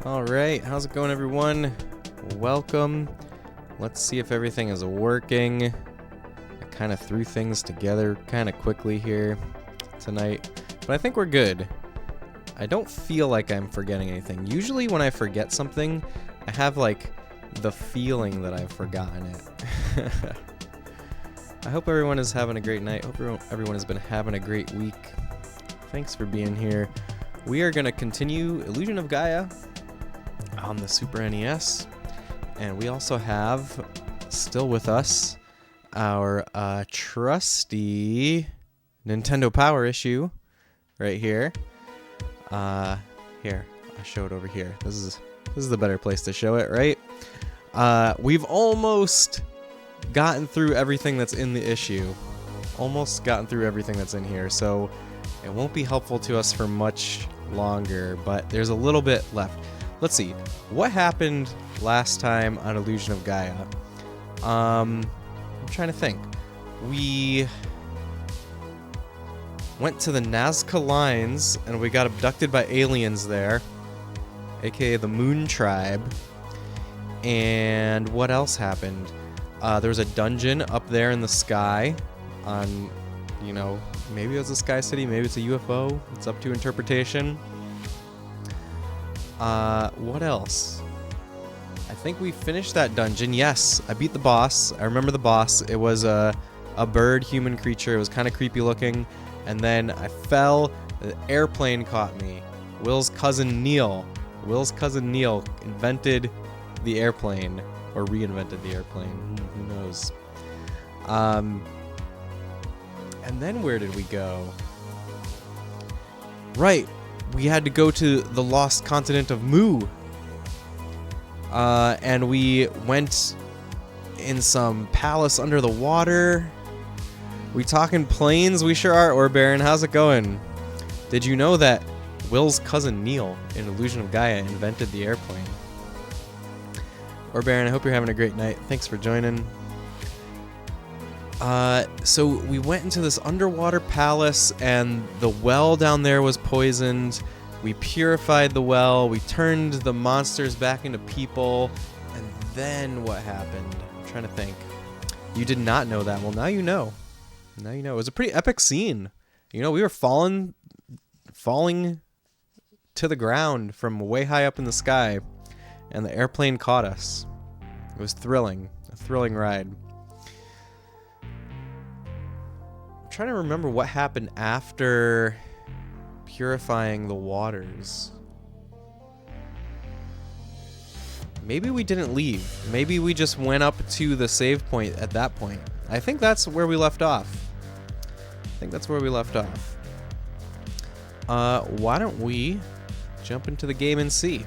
Alright, how's it going, everyone? Welcome. Let's see if everything is working. I kind of threw things together kind of quickly here tonight, but I think we're good. I don't feel like I'm forgetting anything. Usually when I forget something, I have like the feeling that I've forgotten it. I hope everyone is having a great night. Hope everyone has been having a great week. Thanks for being here. We are going to continue Illusion of Gaia on the Super NES, and we also have still with us our trusty Nintendo Power issue right here. Here, I'll show it over here. This is the better place to show it, right? We've almost gotten through everything that's in the issue. Almost gotten through everything that's in here, so it won't be helpful to us for much longer, but there's a little bit left. Let's see. What happened last time on Illusion of Gaia? I'm trying to think. We went to the Nazca Lines, and we got abducted by aliens there, aka the Moon Tribe. And what else happened? There was a dungeon up there in the sky on, you know, maybe it was a Sky City, maybe it's a UFO. It's up to interpretation. What else? I think we finished that dungeon. Yes, I beat the boss. I remember the boss. It was a bird human creature. It was kind of creepy looking. And then I fell. The airplane caught me. Will's cousin Neil invented the airplane, or reinvented the airplane. Who knows? And then where did we go? Right. We had to go to the lost continent of Mu. And we went in some palace under the water. We talking planes? We sure are, Or Baron. How's it going? Did you know that Will's cousin Neil in Illusion of Gaia invented the airplane? Or Baron, I hope you're having a great night. Thanks for joining. So we went into this underwater palace, and the well down there was poisoned. We purified the well. We turned the monsters back into people. And then what happened? I'm trying to think. You did not know that. Well, now you know. Now you know. It was a pretty epic scene. You know, we were falling to the ground from way high up in the sky, and the airplane caught us. It was thrilling. A thrilling ride. I'm trying to remember what happened after purifying the waters. Maybe we didn't leave. Maybe we just went up to the save point at that point. I think that's where we left off. Why don't we jump into the game and see?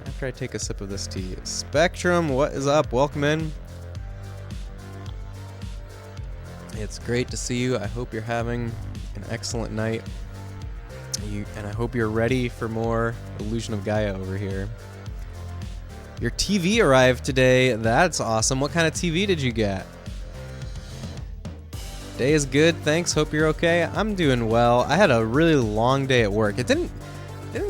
After I take a sip of this tea. Spectrum, what is up? Welcome in. It's great to see you. I hope you're having an excellent night. And I hope you're ready for more Illusion of Gaia over here. Your TV arrived today. That's awesome. What kind of TV did you get? Day is good, thanks. Hope you're okay. I'm doing well. I had a really long day at work. It didn't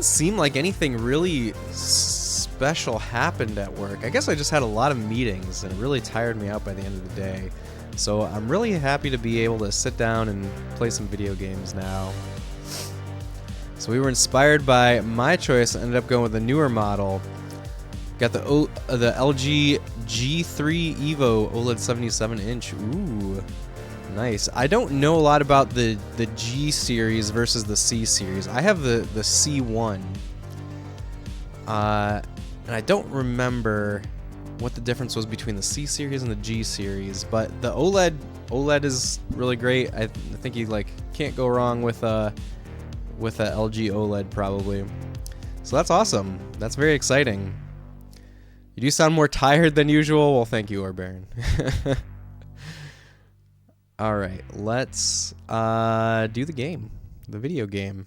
seem like anything really special happened at work. I guess I just had a lot of meetings, and it really tired me out by the end of the day. So I'm really happy to be able to sit down and play some video games now. So we were inspired by my choice. Ended up going with the newer model. Got the LG G3 Evo OLED 77-inch. Ooh, nice. I don't know a lot about the G series versus the C series. I have the C1. And I don't remember what the difference was between the C series and the G series, but the OLED is really great. I think you can't go wrong with a LG OLED probably. So that's awesome. That's very exciting. You do sound more tired than usual. Well, thank you, Orbaron. All right, let's do the game, the video game.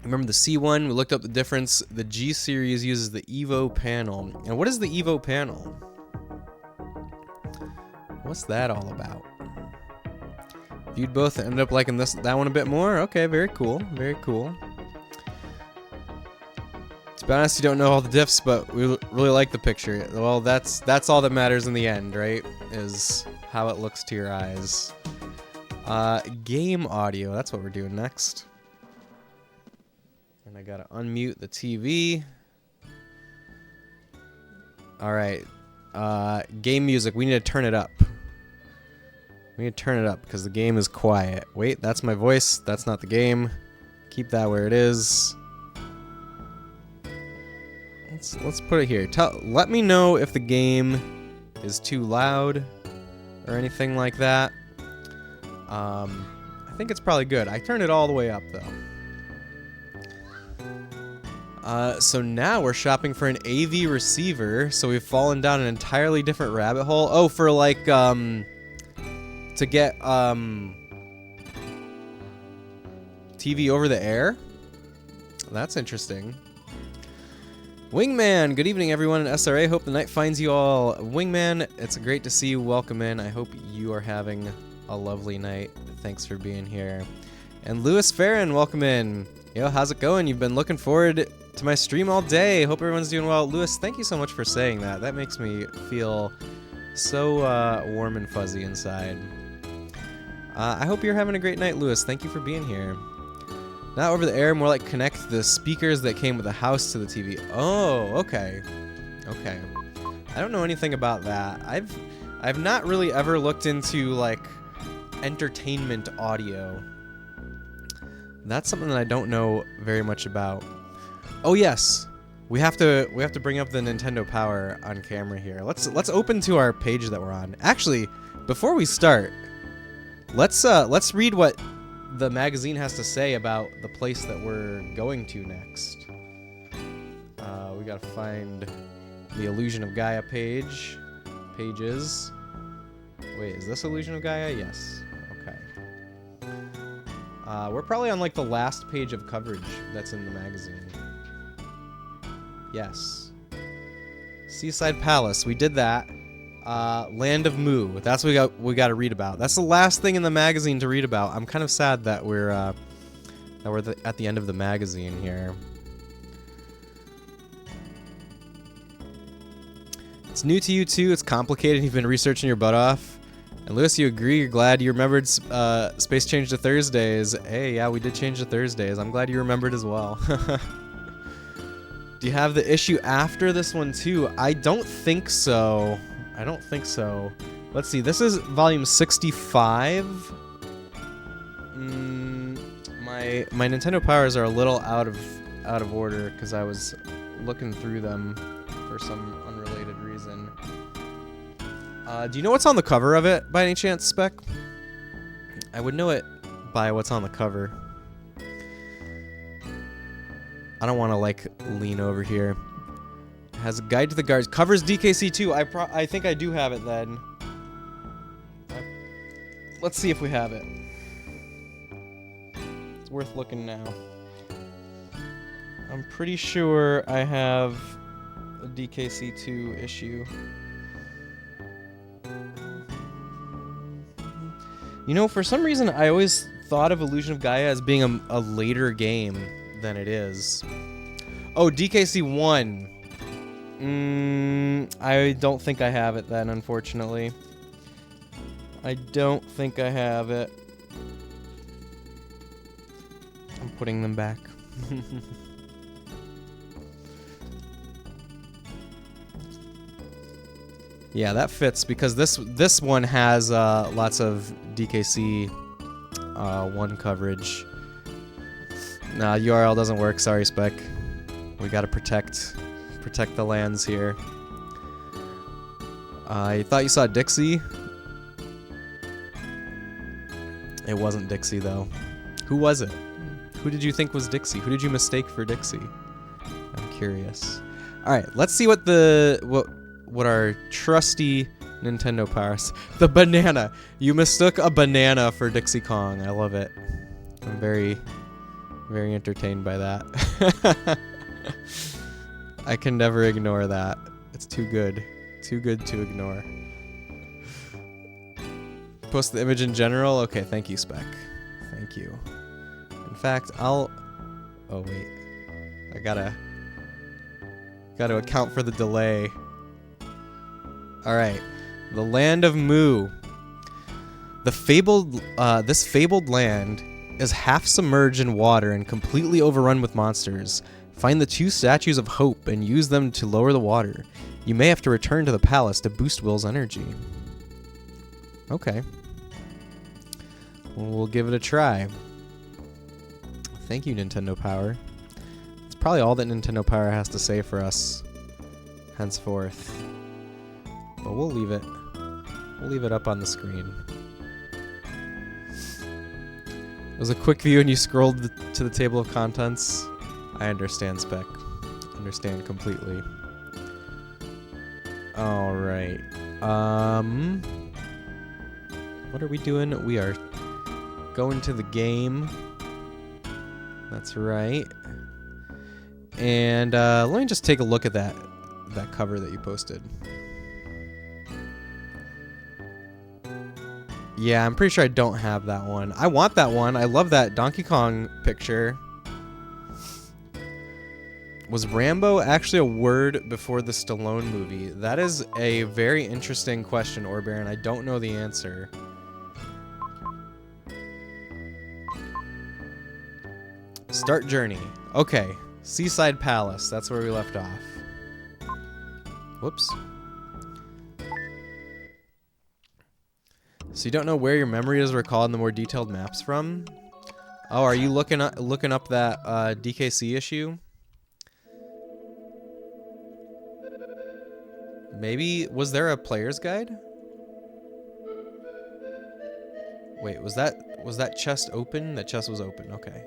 Remember the C1, we looked up the difference. The G series uses the Evo panel. And what is the Evo panel? What's that all about? Viewed both and ended up liking that one a bit more. Okay, very cool, very cool. To be honest, you don't know all the diffs, but we really like the picture. Well, that's all that matters in the end, right? Is how it looks to your eyes. Game audio, that's what we're doing next. And I gotta unmute the TV. All right, game music, we need to turn it up. We need to turn it up because the game is quiet. Wait, that's my voice, that's not the game. Keep that where it is. Let's put it here. Let me know if the game is too loud or anything like that. I think it's probably good. I turned it all the way up though. So now we're shopping for an AV receiver. So we've fallen down an entirely different rabbit hole. Oh, for to get TV over the air. That's interesting. Wingman, good evening everyone in SRA. Hope the night finds you all. Wingman, it's great to see you. Welcome in. I hope you are having a lovely night. Thanks for being here. And Lewis Farron, welcome in. Yo, how's it going? You've been looking forward to my stream all day. Hope everyone's doing well. Lewis, thank you so much for saying that. That makes me feel so warm and fuzzy inside. I hope you're having a great night, Lewis. Thank you for being here. Not over the air, more like connect the speakers that came with the house to the TV. Oh, okay. Okay. I don't know anything about that. I've not really ever looked into entertainment audio. That's something that I don't know very much about. Oh yes. We have to bring up the Nintendo Power on camera here. Let's open to our page that we're on. Actually, before we start, let's read what the magazine has to say about the place that we're going to next. We gotta find the Illusion of Gaia pages. Wait, is this Illusion of Gaia? Yes. Okay. We're probably on the last page of coverage that's in the magazine. Yes. Seaside Palace. We did that. Land of Mu. That's what we got to read about. That's the last thing in the magazine to read about. I'm kind of sad that we're at the end of the magazine here. It's new to you too. It's complicated. You've been researching your butt off. And Lewis, you agree? You're glad you remembered space change to Thursdays. Hey, yeah, we did change to Thursdays. I'm glad you remembered as well. Do you have the issue after this one too? I don't think so. I don't think so. Let's see. This is volume 65. My Nintendo powers are a little out of order because I was looking through them for some unrelated reason. Do you know what's on the cover of it by any chance, Spec? I would know it by what's on the cover. I don't want to like lean over here. It has a guide to the guards. Covers DKC too. I think I do have it then. Let's see if we have it. It's worth looking now. I'm pretty sure I have a DKC2 issue. You know, for some reason, I always thought of Illusion of Gaia as being a later game than it is. Oh, DKC1. I don't think I have it then, unfortunately. I don't think I have it. I'm putting them back. Yeah, that fits because this one has lots of DKC 1 coverage. Nah, URL doesn't work. Sorry, Spec. We gotta protect the lands here. I thought you saw Dixie. It wasn't Dixie though. Who was it? Who did you think was Dixie? Who did you mistake for Dixie? I'm curious. All right, let's see what our trusty Nintendo powers. The banana. You mistook a banana for Dixie Kong. I love it. I'm very, very entertained by that. I can never ignore that. It's too good. Too good to ignore. Post the image in general? Okay, thank you, Spec. Thank you. In fact, oh wait. I gotta account for the delay. Alright. The Land of Mu. This fabled land is half submerged in water and completely overrun with monsters. Find the 2 statues of hope and use them to lower the water. You may have to return to the palace to boost Will's energy. Okay. We'll give it a try. Thank you, Nintendo Power. It's probably all that Nintendo Power has to say for us henceforth. But we'll leave it. We'll leave it up on the screen. It was a quick view and you scrolled to the table of contents. I understand, Spec. Understand completely. Alright. What are we doing? We are going to the game. That's right. And let me just take a look at that cover that you posted. Yeah, I'm pretty sure I don't have that one. I want that one. I love that Donkey Kong picture. Was Rambo actually a word before the Stallone movie? That is a very interesting question, Orbaron. I don't know the answer. Start journey. Okay. Seaside Palace. That's where we left off. Whoops. So you don't know where your memory is recalled in the more detailed maps from? Oh, are you looking up that DKC issue? Maybe was there a player's guide? Wait, was that chest open? That chest was open. Okay.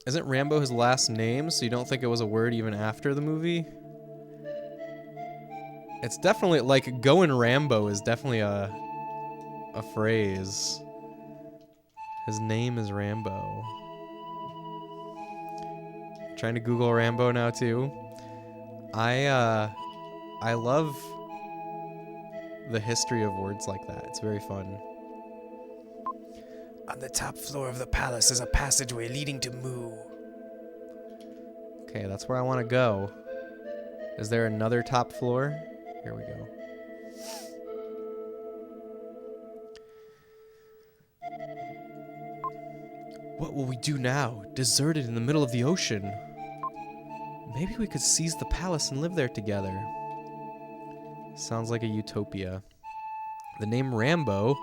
Isn't Rambo his last name, so you don't think it was a word even after the movie? It's definitely, like, going Rambo is definitely a phrase. His name is Rambo. Trying to Google Rambo now too. I love the history of words like that. It's very fun. On the top floor of the palace is a passageway leading to Mu. Okay, that's where I want to go. Is there another top floor? Here we go. What will we do now? Deserted in the middle of the ocean. Maybe we could seize the palace and live there together. Sounds like a utopia. The name Rambo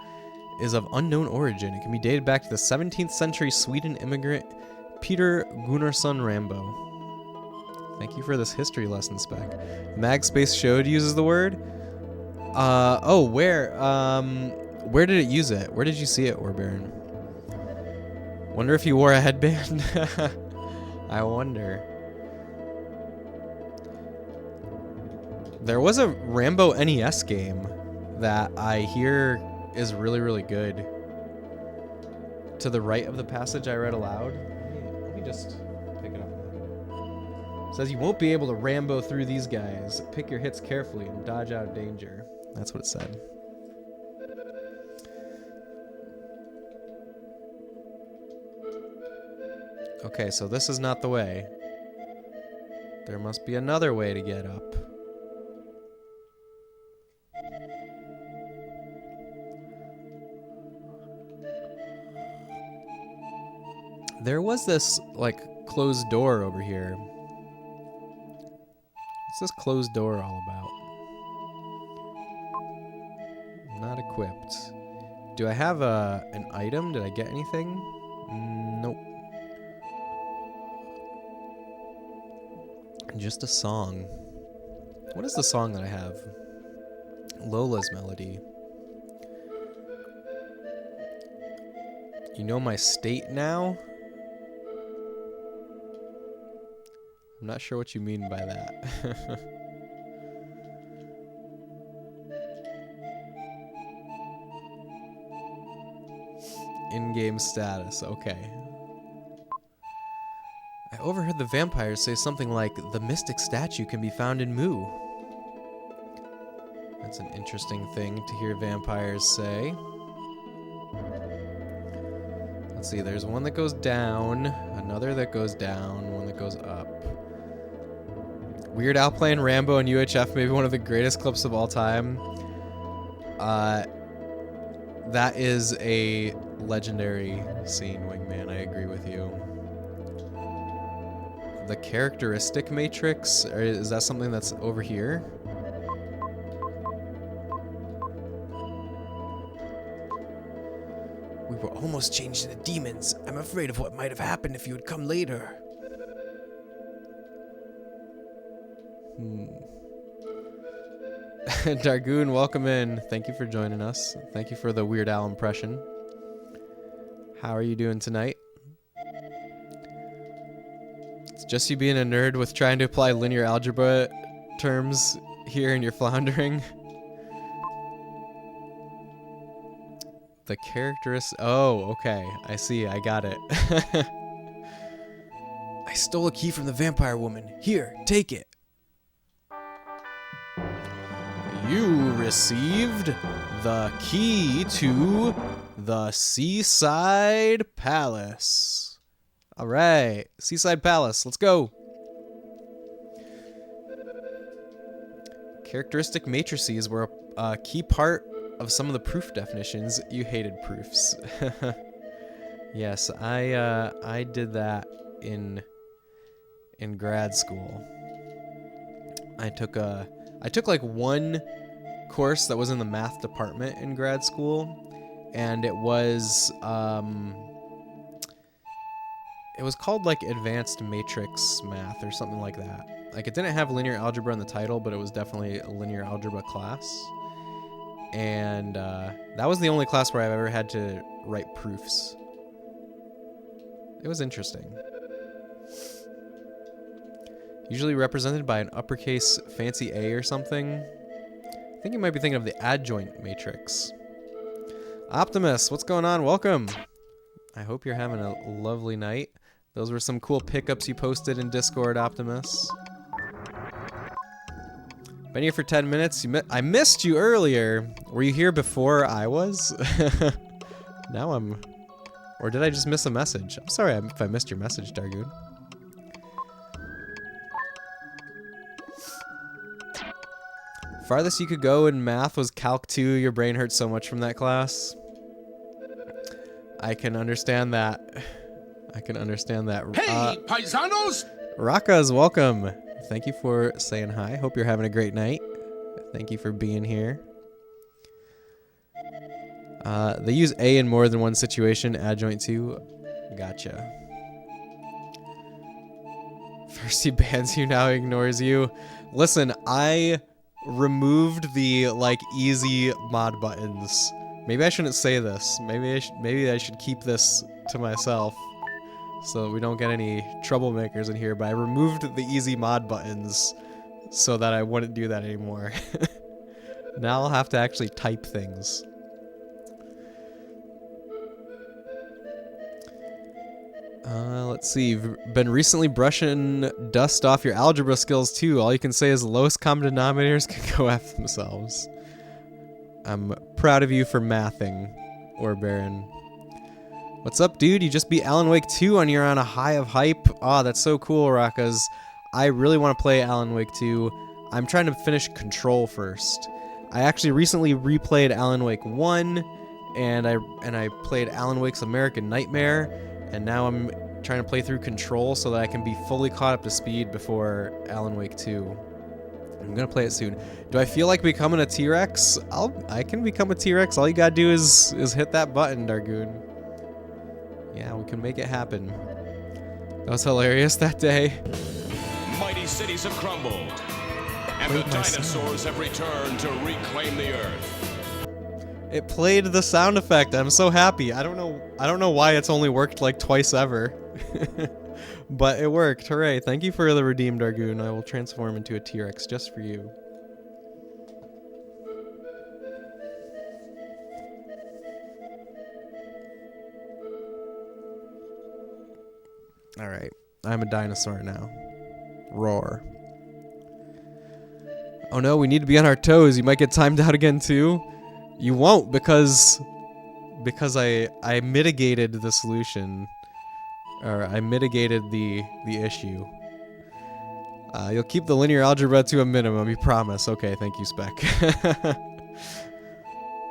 is of unknown origin. It can be dated back to the 17th century Sweden immigrant Peter Gunnarsson Rambo. Thank you for this history lesson, Spec. Magspace showed uses the word. Oh, where did it use it? Where did you see it, Orbaron? Wonder if he wore a headband. I wonder. There was a Rambo NES game that I hear is really, really good. To the right of the passage I read aloud. Let me just pick it up. It says you won't be able to Rambo through these guys. Pick your hits carefully and dodge out of danger. That's what it said. Okay, so this is not the way. There must be another way to get up. There was this, like, closed door over here. What's this closed door all about? Not equipped. Do I have an item? Did I get anything? Nope. Just a song. What is the song that I have? Lola's Melody. You know my state now? I'm not sure what you mean by that. In-game status, okay. I overheard the vampires say something like, the mystic statue can be found in Mu. That's an interesting thing to hear vampires say. Let's see, there's one that goes down, another that goes down, one that goes up. Weird Al playing Rambo and UHF, maybe one of the greatest clips of all time. That is a legendary scene, Wingman, I agree with you. The characteristic matrix, or is that something that's over here? We were almost changed into demons. I'm afraid of what might have happened if you had come later. Dargoon, welcome in. Thank you for joining us. Thank you for the Weird Al impression. How are you doing tonight? It's just you being a nerd with trying to apply linear algebra terms here and you're floundering. The characteristic... Oh, okay. I see. I got it. I stole a key from the vampire woman. Here, take it. You received the key to the Seaside Palace. All right, Seaside Palace, let's go. Characteristic matrices were a key part of some of the proof definitions. You hated proofs. Yes, I did that in grad school. I took like one course that was in the math department in grad school, and it was called like advanced matrix math or something like that. Like, it didn't have linear algebra in the title, but it was definitely a linear algebra class. And that was the only class where I've ever had to write proofs. It was interesting. Usually represented by an uppercase fancy A or something. I think you might be thinking of the adjoint matrix. Optimus, what's going on? Welcome. I hope you're having a lovely night. Those were some cool pickups you posted in Discord, Optimus. Been here for 10 minutes. I missed you earlier. Were you here before I was? Now I'm... Or did I just miss a message? I'm sorry if I missed your message, Dargoon. Farthest you could go in math was Calc 2. Your brain hurt so much from that class. I can understand that. I can understand that. Hey, paisanos! Raka's welcome. Thank you for saying hi. Hope you're having a great night. Thank you for being here. They use A in more than one situation. Adjoint 2. Gotcha. First he bans you, now he ignores you. Listen, I removed the like easy mod buttons. Maybe I shouldn't say this. Maybe I should keep this to myself so we don't get any troublemakers in here, but I removed the easy mod buttons so that I wouldn't do that anymore. Now I'll have to actually type things. Let's see. You've been recently brushing dust off your algebra skills too. All you can say is lowest common denominators can go F themselves. I'm proud of you for mathing, or Baron. What's up, dude? You just beat Alan Wake 2 and you're on a high of hype. Aw, that's so cool, Rakas. I really want to play Alan Wake 2. I'm trying to finish Control first. I actually recently replayed Alan Wake 1, and I played Alan Wake's American Nightmare, and now I'm trying to play through Control so that I can be fully caught up to speed before Alan Wake 2. I'm gonna play it soon. Do I feel like becoming a T-Rex? I can become a T-Rex. All you gotta do is hit that button, Dargoon. Yeah, we can make it happen. That was hilarious that day. Mighty cities have crumbled, and the dinosaurs have returned to reclaim the Earth. It played the sound effect. I'm so happy. I don't know why it's only worked like twice ever. But it worked. Hooray. Thank you for the redeemed Dargoon. I will transform into a T-Rex just for you. Alright. I'm a dinosaur now. Roar. Oh no, we need to be on our toes. You might get timed out again too. You won't because I mitigated the solution. Or I mitigated the issue. You'll keep the linear algebra to a minimum, you promise. Okay, thank you, Spec.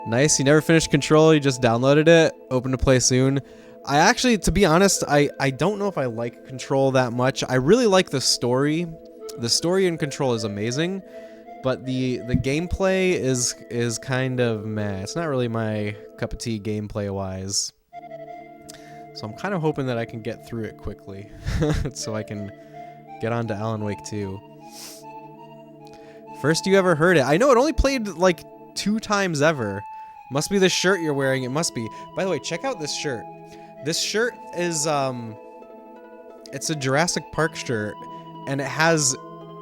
Nice, you never finished Control, you just downloaded it. Open to play soon. I actually, to be honest, I don't know if I like Control that much. I really like the story. The story in Control is amazing, but the gameplay is kind of meh. It's not really my cup of tea gameplay-wise. So I'm kind of hoping that I can get through it quickly so I can get on to Alan Wake 2. First you ever heard it. I know it only played like 2 times ever. Must be the shirt you're wearing. It must be. By the way, check out this shirt. This shirt is, it's a Jurassic Park shirt, and it has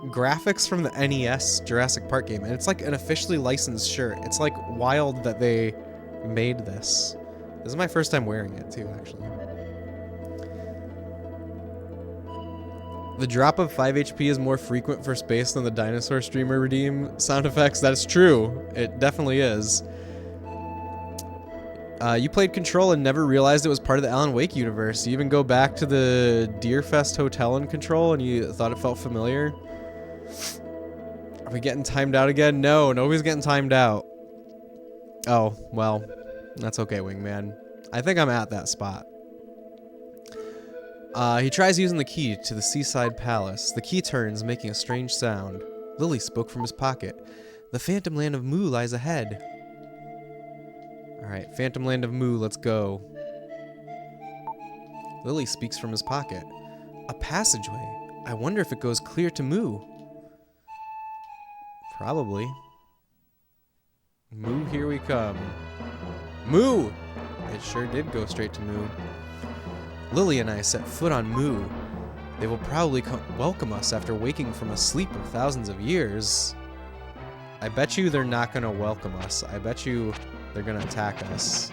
graphics from the NES Jurassic Park game, and it's like an officially licensed shirt. It's like wild that they made this. This is my first time wearing it too, actually. The drop of 5 HP is more frequent for space than the dinosaur streamer redeem sound effects. That's true. It definitely is. You played Control and never realized it was part of the Alan Wake universe. You even go back to the Deerfest Hotel in Control and you thought it felt familiar. Are we getting timed out again? No, nobody's getting timed out. Oh, well, that's okay, Wingman. I think I'm at that spot. He tries using the key to the seaside palace. The key turns, making a strange sound. Lily spoke from his pocket. The Phantom Land of Mu lies ahead. Alright, Phantom Land of Mu, let's go. Lily speaks from his pocket. A passageway. I wonder if it goes clear to Mu. Probably. Mu, here we come. Mu! It sure did go straight to Mu. Lily and I set foot on Mu. They will probably welcome us after waking from a sleep of thousands of years. I bet you they're not gonna welcome us. I bet you they're gonna attack us.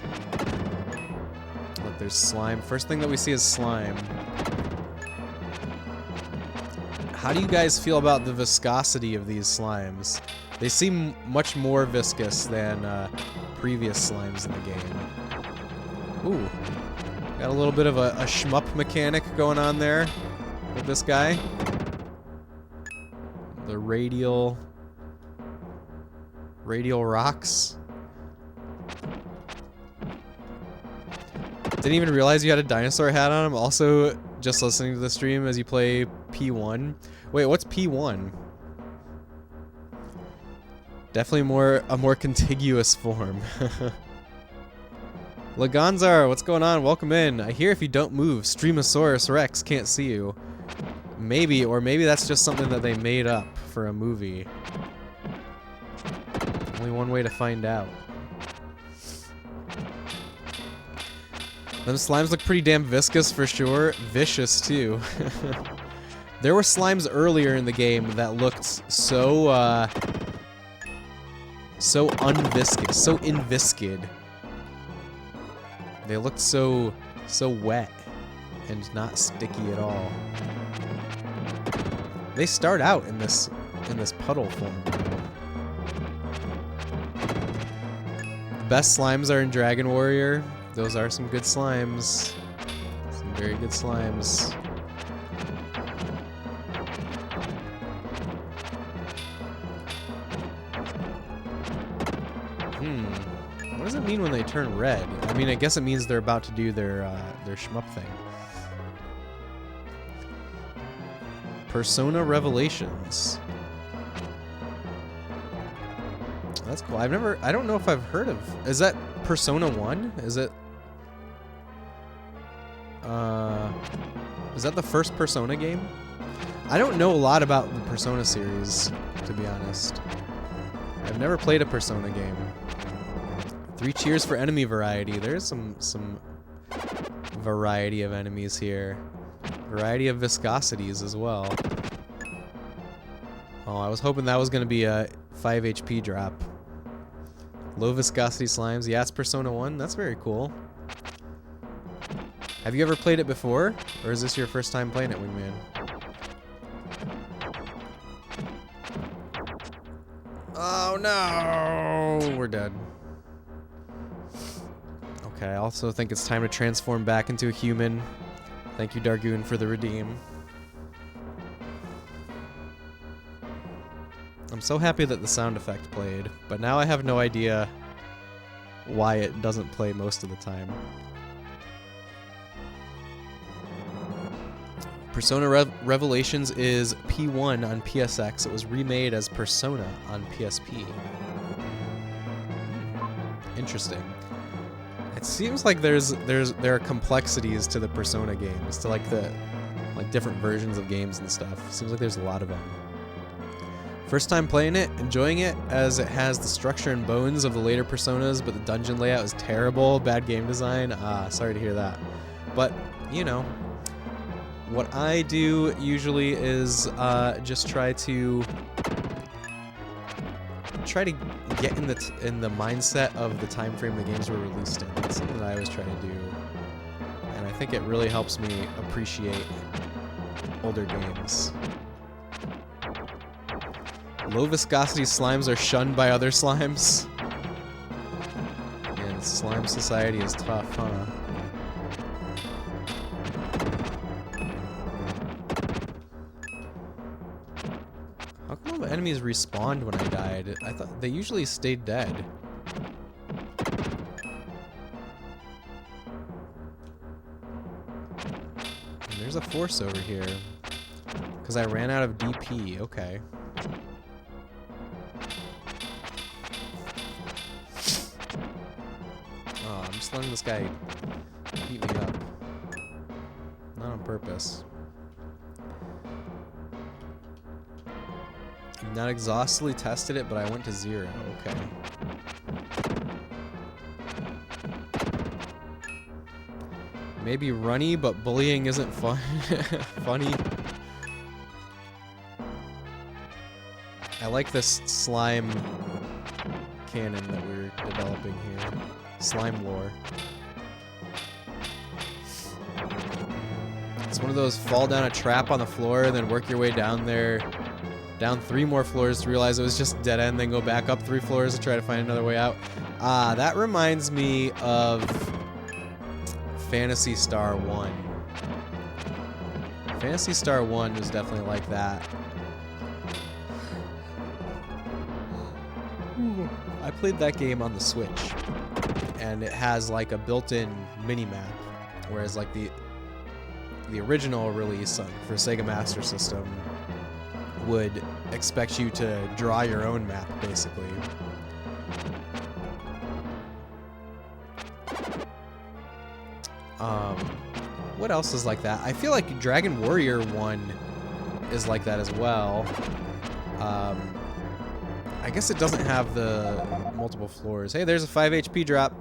Look, there's slime. First thing that we see is slime. How do you guys feel about the viscosity of these slimes? They seem much more viscous than previous slimes in the game. Ooh. Got a little bit of a shmup mechanic going on there with this guy. The radial rocks. Didn't even realize you had a dinosaur hat on. I'm also just listening to the stream as you play P1. Wait, what's P1? Definitely a more contiguous form. Laganzar, what's going on? Welcome in. I hear if you don't move, Streamosaurus Rex can't see you. Maybe, or maybe that's just something that they made up for a movie. Only one way to find out. Them slimes look pretty damn viscous for sure. Vicious too. There were slimes earlier in the game that looked so so unviscous, so inviscid. They looked so wet and not sticky at all. They start out in this puddle form. Best slimes are in Dragon Warrior. Those are some good slimes. Some very good slimes. What does it mean when they turn red? I mean, I guess it means they're about to do their shmup thing. Persona Revelations. That's cool. I don't know if I've heard of. Is that Persona 1? Is that the first Persona game? I don't know a lot about the Persona series, to be honest. I've never played a Persona game. 3 cheers for enemy variety. There's some variety of enemies here. Variety of viscosities as well. Oh, I was hoping that was going to be a 5 HP drop. Low viscosity slimes. Yeah, it's Persona 1. That's very cool. Have you ever played it before? Or is this your first time playing it, Wingman? Oh no! We're dead. Okay, I also think it's time to transform back into a human. Thank you, Dargoon, for the redeem. I'm so happy that the sound effect played, but now I have no idea why it doesn't play most of the time. Persona Revelations is P1 on PSX. It was remade as Persona on PSP. Interesting. It seems like there are complexities to the Persona games, to like different versions of games and stuff. Seems like there's a lot of them. First time playing it, enjoying it, as it has the structure and bones of the later Personas, but the dungeon layout is terrible, bad game design. Sorry to hear that. But, you know, what I do usually is just try to get in the mindset of the time frame the games were released in. That's something that I always try to do, and I think it really helps me appreciate older games. Low viscosity slimes are shunned by other slimes. Man, slime society is tough, huh? How come enemies respawned when I died? I thought they usually stayed dead. And there's a force over here. Because I ran out of DP. Okay. Oh, I'm just letting this guy beat me up. Not on purpose. I've not exhaustively tested it, but I went to 0. Okay. Maybe runny, but bullying isn't fun. Funny. I like this slime canon that we're developing here. Slime lore. It's one of those fall down a trap on the floor and then work your way down there, down 3 more floors to realize it was just dead end, then go back up 3 floors to try to find another way out. That reminds me of Phantasy Star 1. Phantasy Star 1 was definitely like that. I played that game on the Switch, and it has like a built-in mini-map, whereas like the original release for Sega Master System would expect you to draw your own map, basically. What else is like that? I feel like Dragon Warrior 1 is like that as well. I guess it doesn't have the multiple floors. Hey, there's a 5 HP drop.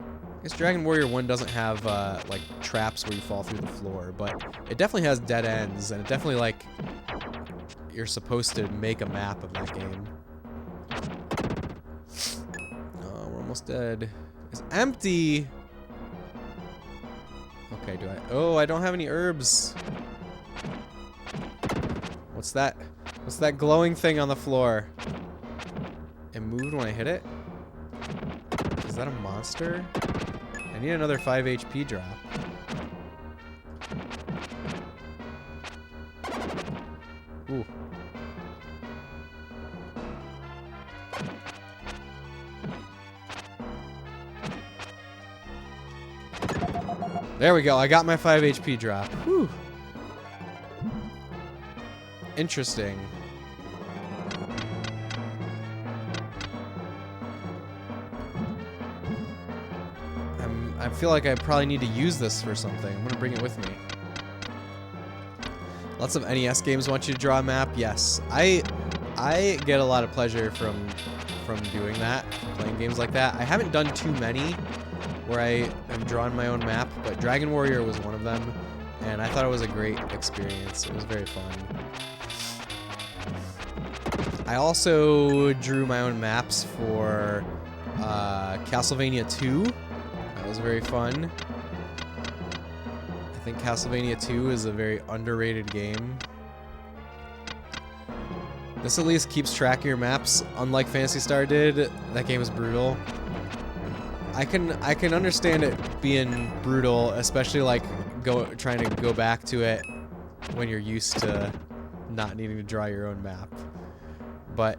I guess Dragon Warrior 1 doesn't have like traps where you fall through the floor, but it definitely has dead ends, and it definitely like you're supposed to make a map of that game. Oh, we're almost dead. It's empty. Okay, oh, I don't have any herbs. What's that? What's that glowing thing on the floor? It moved when I hit it? Is that a monster? I need another 5 HP drop. Ooh. There we go. I got my 5 HP drop. Whew. Interesting. I feel like I probably need to use this for something. I'm gonna bring it with me. Lots of NES games want you to draw a map. Yes, I get a lot of pleasure from doing that, playing games like that. I haven't done too many where I have drawn my own map, but Dragon Warrior was one of them, and I thought it was a great experience. It was very fun. I also drew my own maps for Castlevania 2. That was very fun. I think Castlevania 2 is a very underrated game. This at least keeps track of your maps, unlike Phantasy Star did. That game is brutal. I can understand it being brutal, especially like trying to go back to it when you're used to not needing to draw your own map. But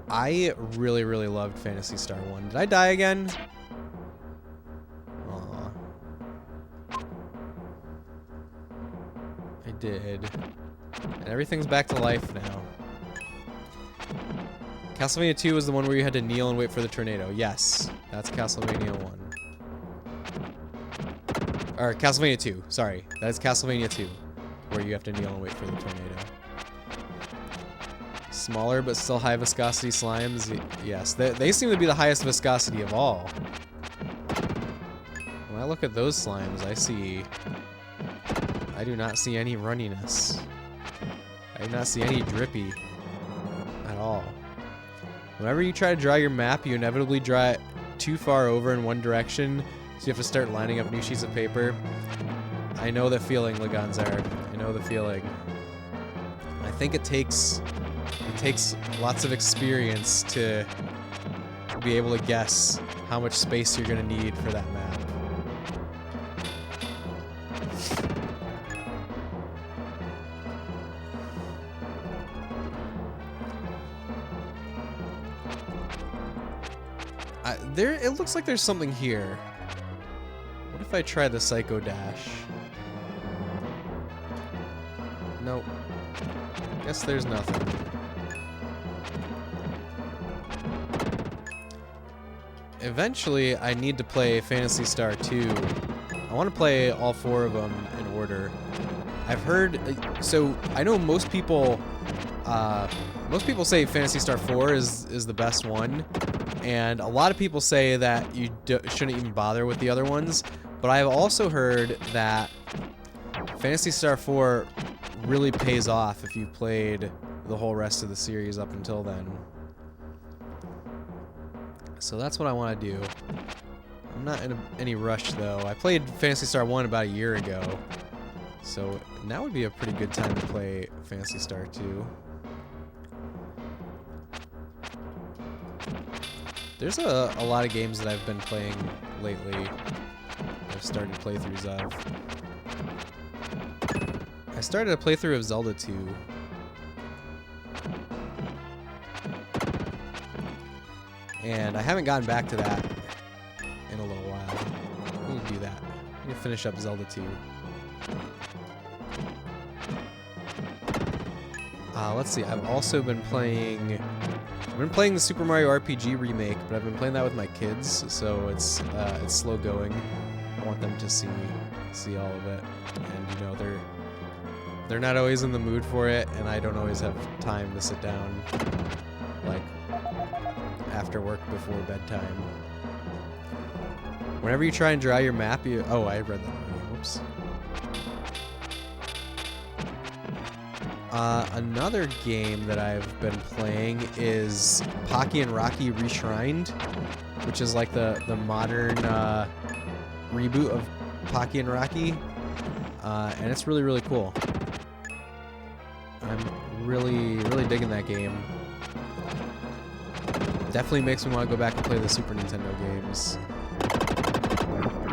I really, really loved Phantasy Star 1. Did I die again? Aw. I did. And everything's back to life now. Castlevania 2 was the one where you had to kneel and wait for the tornado. Yes, that's Castlevania 1. Or Castlevania 2, sorry. That is Castlevania 2, where you have to kneel and wait for the tornado. Smaller but still high viscosity slimes. Yes, they seem to be the highest viscosity of all. When I look at those slimes, I do not see any runniness. I do not see any drippy at all. Whenever you try to draw your map, you inevitably draw it too far over in one direction, so you have to start lining up new sheets of paper. I know the feeling, Laganzar. I know the feeling. I think it takes lots of experience to be able to guess how much space you're going to need for that map. It looks like there's something here. What if I try the Psycho Dash? Nope. Guess there's nothing. Eventually, I need to play Phantasy Star 2. I want to play all 4 of them in order. I've heard... So, I know most people say Phantasy Star 4 is the best one. And a lot of people say that you shouldn't even bother with the other ones. But I've also heard that Phantasy Star 4 really pays off if you played the whole rest of the series up until then. So that's what I want to do. I'm not in any rush, though. I played Phantasy Star 1 about a year ago. So now would be a pretty good time to play Phantasy Star 2. There's a lot of games that I've been playing lately. I've started playthroughs of. I started a playthrough of Zelda 2. And I haven't gotten back to that in a little while. I need to do that. I need to finish up Zelda 2. Let's see. I've also been playing. I've been playing the Super Mario RPG remake, but I've been playing that with my kids, so it's slow going. I want them to see all of it, and you know they're not always in the mood for it, and I don't always have time to sit down like after work before bedtime. Whenever you try and draw your map, you I read that already. Whoops. Another game that I've been playing is Pocky and Rocky Reshrined, which is like the modern reboot of Pocky and Rocky, and it's really, really cool. I'm really, really digging that game. Definitely makes me want to go back and play the Super Nintendo games.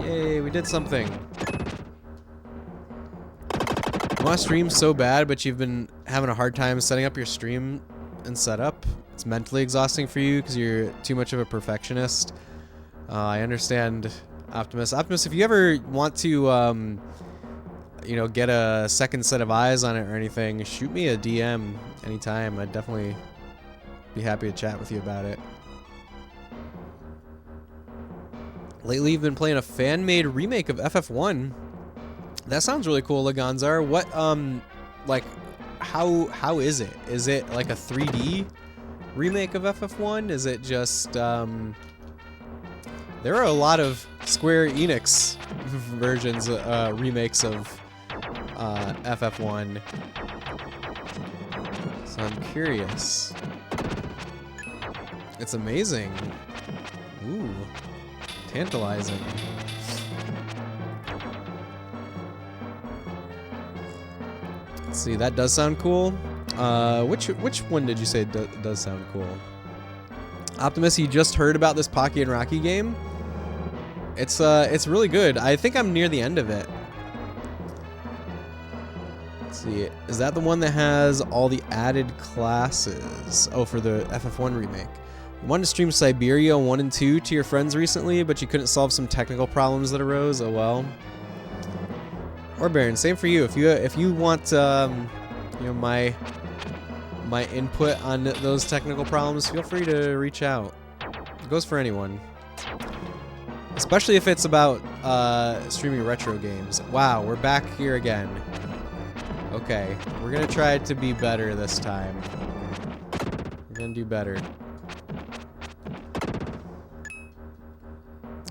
Yay, we did something. You want to stream so bad, but you've been having a hard time setting up your stream and setup. It's mentally exhausting for you because you're too much of a perfectionist. I understand, Optimus. Optimus, if you ever want to, you know, get a second set of eyes on it or anything, shoot me a DM anytime. I'd definitely be happy to chat with you about it. Lately, you've been playing a fan-made remake of FF1. That sounds really cool, Laganzar. What, like, how is it? Is it like a 3D remake of FF1? Is it just, there are a lot of Square Enix versions, remakes of, FF1. So I'm curious. It's amazing. Ooh, tantalizing. Let's see, that does sound cool. Which one did you say does sound cool? Optimus, you just heard about this Pocky and Rocky game? It's really good. I think I'm near the end of it. Let's see, is that the one that has all the added classes? Oh, for the FF1 remake. You wanted to stream Siberia 1 and 2 to your friends recently, but you couldn't solve some technical problems that arose. Oh well. Or Baron, same for you. If you want, you know, my input on those technical problems, feel free to reach out. It goes for anyone, especially if it's about streaming retro games. Wow, we're back here again. Okay, we're gonna try to be better this time. We're gonna do better.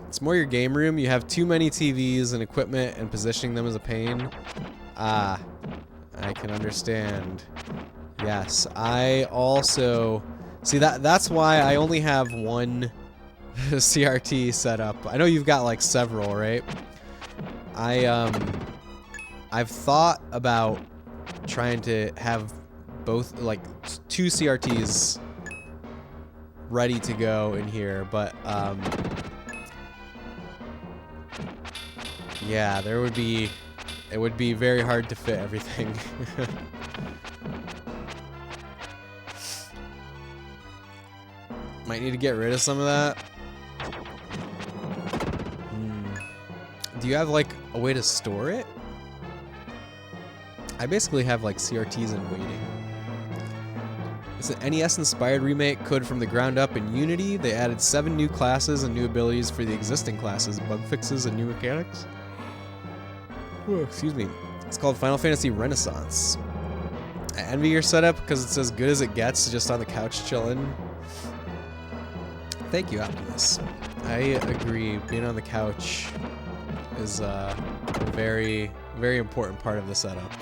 It's more your game room. You have too many TVs and equipment, and positioning them is a pain. Ah, I can understand. Yes, I also see that's why I only have one CRT set up. I know you've got like several, right? I've thought about trying to have both, like, two CRTs ready to go in here, but yeah, it would be very hard to fit everything. Might need to get rid of some of that. Do you have like a way to store it? I basically have like CRTs in waiting. It's an NES-inspired remake, coded from the ground up in Unity. They added 7 new classes and new abilities for the existing classes, bug fixes, and new mechanics. Whoa, excuse me. It's called Final Fantasy Renaissance. I envy your setup because it's as good as it gets, just on the couch chilling. Thank you, Optimus. I agree. Being on the couch is a very, very important part of the setup.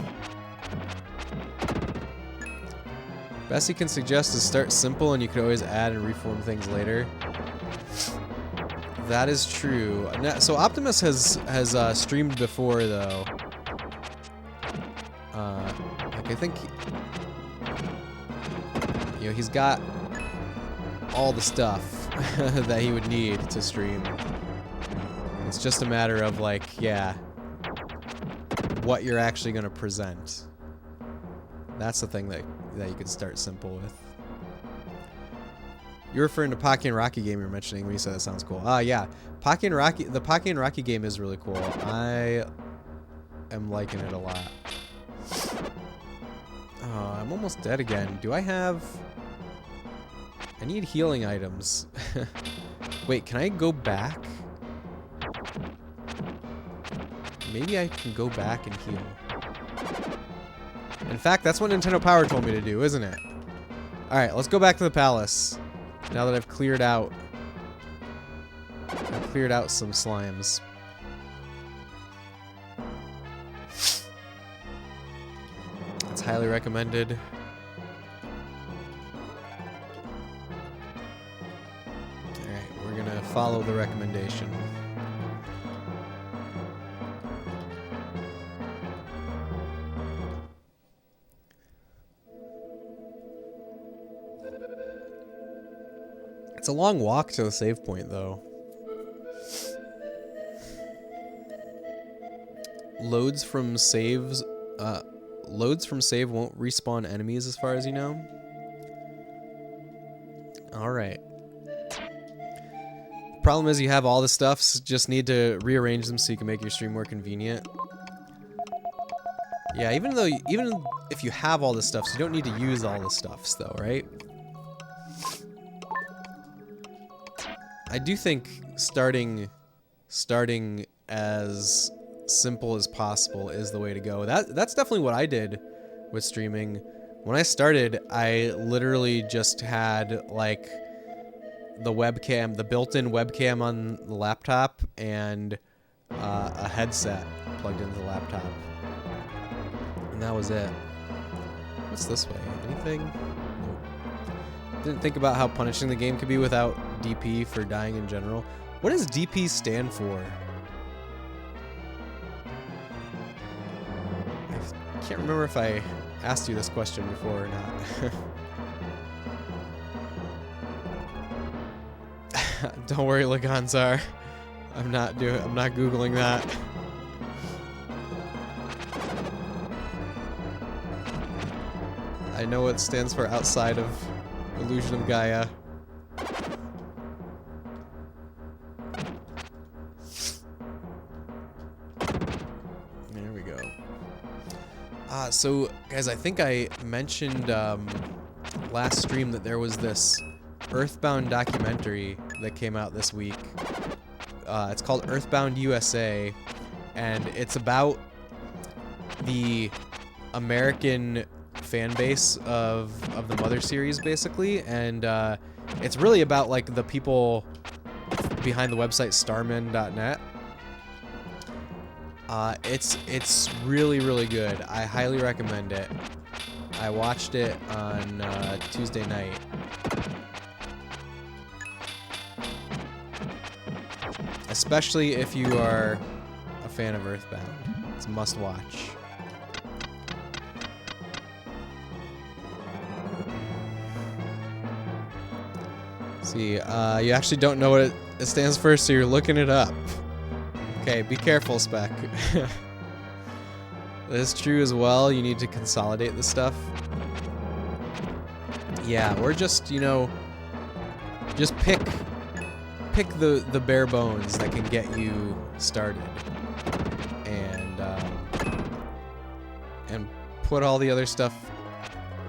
Best you can suggest is start simple, and you can always add and reform things later. That is true. So Optimus has streamed before, though. Like I think, you know, he's got all the stuff that he would need to stream. It's just a matter of like, yeah, what you're actually going to present. That's the thing that you could start simple with. You're referring to Pocky and Rocky game you're mentioning when you said that sounds cool. Yeah. Pocky and Rocky, the Pocky and Rocky game is really cool. I am liking it a lot. Oh, I'm almost dead again. Do I have... I need healing items. Wait, can I go back? Maybe I can go back and heal. In fact, that's what Nintendo Power told me to do, isn't it? Alright, let's go back to the palace. Now that I've cleared out some slimes. It's highly recommended. Alright, we're gonna follow the recommendation. It's a long walk to the save point, though. Loads from save won't respawn enemies, as far as you know. All right. Problem is, you have all the stuffs. Just need to rearrange them so you can make your stream more convenient. Yeah, even if you have all the stuffs, you don't need to use all the stuffs, though, right? I do think starting as simple as possible is the way to go. That's definitely what I did with streaming. When I started, I literally just had like the webcam, the built-in webcam on the laptop, and a headset plugged into the laptop, and that was it. What's this way? Anything? Nope. Didn't think about how punishing the game could be without DP for dying in general. What does DP stand for? I can't remember if I asked you this question before or not. Don't worry, Laganzar. I'm not Googling that. I know what it stands for outside of Illusion of Gaia. There we go. So guys, I think I mentioned last stream that there was this Earthbound documentary that came out this week. It's called Earthbound USA, and it's about the American fan base of the Mother series, basically, and it's really about like the people behind the website starman.net. It's really, really good. I highly recommend it. I watched it on Tuesday night. Especially if you are a fan of Earthbound. It's a must watch. See, you actually don't know what it stands for, so you're looking it up. Okay, be careful, Spec. That is true as well. You need to consolidate the stuff. Yeah, or just, you know, just pick the bare bones that can get you started, and put all the other stuff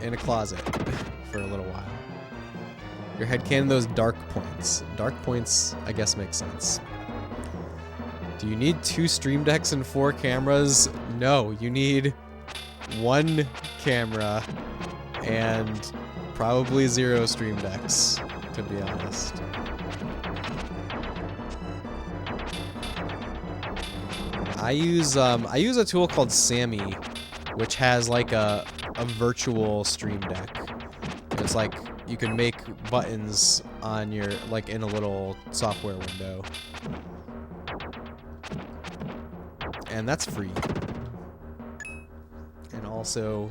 in a closet for a little while. Your headcanon those dark points. Dark points, I guess, make sense. Do you need 2 stream decks and 4 cameras? No, you need 1 camera and probably 0 stream decks, to be honest. I use a tool called Sammy, which has like a virtual stream deck. It's like you can make buttons on your, like, in a little software window. And that's free. And all also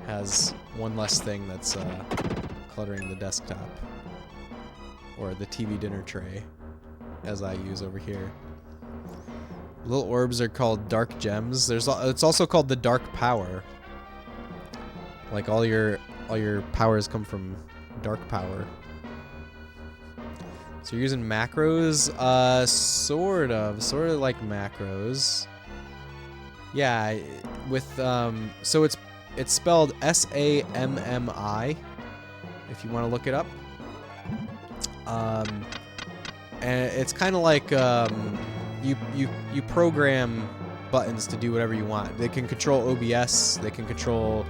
has one less thing that's cluttering the desktop. Or the TV dinner tray, as I use over here. Little orbs are called dark gems. It's also called the dark power. Like all your powers come from dark power. So you're using macros, sort of like macros. Yeah, with so it's spelled SAMMI, if you want to look it up. And it's kind of like you program buttons to do whatever you want. They can control OBS, they can control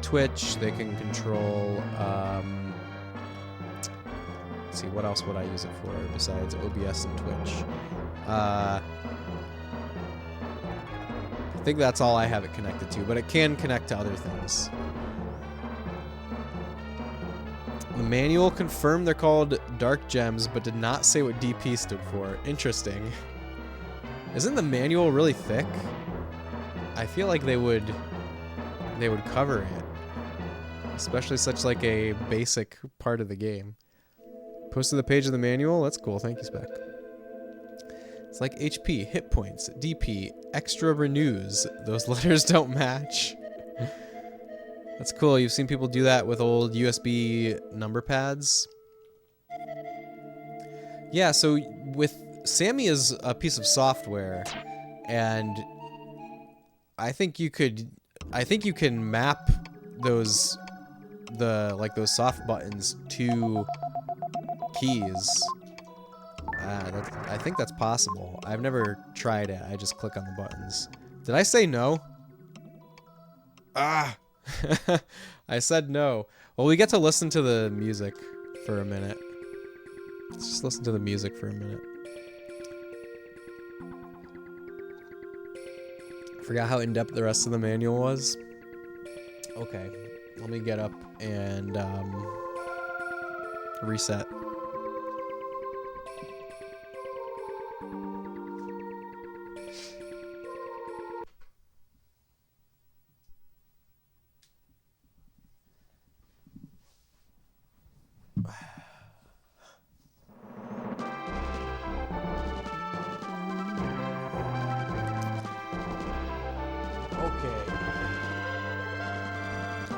Twitch, they can control let's see, what else would I use it for besides OBS and Twitch? I think that's all I have it connected to, but it can connect to other things. The manual confirmed they're called dark gems, but did not say what DP stood for. Interesting. Isn't the manual really thick? I feel like they would cover it, especially such like a basic part of the game. Posted the page of the manual. That's cool. Thank you, Spec. It's like HP, hit points, DP, extra renews. Those letters don't match. That's cool. You've seen people do that with old USB number pads. Yeah, so with Sammy is a piece of software, and I think you can map those those soft buttons to keys. I think that's possible. I've never tried it. I just click on the buttons. Did I say no? Ah! I said no. Well, we get to listen to the music for a minute. Let's just listen to the music for a minute. Forgot how in-depth the rest of the manual was. Okay, let me get up and reset.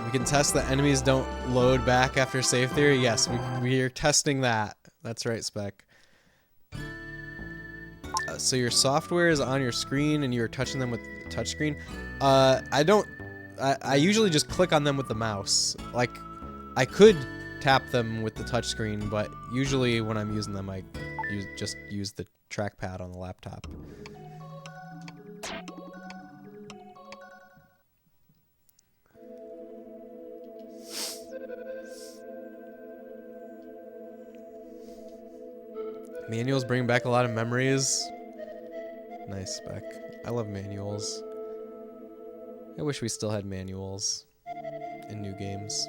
We can test that enemies don't load back after save theory. Yes, we are testing that. That's right, Spec. So your software is on your screen and you're touching them with the touchscreen. I usually just click on them with the mouse. Like, I could tap them with the touchscreen, but usually when I'm using them, I just use the trackpad on the laptop. Manuals bring back a lot of memories. Nice, Spec. I love manuals. I wish we still had manuals in new games.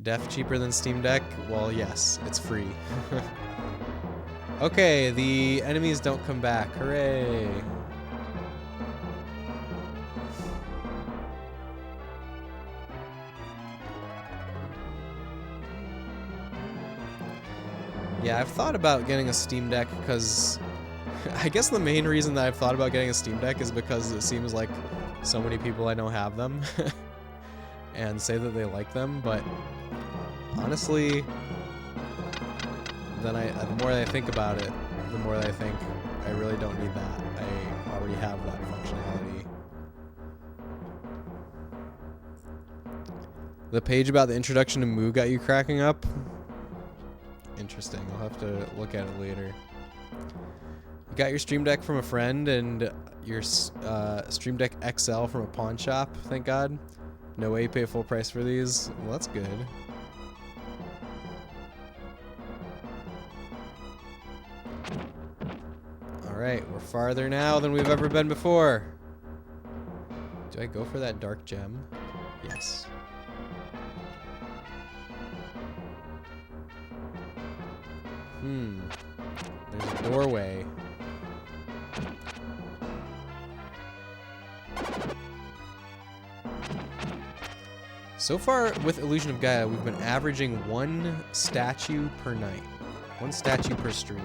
Def cheaper than Steam Deck? Well, yes, it's free. Okay, the enemies don't come back. Hooray! Yeah, I've thought about getting a Steam Deck because I guess the main reason that I've thought about getting a Steam Deck is because it seems like so many people I know have them and say that they like them, but honestly, the more I think about it, the more I think I really don't need that. I already have that functionality. The page about the introduction to Moo got you cracking up? Interesting. I'll have to look at it later. You got your Stream Deck from a friend and your Stream Deck XL from a pawn shop, thank God. No way you pay full price for these. Well, that's good. Alright, we're farther now than we've ever been before. Do I go for that dark gem? Yes. There's a doorway. So far, with Illusion of Gaia, we've been averaging 1 statue per night. 1 statue per stream.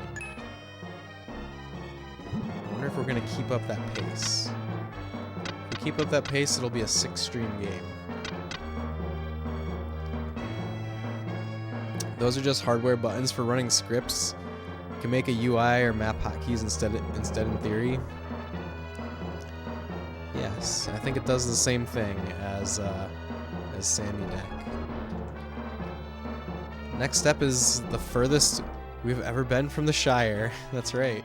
I wonder if we're going to keep up that pace. If we keep up that pace, it'll be a 6-stream game. Those are just hardware buttons for running scripts. You can make a UI or map hotkeys instead in theory. Yes, I think it does the same thing as Sammy Deck. Next step is the furthest we've ever been from the Shire. That's right.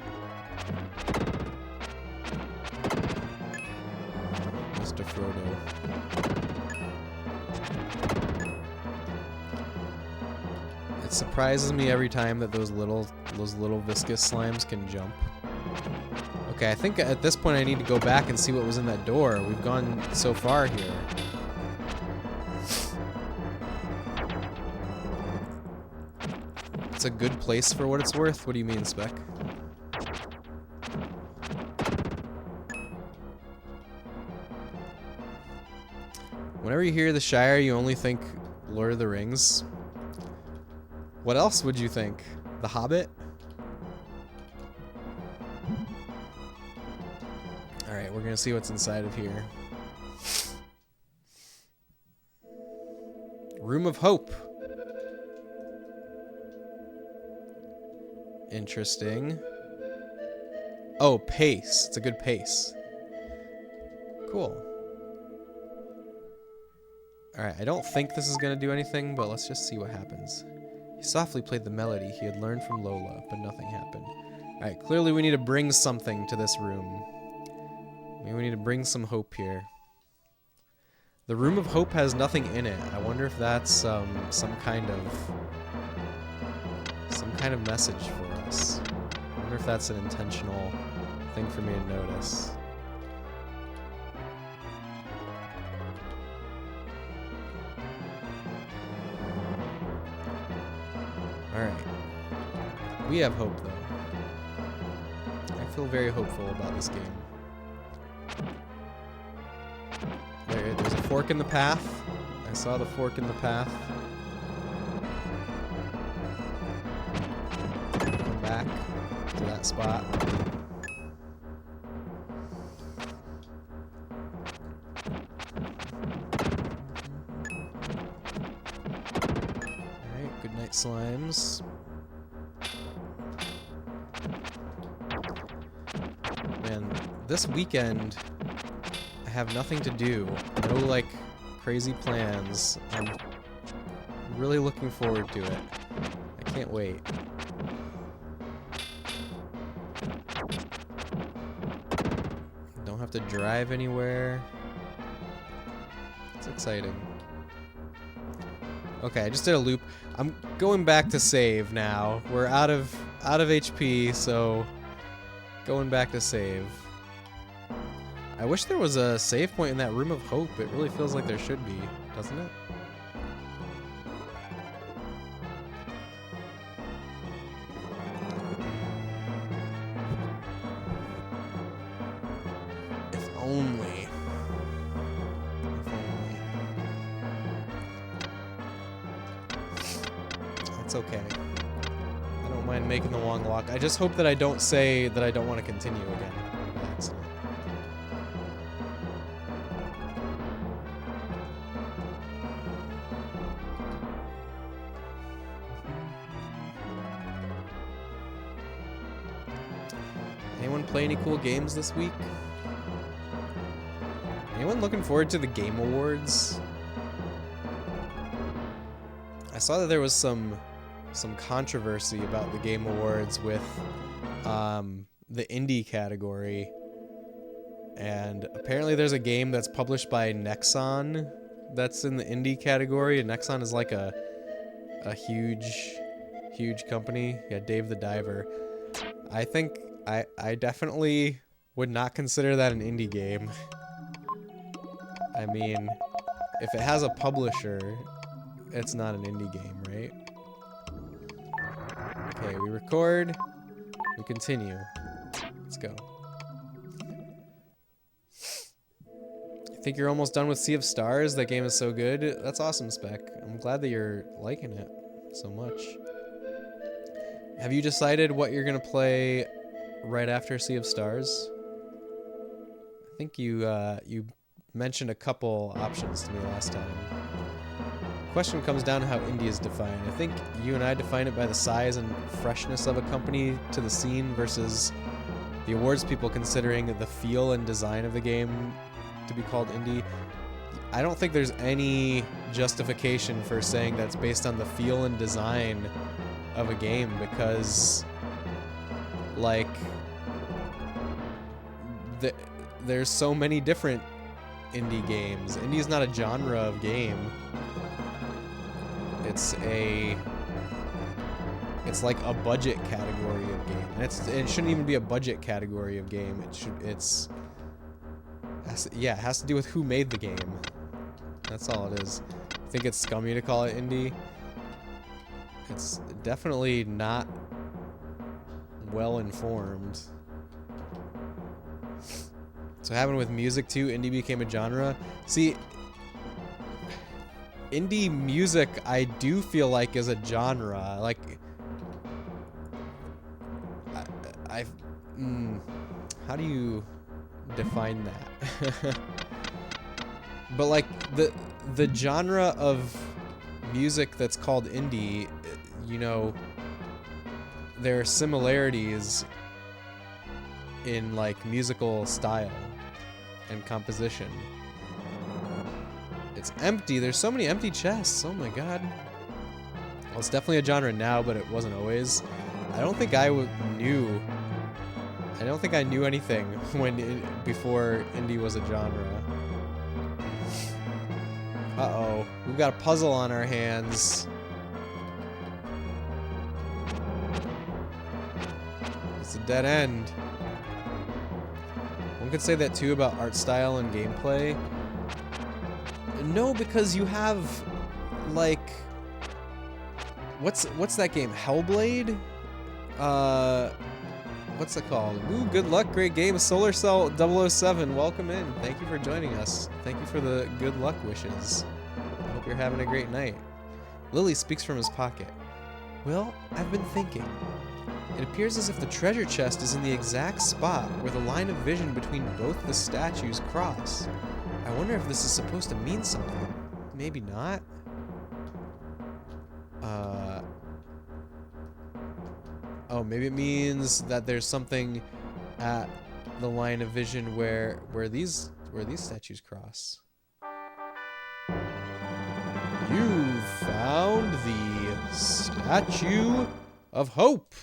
Mr. Frodo. It surprises me every time that those little viscous slimes can jump. Okay, I think at this point I need to go back and see what was in that door. We've gone so far here. It's a good place for what it's worth. What do you mean, Spec? Whenever you hear the Shire, you only think Lord of the Rings. What else would you think? The Hobbit? Alright, we're gonna see what's inside of here. Room of Hope. Interesting. Oh, pace. It's a good pace. Cool. Alright, I don't think this is gonna do anything, but let's just see what happens. He softly played the melody he had learned from Lola, but nothing happened. Alright, clearly we need to bring something to this room. Maybe we need to bring some hope here. The Room of Hope has nothing in it. I wonder if that's some kind of message for us. I wonder if that's an intentional thing for me to notice. Alright. We have hope, though. I feel very hopeful about this game. There's a fork in the path. I saw the fork in the path. Come back to that spot. Alright, good night, slimes. Man, this weekend I have nothing to do. No, like, crazy plans. I'm really looking forward to it. I can't wait. Don't have to drive anywhere. It's exciting. Okay, I just did a loop. I'm going back to save now. We're out of HP, so going back to save. I wish there was a save point in that Room of Hope. It really feels like there should be, doesn't it? If only. If only. It's okay. I don't mind making the long walk. I just hope that I don't say that I don't want to continue again by accident. Anyone play any cool games this week? Anyone looking forward to the Game Awards? I saw that there was some controversy about the Game Awards with the indie category. And apparently there's a game that's published by Nexon that's in the indie category. And Nexon is like a huge company. Yeah, Dave the Diver. I think I definitely would not consider that an indie game. I mean, if it has a publisher, it's not an indie game, right? Okay, we record. We continue. Let's go. think you're almost done with Sea of Stars. That game is so good. That's awesome, Spec. I'm glad that you're liking it so much. Have you decided what you're gonna play right after Sea of Stars? I think you mentioned a couple options to me last time. Question comes down to how indie is defined. I think you and I define it by the size and freshness of a company to the scene versus the awards people considering the feel and design of the game to be called indie. I don't think there's any justification for saying that's based on the feel and design of a game because, like, there's so many different indie games. Indie is not a genre of game. It's like a budget category of game. And it shouldn't even be a budget category of game. It has to do with who made the game. That's all it is. I think it's scummy to call it indie. It's definitely not well informed. So happened with music too. Indie became a genre. See, indie music I do feel like is a genre. Like how do you define that? But like the genre of music that's called indie, you know, there are similarities in like musical style and composition. It's empty. There's so many empty chests. Oh my god. Well, it's definitely a genre now, but it wasn't always. I don't think I knew. I don't think I knew anything before indie was a genre. Uh-oh. We've got a puzzle on our hands. It's a dead end. One could say that too about art style and gameplay. No, because you have, like, what's that game? Hellblade? What's it called? Ooh, good luck, great game. Solar Cell 007, welcome in. Thank you for joining us. Thank you for the good luck wishes. I hope you're having a great night. Lily speaks from his pocket. Well, I've been thinking. It appears as if the treasure chest is in the exact spot where the line of vision between both the statues cross. I wonder if this is supposed to mean something. Maybe not. Oh, maybe it means that there's something at the line of vision where these statues cross. You found the Statue of Hope.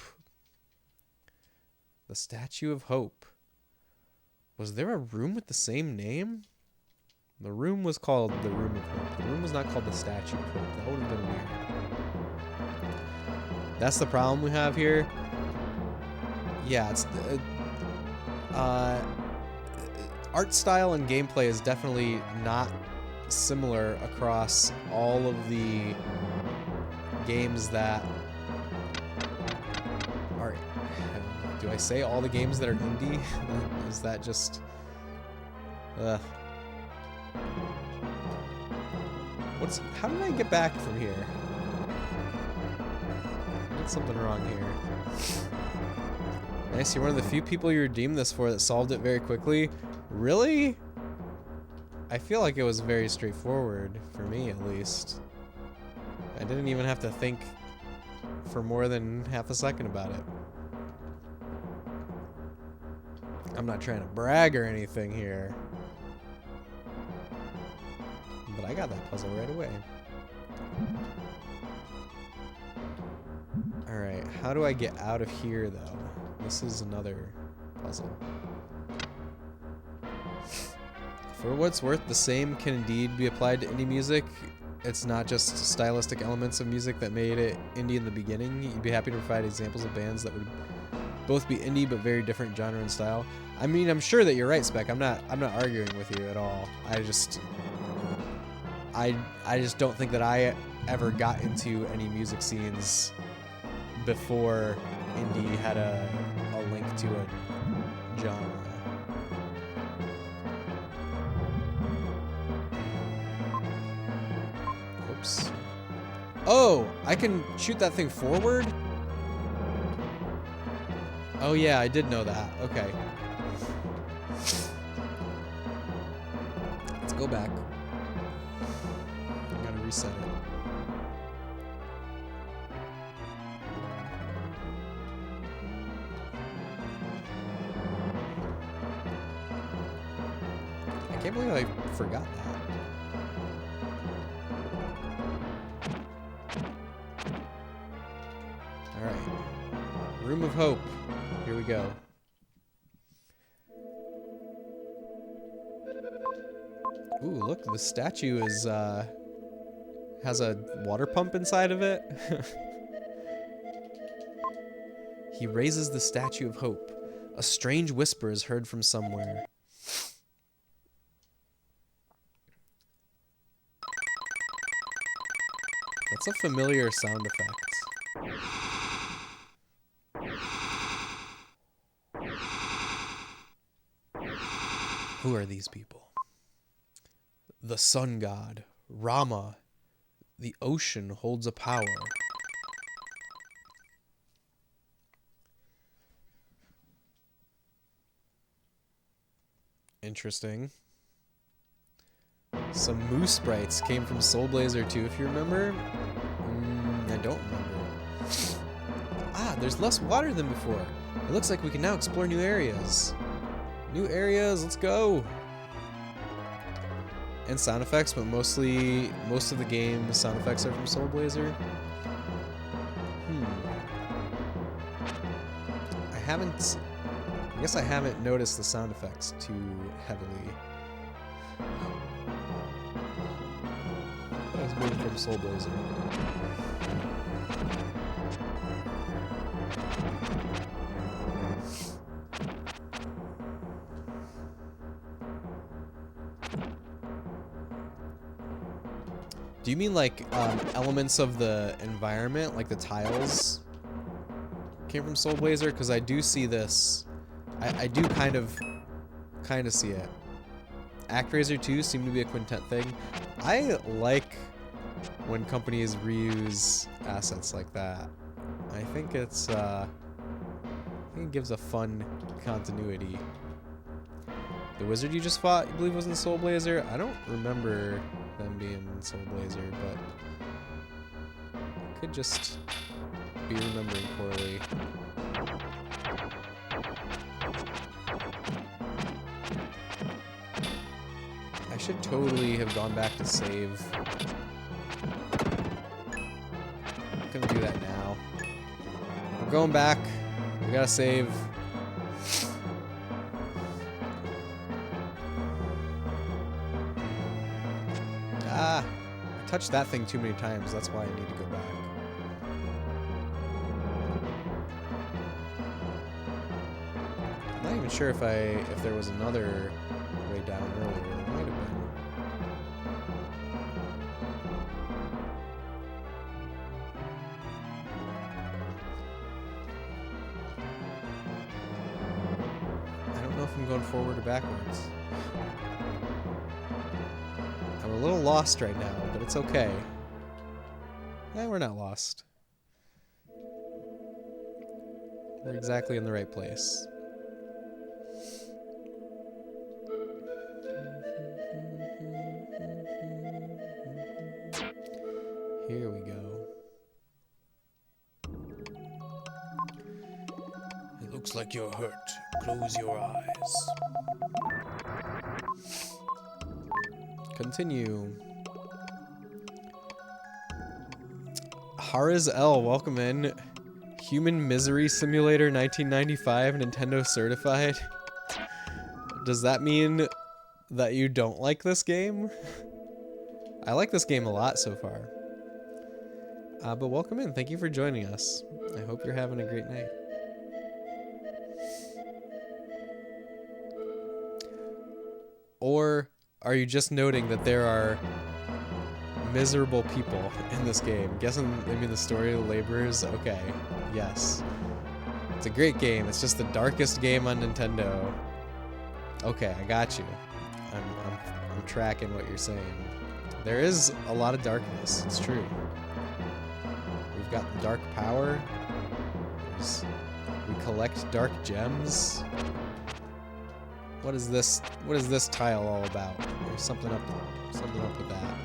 The Statue of Hope. Was there a room with the same name? The room was called the Room of Hope. The room was not called the Statue of Hope. That would have been weird. That's the problem we have here. Yeah, it's art style and gameplay is definitely not similar across all of the games that are. Do I say all the games that are indie? Is that just? How did I get back from here? Did something wrong here. Nice, you're one of the few people you redeemed this for that solved it very quickly. Really? I feel like it was very straightforward, for me at least. I didn't even have to think for more than half a second about it. I'm not trying to brag or anything here. But I got that puzzle right away. Alright, how do I get out of here, though? This is another puzzle. For what's worth, the same can indeed be applied to indie music. It's not just stylistic elements of music that made it indie in the beginning. You'd be happy to provide examples of bands that would both be indie but very different genre and style. I mean, I'm sure that you're right, Spec. I'm not arguing with you at all. I just don't think that I ever got into any music scenes before indie had a link to a genre. orbs. Oh, I can shoot that thing forward? Oh yeah, I did know that. Okay. Let's go back. I gotta reset it. I can't believe I forgot that. Alright. Room of Hope. Here we go. Ooh, look, the statue is, has a water pump inside of it. He raises the Statue of Hope. A strange whisper is heard from somewhere. That's a familiar sound effect. Who are these people? The sun god, Rama. The ocean holds a power. Interesting. Some moose sprites came from Soul Blazer 2, if you remember. I don't remember. Ah, there's less water than before. It looks like we can now explore new areas. New areas, let's go. And sound effects, but most of the game sound effects are from Soul Blazer. I guess I haven't noticed the sound effects too heavily. That was moving from Soul Blazer. Do you mean like elements of the environment, like the tiles, came from Soul Blazer? Because I do see this. I do kind of see it. ActRaiser 2 seemed to be a Quintet thing. I like when companies reuse assets like that. I think it's I think it gives a fun continuity. The wizard you just fought, you believe was in Soul Blazer? I don't remember them being in Soul Blazer, but I could just be remembering poorly. I should totally have gone back to save. I'm gonna do that now. We're going back. We gotta save. Ah, I touched that thing too many times. That's why I need to go back. I'm not even sure if there was another way down earlier. There might have been. I don't know if I'm going forward or backwards. I'm a little lost right now, but it's okay. We're not lost. We're exactly in the right place. Here we go. It looks like you're hurt. Close your eyes. Continue. Haraz L, welcome in. Human Misery Simulator 1995, Nintendo certified. Does that mean that you don't like this game? I like this game a lot so far. But welcome in. Thank you for joining us. I hope you're having a great night. Or are you just noting that there are miserable people in this game? Guessing they mean the story of the laborers? Okay, yes. It's a great game. It's just the darkest game on Nintendo. Okay, I got you. I'm tracking what you're saying. there is a lot of darkness. It's true. We've got dark power. We collect dark gems. What is this? What is this tile all about? There's something up with that.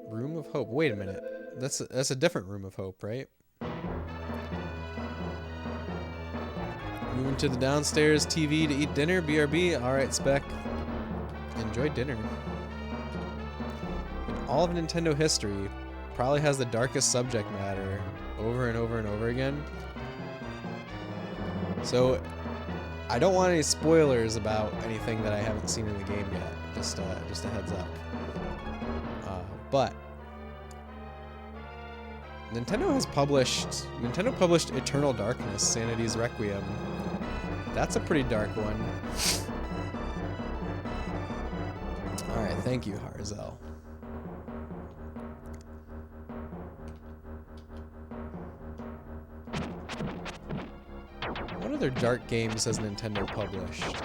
Room of Hope. Wait a minute. That's a different Room of Hope, right? Moving to the downstairs TV to eat dinner. BRB. All right, Spec. Enjoy dinner. In all of Nintendo history, probably has the darkest subject matter over and over and over again. So, I don't want any spoilers about anything that I haven't seen in the game yet. Just a heads up. But Nintendo published Eternal Darkness, Sanity's Requiem. That's a pretty dark one. Alright, thank you, Harzel. What other dark games has Nintendo published?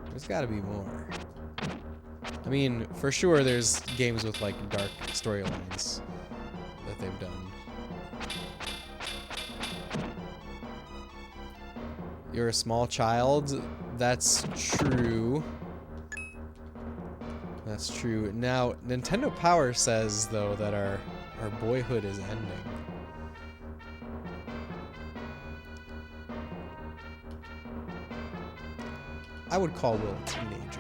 There's gotta be more. I mean, for sure there's games with, like, dark storylines that they've done. You're a small child? That's true. That's true. Now, Nintendo Power says, though, that our boyhood is ending. I would call Will a teenager.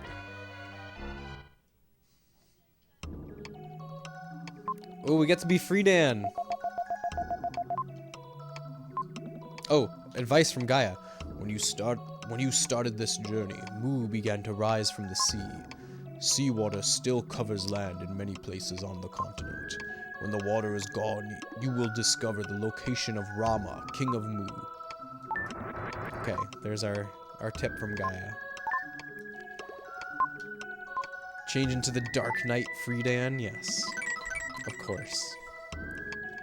Oh, we get to be Friedan. Oh, advice from Gaia. When you started this journey, Mu began to rise from the sea. Seawater still covers land in many places on the continent. When the water is gone, you will discover the location of Rama, King of Mu. Okay, there's our tip from Gaia. Change into the Dark Knight Friedan? Yes. Of course.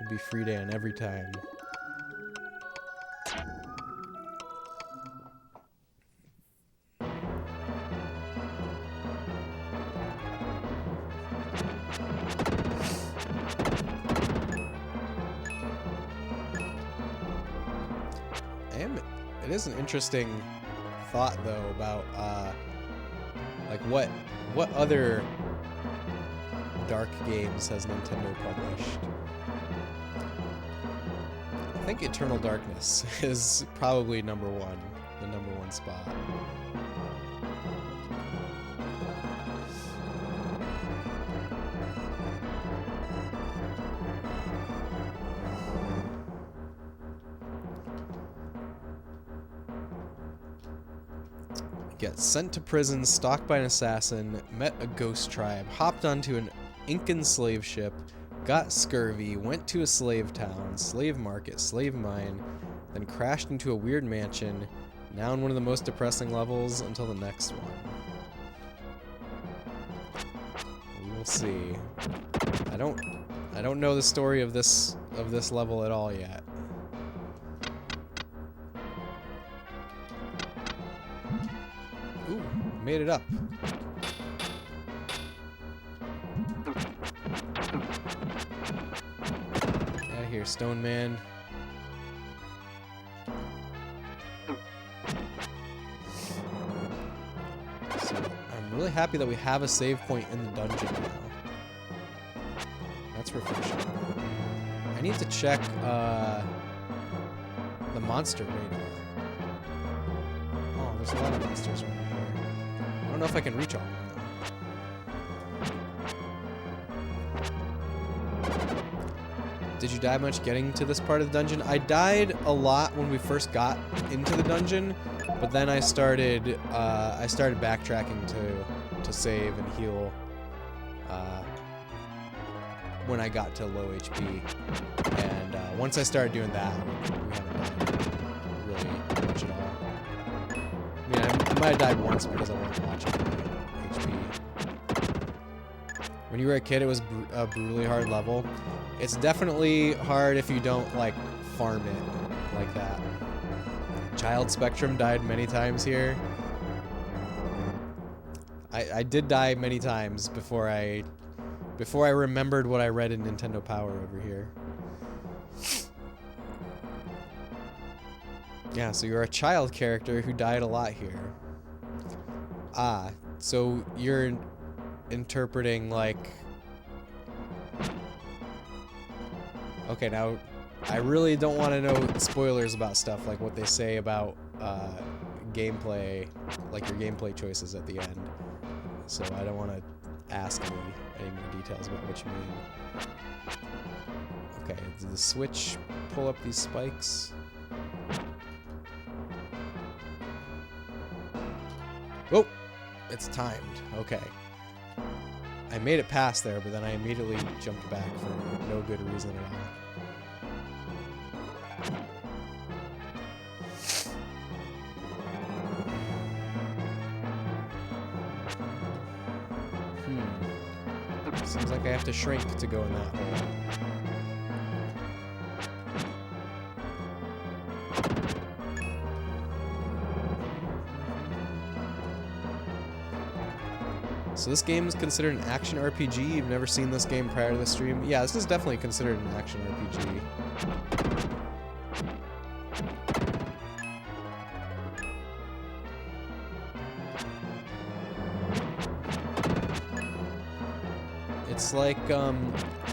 We'll be Friedan every time. It is an interesting thought, though, about like what other dark games has Nintendo published. I think Eternal Darkness is probably the number one spot. Get sent to prison, stalked by an assassin, met a ghost tribe, hopped onto an Incan slave ship, got scurvy, went to a slave town, slave market, slave mine, then crashed into a weird mansion, now in one of the most depressing levels until the next one. We will see. I don't know the story of this level at all yet. Ooh, made it up. Out of here, Stone Man. So, I'm really happy that we have a save point in the dungeon now. That's refreshing. I need to check the monster radar. Oh, there's a lot of monsters around here. I don't know if I can reach all of them. Did you die much getting to this part of the dungeon? I died a lot when we first got into the dungeon, but then I started backtracking to save and heal when I got to low HP. And once I started doing that, we haven't died really much at all. I mean, I might have died once because I wasn't watching HP. When you were a kid, it was a brutally hard level. It's definitely hard if you don't, like, farm it. like that. Child Spectrum died many times here. I did die many times before I remembered what I read in Nintendo Power over here. Yeah, so you're a child character who died a lot here. Ah, so you're interpreting, like... Okay, now, I really don't want to know spoilers about stuff, like what they say about gameplay, like your gameplay choices at the end. So I don't want to ask any more details about what you mean. Okay, did the switch pull up these spikes? Oh! It's timed. Okay. I made it past there, but then I immediately jumped back for no good reason at all. Seems like I have to shrink to go in that hole. So this game is considered an action RPG. You've never seen this game prior to the stream? Yeah, this is definitely considered an action RPG. It's like, I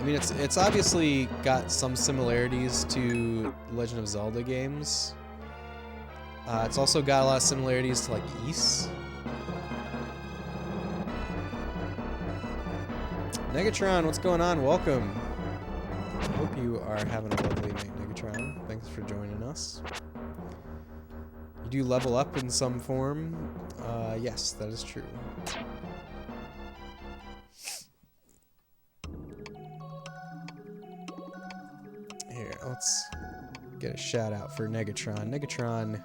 mean, it's obviously got some similarities to Legend of Zelda games. It's also got a lot of similarities to, like, Ys. Negatron, what's going on? Welcome. I hope you are having a lovely night, Negatron. Thanks for joining us. You do level up in some form? Yes, that is true. Here, let's get a shout out for Negatron. Negatron,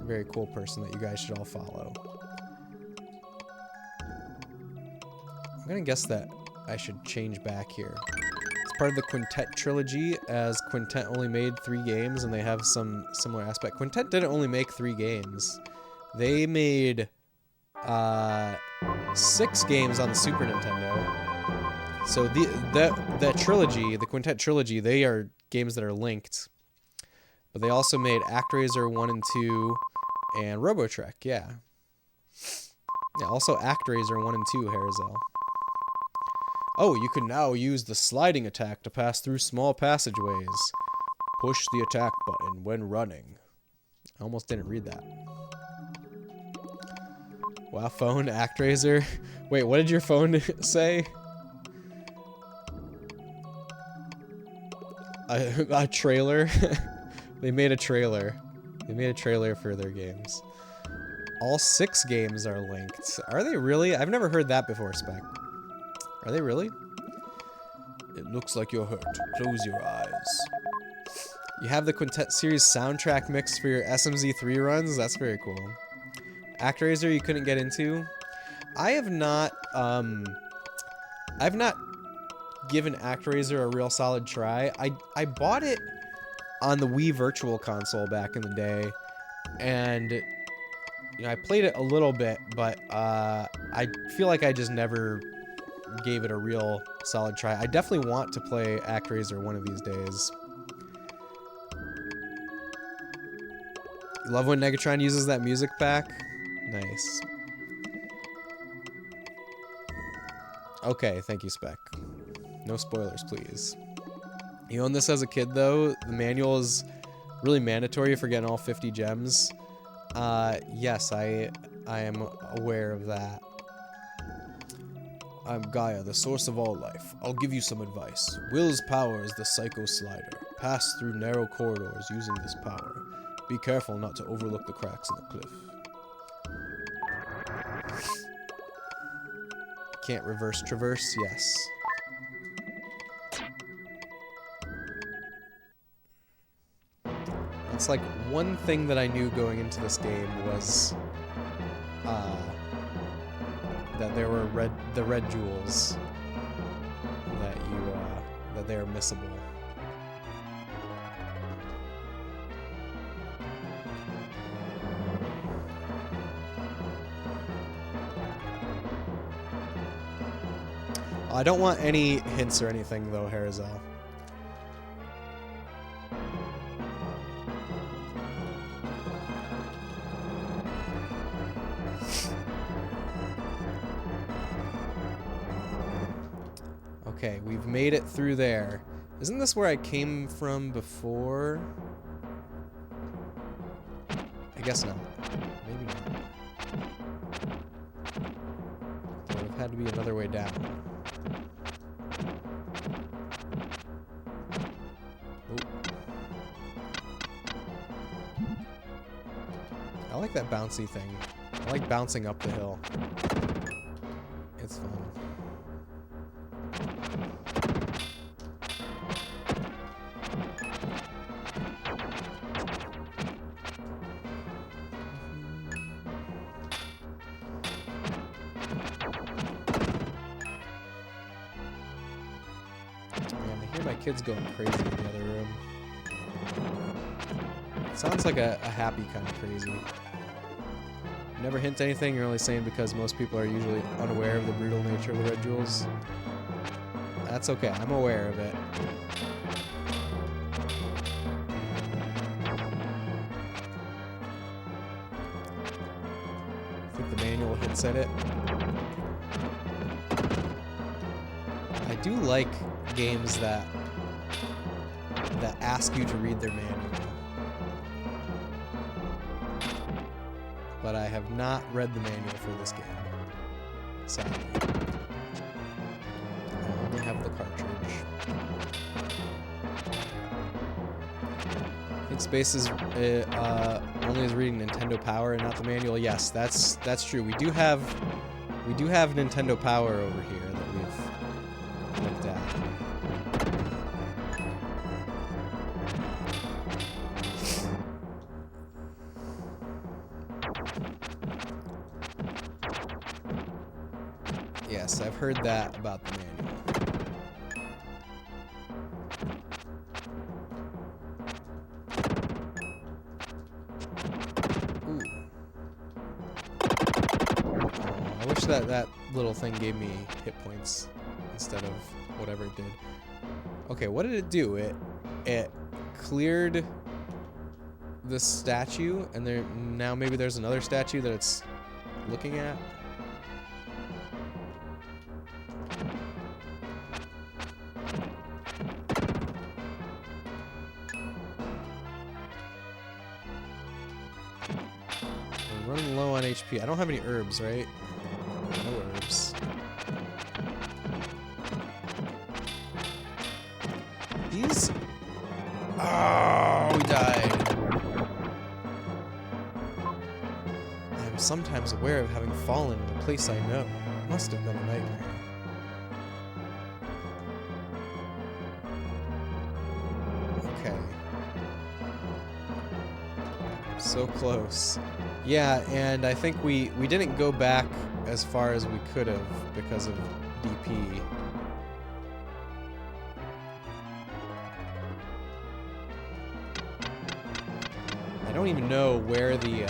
very cool person that you guys should all follow. I'm gonna guess that I should change back here. It's part of the Quintet trilogy, as Quintet only made 3 games and they have some similar aspect. Quintet didn't only make 3 games. They made 6 games on the Super Nintendo. So that trilogy, the Quintet trilogy, they are games that are linked. But they also made ActRaiser 1 and 2 and Robotrek, yeah. Yeah, also ActRaiser 1 and 2, Harazel. Oh, you can now use the sliding attack to pass through small passageways. Push the attack button when running. I almost didn't read that. Wow, phone, ActRaiser. Wait, what did your phone say? A trailer? They made a trailer. They made a trailer for their games. All 6 games are linked. Are they really? I've never heard that before, Spec. Are they really? It looks like you're hurt. Close your eyes. You have the Quintet series soundtrack mix for your SMZ3 runs? That's very cool. ActRaiser you couldn't get into? I have not, I've not given ActRaiser a real solid try. I bought it on the Wii Virtual Console back in the day, and you know, I played it a little bit, but I feel like I just never gave it a real solid try. I definitely want to play ActRaiser one of these days. You love when Negatron uses that music pack? Nice. Okay, thank you, Spec. No spoilers, please. You own this as a kid, though? The manual is really mandatory for getting all 50 gems. Yes, I am aware of that. I'm Gaia, the source of all life. I'll give you some advice. Will's power is the Psycho Slider. Pass through narrow corridors using this power. Be careful not to overlook the cracks in the cliff. Can't reverse traverse? Yes. It's like one thing that I knew going into this game was that there were the red jewels that they are missable. I don't want any hints or anything, though, Harazel. Okay, we've made it through there. Isn't this where I came from before? I guess not. Maybe not. There would have had to be another way down. Oop. I like that bouncy thing. I like bouncing up the hill. It's fun. Kids going crazy in the other room. It sounds like a happy kind of crazy. Never hint anything, you're only saying because most people are usually unaware of the brutal nature of the red jewels. That's okay, I'm aware of it. I think the manual hints at it. I do like games that ask you to read their manual. But I have not read the manual for this game, sadly. I only have the cartridge. I think Space is only is reading Nintendo Power and not the manual. Yes, that's true. We do have Nintendo Power over here that we've looked at. Yes, I've heard that about the manual. Ooh. Oh, I wish that little thing gave me hit points instead of whatever it did. Okay, what did it do? It cleared the statue, and now maybe there's another statue that it's looking at. Running low on HP. I don't have any herbs, right? No herbs. These... Oh, we died. I am sometimes aware of having fallen in a place I know. It must have been a nightmare. Okay. So close. Yeah, and I think we didn't go back as far as we could have because of DP. I don't even know where the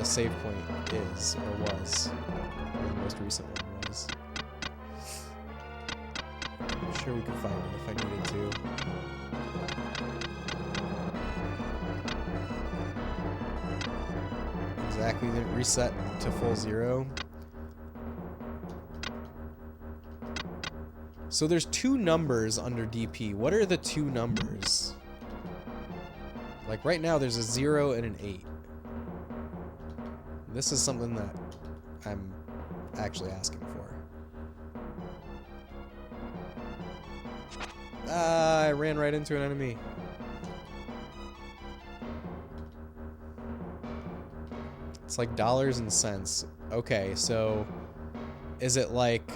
save point is or was. Where the most recent one was. I'm sure we could find it if I needed to. Exactly, didn't reset to full 0. So there's 2 numbers under DP. What are the 2 numbers? Like right now there's a 0 and an 8. This is something that I'm actually asking for. Ah, I ran right into an enemy. It's like dollars and cents. Okay, so is it like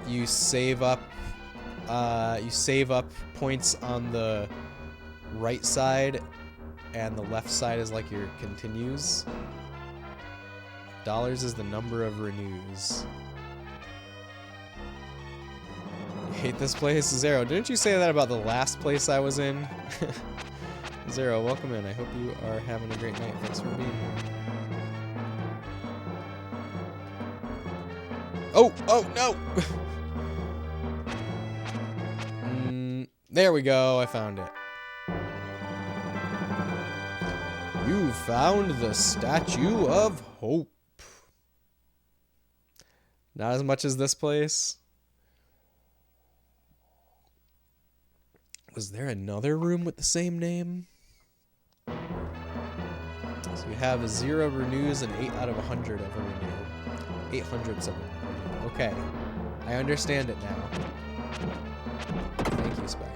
you save up points on the right side and the left side is like your continues? Dollars is the number of renews. I hate this place. Zero, didn't you say that about the last place I was in? Zero, welcome in. I hope you are having a great night. Thanks for being here. Oh, no! There we go. I found it. You found the Statue of Hope. Not as much as this place. Was there another room with the same name? So we have a 0 renews and 8 out of 100 of a renew. 800s of a renew. Okay. I understand it now. Thank you, Spec.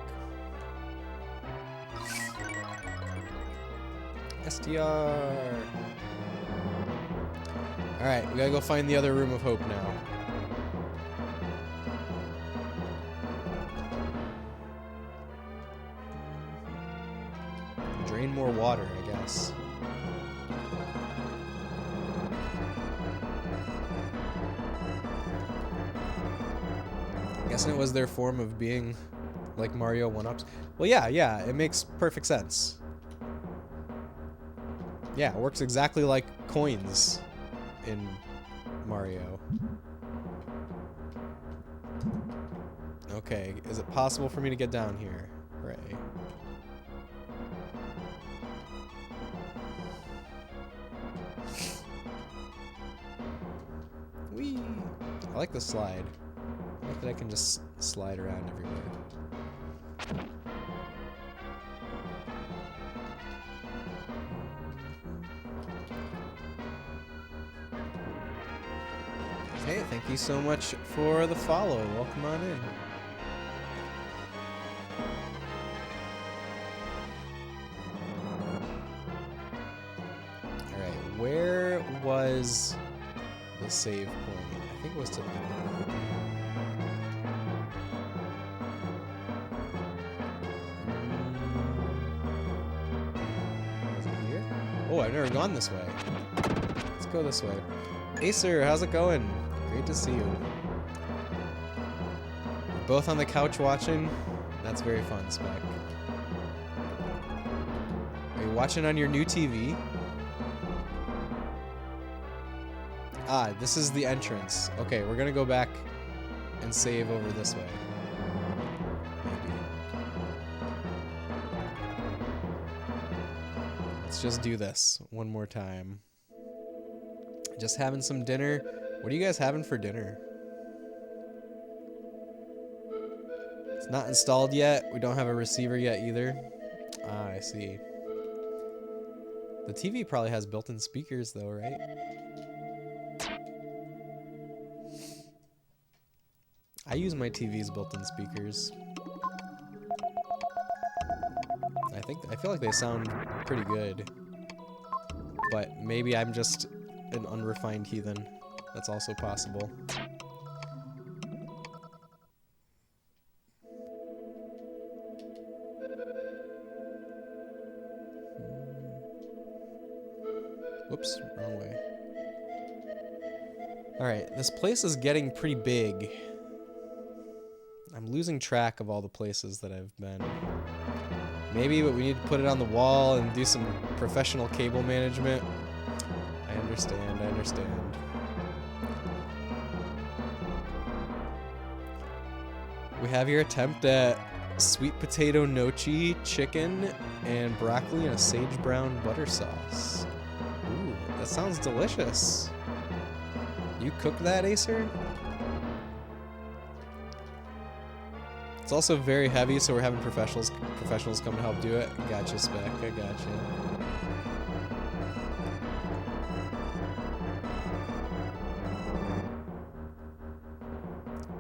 STR. Alright, we gotta go find the other room of hope now. Drain more water, I guess. I'm guessing it was their form of being like Mario 1-ups. Well, yeah, it makes perfect sense. Yeah, it works exactly like coins in Mario. Okay, is it possible for me to get down here? Hooray. Whee! I like the slide. I like that I can just slide around everywhere. Hey, thank you so much for the follow. Welcome on in. Alright, where was the save point? I think it was to the Was it here? Oh, I've never gone this way. Let's go this way. Acer, how's it going? Great to see you. We're both on the couch watching. That's very fun, Spec. Are you watching on your new TV? Ah, this is the entrance. Okay, we're gonna go back and save over this way. Maybe. Let's just do this one more time. Just having some dinner. What are you guys having for dinner? It's not installed yet. We don't have a receiver yet either. Ah, I see. The TV probably has built-in speakers though, right? I use my TV's built-in speakers. I feel like they sound pretty good. But maybe I'm just an unrefined heathen. That's also possible. Whoops, wrong way. Alright, this place is getting pretty big. I'm losing track of all the places that I've been. Maybe, but we need to put it on the wall and do some professional cable management. I understand. We have your attempt at sweet potato nochi, chicken, and broccoli in a sage brown butter sauce. Ooh, that sounds delicious. You cook that, Acer? It's also very heavy, so we're having professionals come to help do it. Gotcha, Spec. I gotcha.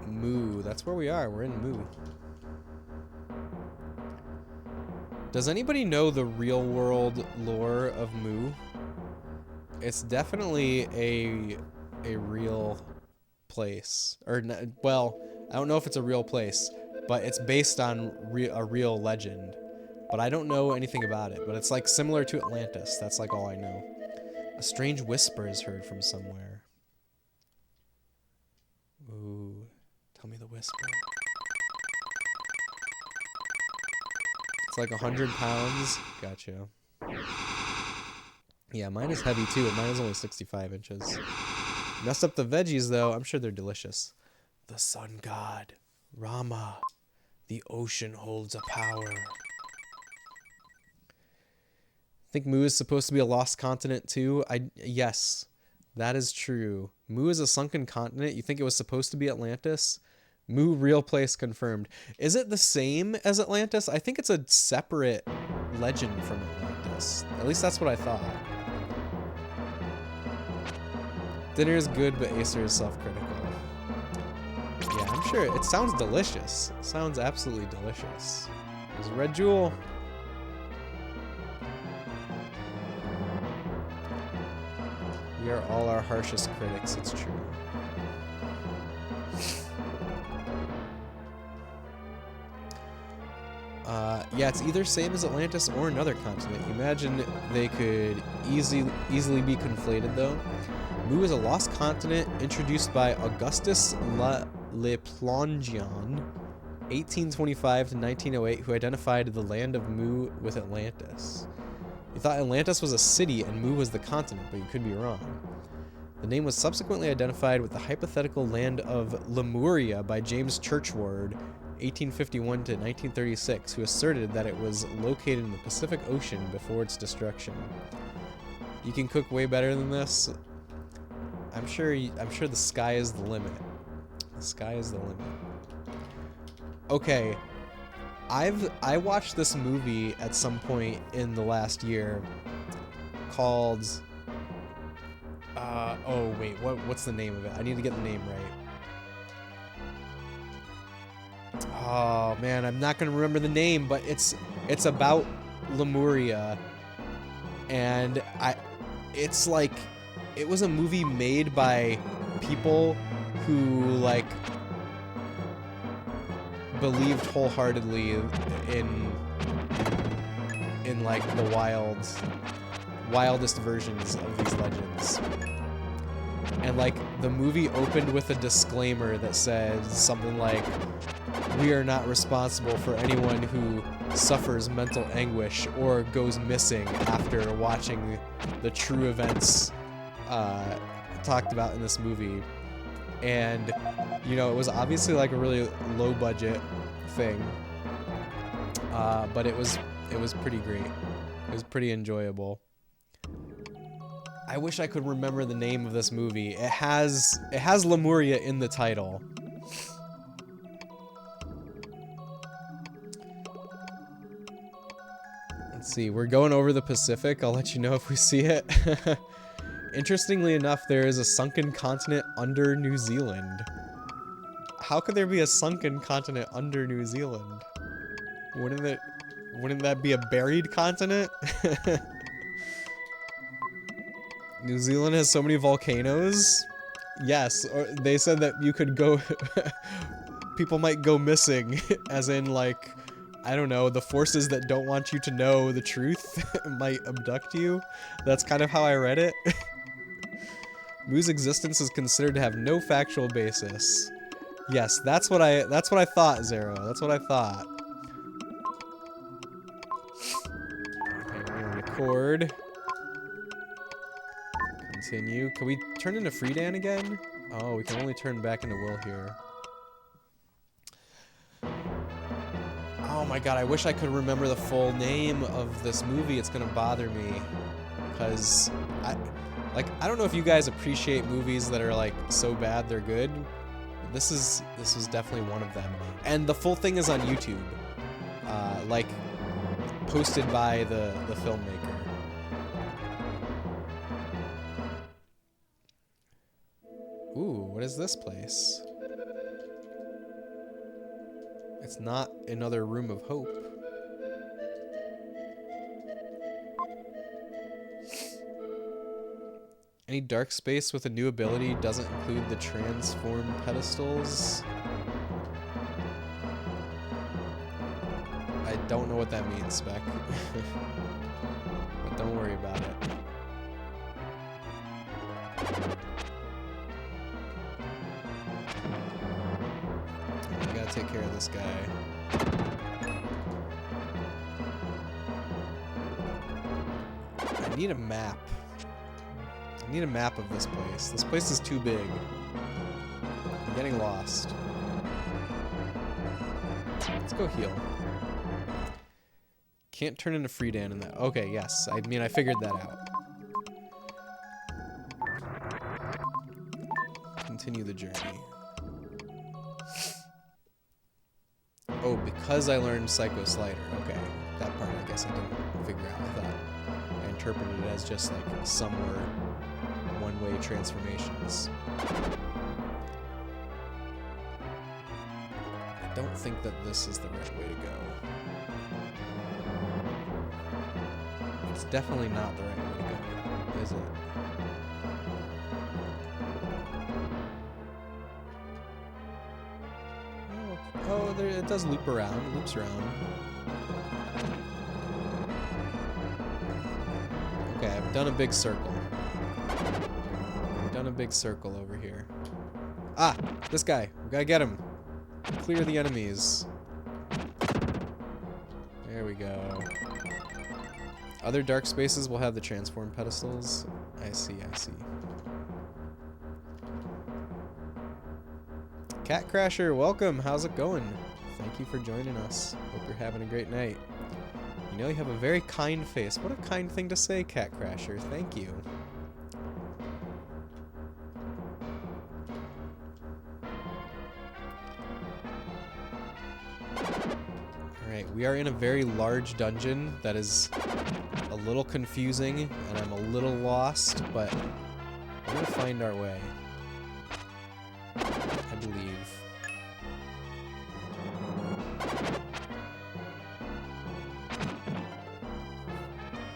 Moo. That's where we are. We're in Moo. Does anybody know the real world lore of Moo? It's definitely a real place. Or, well, I don't know if it's a real place, but it's based on a real legend. But I don't know anything about it. But it's like similar to Atlantis. That's like all I know. A strange whisper is heard from somewhere. Ooh, tell me the whisper. It's like 100 pounds. Gotcha. Yeah, mine is heavy too. Mine is only 65 inches. Messed up the veggies, though. I'm sure they're delicious. The sun god, Rama. The ocean holds a power. I think Mu is supposed to be a lost continent, too. Yes, that is true. Mu is a sunken continent. You think it was supposed to be Atlantis? Mu, real place confirmed. Is it the same as Atlantis? I think it's a separate legend from Atlantis. At least that's what I thought. Dinner is good, but Acer is self-critical. Yeah, I'm sure. It sounds delicious. It sounds absolutely delicious. There's a red jewel. We are all our harshest critics, it's true. Yeah, it's either same as Atlantis or another continent. Imagine they could easily be conflated, though. Mu is a lost continent introduced by Augustus Le Plongeon, 1825 to 1908, who identified the land of Mu with Atlantis. You thought Atlantis was a city and Mu was the continent, but you could be wrong. The name was subsequently identified with the hypothetical land of Lemuria by James Churchward, 1851 to 1936, who asserted that it was located in the Pacific Ocean before its destruction. You can cook way better than this. I'm sure the sky is the limit. The sky is the limit. Okay, I watched this movie at some point in the last year called oh wait, what's the name of it? I need to get the name right. Oh man, I'm not gonna remember the name, but it's about Lemuria, and it's like, it was a movie made by people who like believed wholeheartedly in like the wildest versions of these legends. And like the movie opened with a disclaimer that says something like, "We are not responsible for anyone who suffers mental anguish or goes missing after watching the true events talked about in this movie." And you know, it was obviously like a really low budget thing, but it was pretty great. It was pretty enjoyable. I wish I could remember the name of this movie. It has Lemuria in the title. Let's see, we're going over the Pacific. I'll let you know if we see it. Interestingly enough, there is a sunken continent under New Zealand. How could there be a sunken continent under New Zealand? Wouldn't that be a buried continent? New Zealand has so many volcanoes. Yes, or they said that you could go people might go missing, as in like, I don't know, the forces that don't want you to know the truth might abduct you. That's kind of how I read it. Mu's existence is considered to have no factual basis. Yes, that's what I thought, Zero. That's what I thought. Okay, we're gonna record. Continue. Can we turn into Friedan again? Oh, we can only turn back into Will here. Oh my god, I wish I could remember the full name of this movie. It's gonna bother me. Because I don't know if you guys appreciate movies that are like so bad they're good. This is definitely one of them. And the full thing is on YouTube. Like posted by the filmmaker. Ooh, what is this place? It's not another room of hope. Any dark space with a new ability doesn't include the transform pedestals. I don't know what that means, Spec. But don't worry about it. I gotta take care of this guy. I need a map. I need a map of this place. This place is too big. I'm getting lost. Let's go heal. Can't turn into Friedan in that. Okay, yes. I mean, I figured that out. Continue the journey. Oh, because I learned Psycho Slider. Okay, that part I guess I didn't figure out. I thought I interpreted it as just like some were one-way transformations. I don't think that this is the right way to go. It's definitely not the right way to go, is it? Oh, there, it does loop around. It loops around. Okay, I've done a big circle. I've done a big circle over here. Ah! This guy. We gotta get him. Clear the enemies. There we go. Other dark spaces will have the transform pedestals. I see, I see. Cat Crasher, welcome. How's it going? Thank you for joining us. Hope you're having a great night. You know, you have a very kind face. What a kind thing to say, Cat Crasher. Thank you. Alright, we are in a very large dungeon that is a little confusing, and I'm a little lost, but we're gonna find our way. I believe.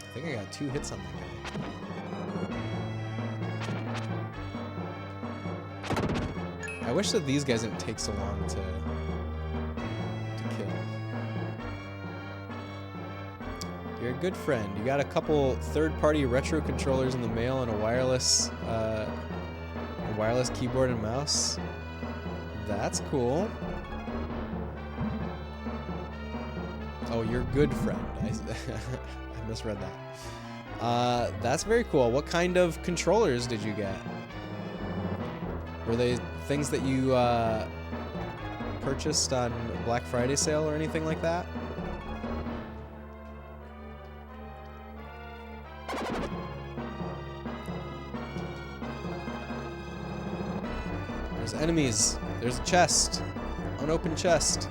I think I got 2 hits on that guy. I wish that these guys didn't take so long to kill. You're a good friend. You got a couple third-party retro controllers in the mail and a wireless keyboard and mouse. That's cool. Oh, you're a good friend. I misread that. That's very cool. What kind of controllers did you get? Were they things that you purchased on Black Friday sale or anything like that? There's enemies. There's a chest. Unopened chest.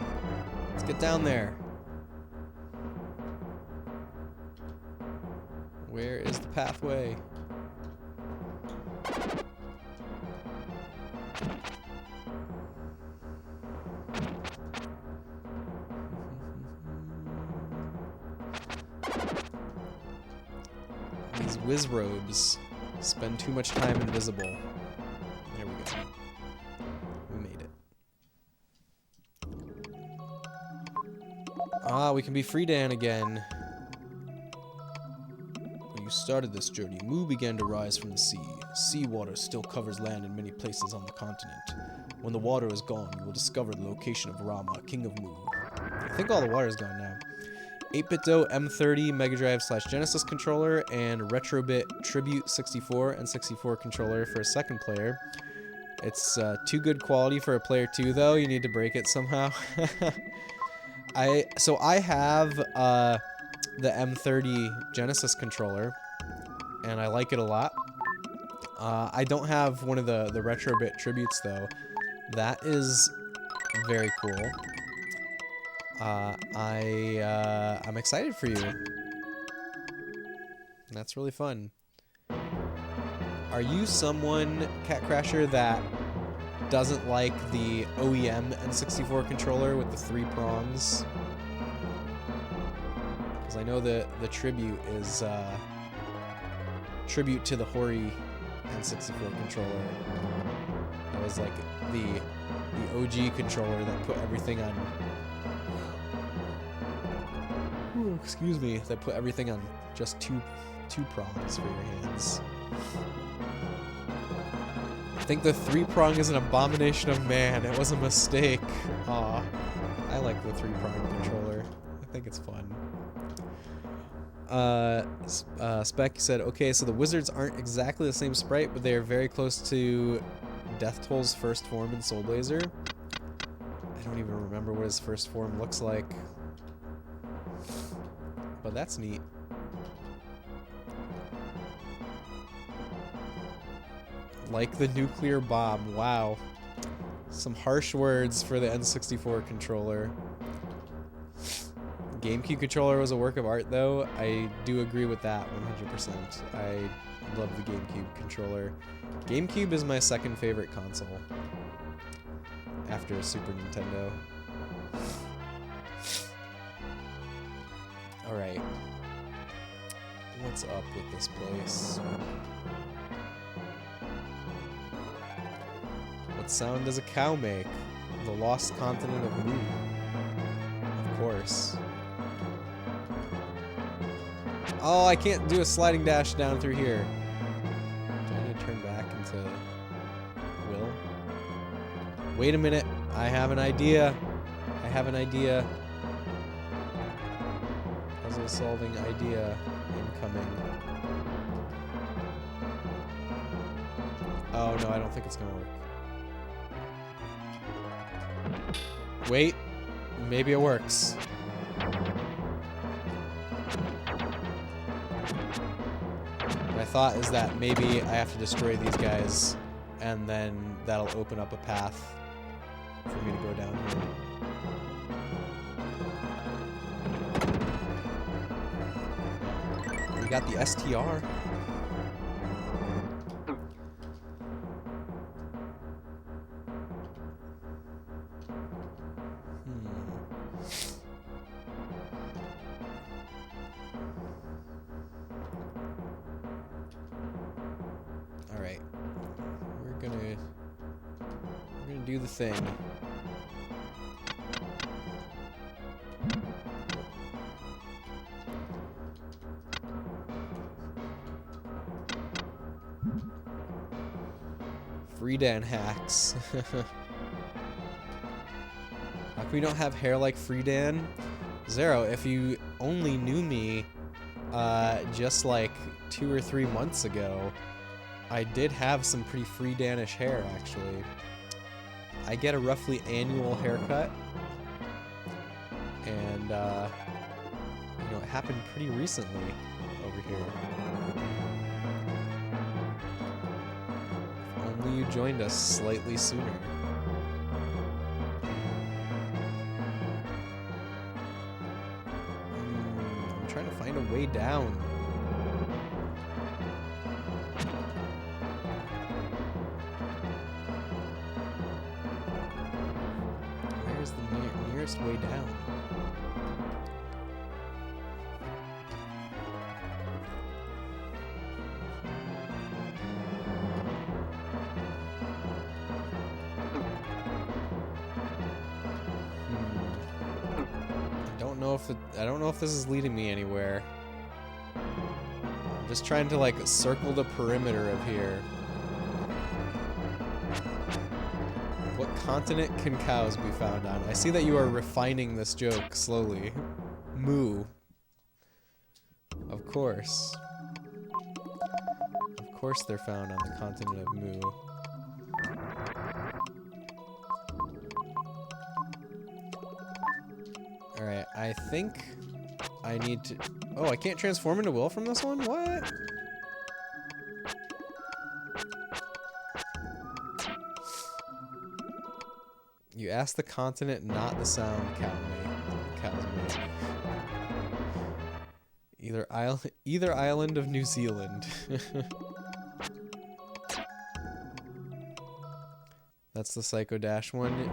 Let's get down there. Where is the pathway? These whiz robes spend too much time invisible. There we go. We made it. Ah, we can be Friedan again. When you started this journey, Mu began to rise from the sea. Seawater still covers land in many places on the continent. When the water is gone, you will discover the location of Rama, King of Mu. I think all the water is gone now. 8BitDo M30 Mega Drive / Genesis controller and Retrobit Tribute 64 and 64 controller for a second player. It's too good quality for a player 2 though. You need to break it somehow. So I have the M30 Genesis controller, and I like it a lot. I don't have one of the Retrobit Tributes though. That is very cool. I'm excited for you. That's really fun. Are you someone, Cat Crasher, that doesn't like the OEM N64 controller with the 3 prongs? Because I know the tribute is tribute to the Hori N64 controller. That was like the OG controller that put everything on. Ooh, excuse me, that put everything on just two prongs for your hands. I think the 3-prong is an abomination of man. It was a mistake. Aw. I like the 3-prong controller. I think it's fun. Spec said, okay, so the wizards aren't exactly the same sprite, but they are very close to Death Toll's first form in Soul Blazer. I don't even remember what his first form looks like. But that's neat. Like the nuclear bomb. Wow. Some harsh words for the N64 controller. GameCube controller was a work of art, though. I do agree with that 100%. I love the GameCube controller. GameCube is my second favorite console after Super Nintendo. Alright. What's up with this place? What sound does a cow make? The lost continent of Mu. Of course. Oh, I can't do a sliding dash down through here. Do I need to turn back into Will? Wait a minute. I have an idea. I have an idea. Puzzle solving idea incoming. Oh no, I don't think it's gonna work. Wait. Maybe it works. My thought is that maybe I have to destroy these guys, and then that'll open up a path for me to go down here. We got the STR. Alright. We're gonna do the thing. Freedan hacks. How come we don't have hair like Freedan? Zero, if you only knew me just like 2 or 3 months ago, I did have some pretty Freedanish hair, actually. I get a roughly annual haircut, and you know, it happened pretty recently over here. If only you joined us slightly sooner. I'm trying to find a way down. Where's the nearest way down? I don't know if this is leading me anywhere. I'm just trying to like circle the perimeter of here. What continent can cows be found on? I see that you are refining this joke slowly. Moo. Of course. Of course they're found on the continent of Mu. Alright, I think I need to... Oh, I can't transform into Will from this one? What? You asked the continent, not the sound cows make. Either island of New Zealand. That's the Psycho Dash one?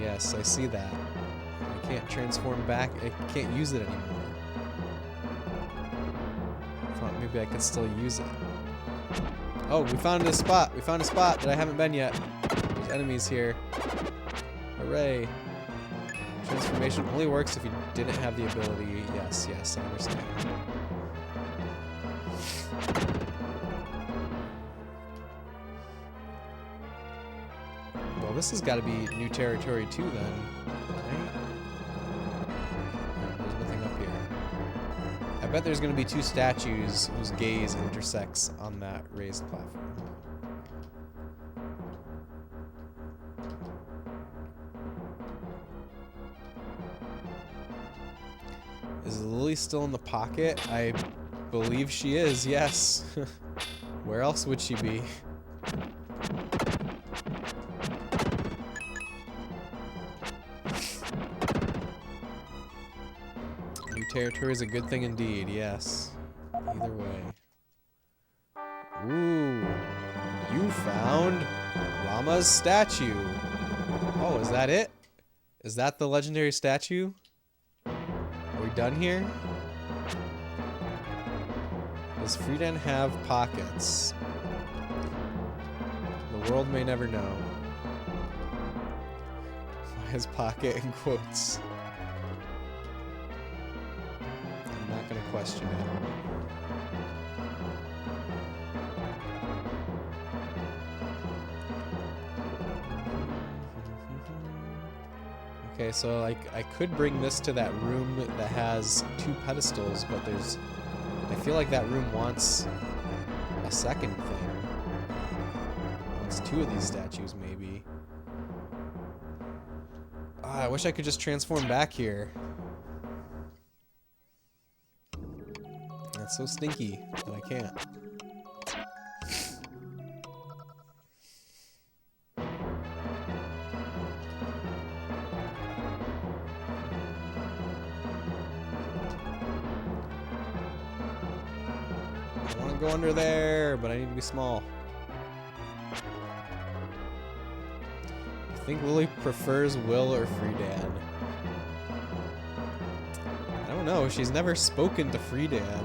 Yes, I see that. I can't transform back. I can't use it anymore. I thought maybe I could still use it. Oh, we found a spot. We found a spot that I haven't been yet. There's enemies here. Hooray. Transformation only works if you didn't have the ability. Yes, yes, I understand. Well, this has got to be new territory too, then. Right? There's nothing up here. I bet there's going to be two statues whose gaze intersects on that raised platform. Is Lily still in the pocket? I believe she is, yes. Where else would she be? New territory is a good thing indeed, yes. Either way. Ooh. You found Rama's statue. Oh, is that it? Is that the legendary statue? Are we done here? Does Friedan have pockets? The world may never know. Why is pocket in quotes? I'm not gonna question it. Okay, so I could bring this to that room that has two pedestals, but I feel like that room wants a second thing. Wants two of these statues, maybe. Ah, I wish I could just transform back here. That's so stinky that I can't. I want to go under there, but I need to be small. I think Lily prefers Will or Friedan. I don't know. She's never spoken to Friedan.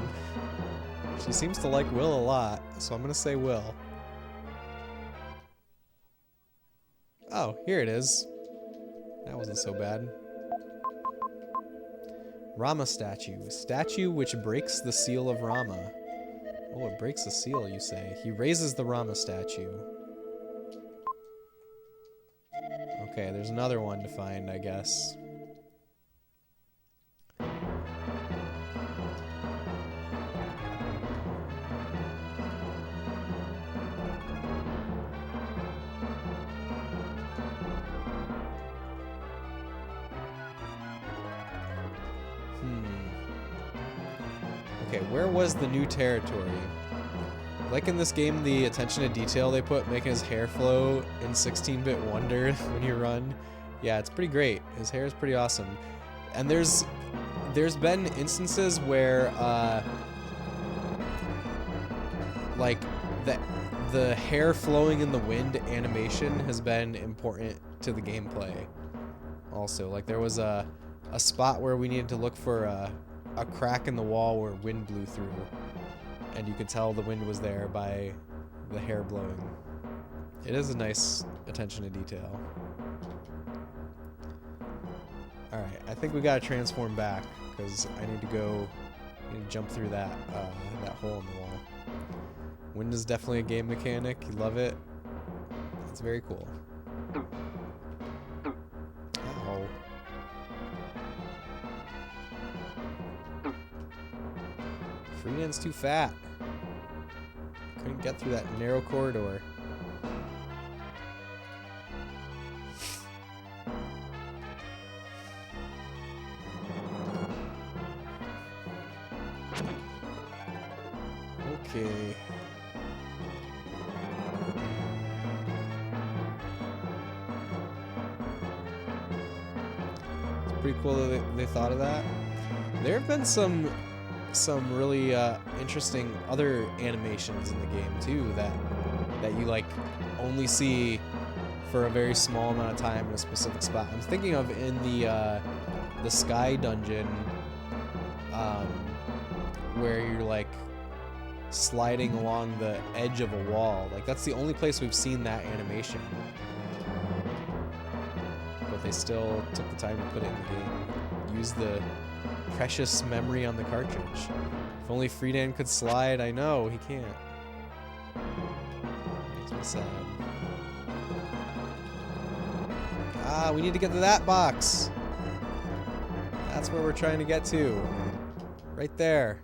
She seems to like Will a lot, so I'm going to say Will. Oh, here it is. That wasn't so bad. Rama statue. Statue which breaks the seal of Rama. Oh, it breaks the seal, you say. He raises the Rama statue. Okay, there's another one to find, I guess. Okay, where was the new territory? Like in this game, the attention to detail they put making his hair flow in 16-bit wonder when you run. Yeah, it's pretty great. His hair is pretty awesome. And there's been instances where like the hair flowing in the wind animation has been important to the gameplay. Also, like there was a spot where we needed to look for a crack in the wall where wind blew through, and you could tell the wind was there by the hair blowing. It is a nice attention to detail. Alright, I think we gotta transform back, because I need to jump through that hole in the wall. Wind is definitely a game mechanic. You love it. It's very cool. Ow. Friedan's too fat. Couldn't get through that narrow corridor. Okay. It's pretty cool that they thought of that. There have been some really interesting other animations in the game too that you like only see for a very small amount of time in a specific spot. I'm thinking of in the Sky Dungeon, where you're like sliding along the edge of a wall. Like that's the only place we've seen that animation. But they still took the time to put it in the game. Use the precious memory on the cartridge. If only Friedan could slide. I know, he can't. Makes me sad. Ah, we need to get to that box. That's where we're trying to get to. Right there.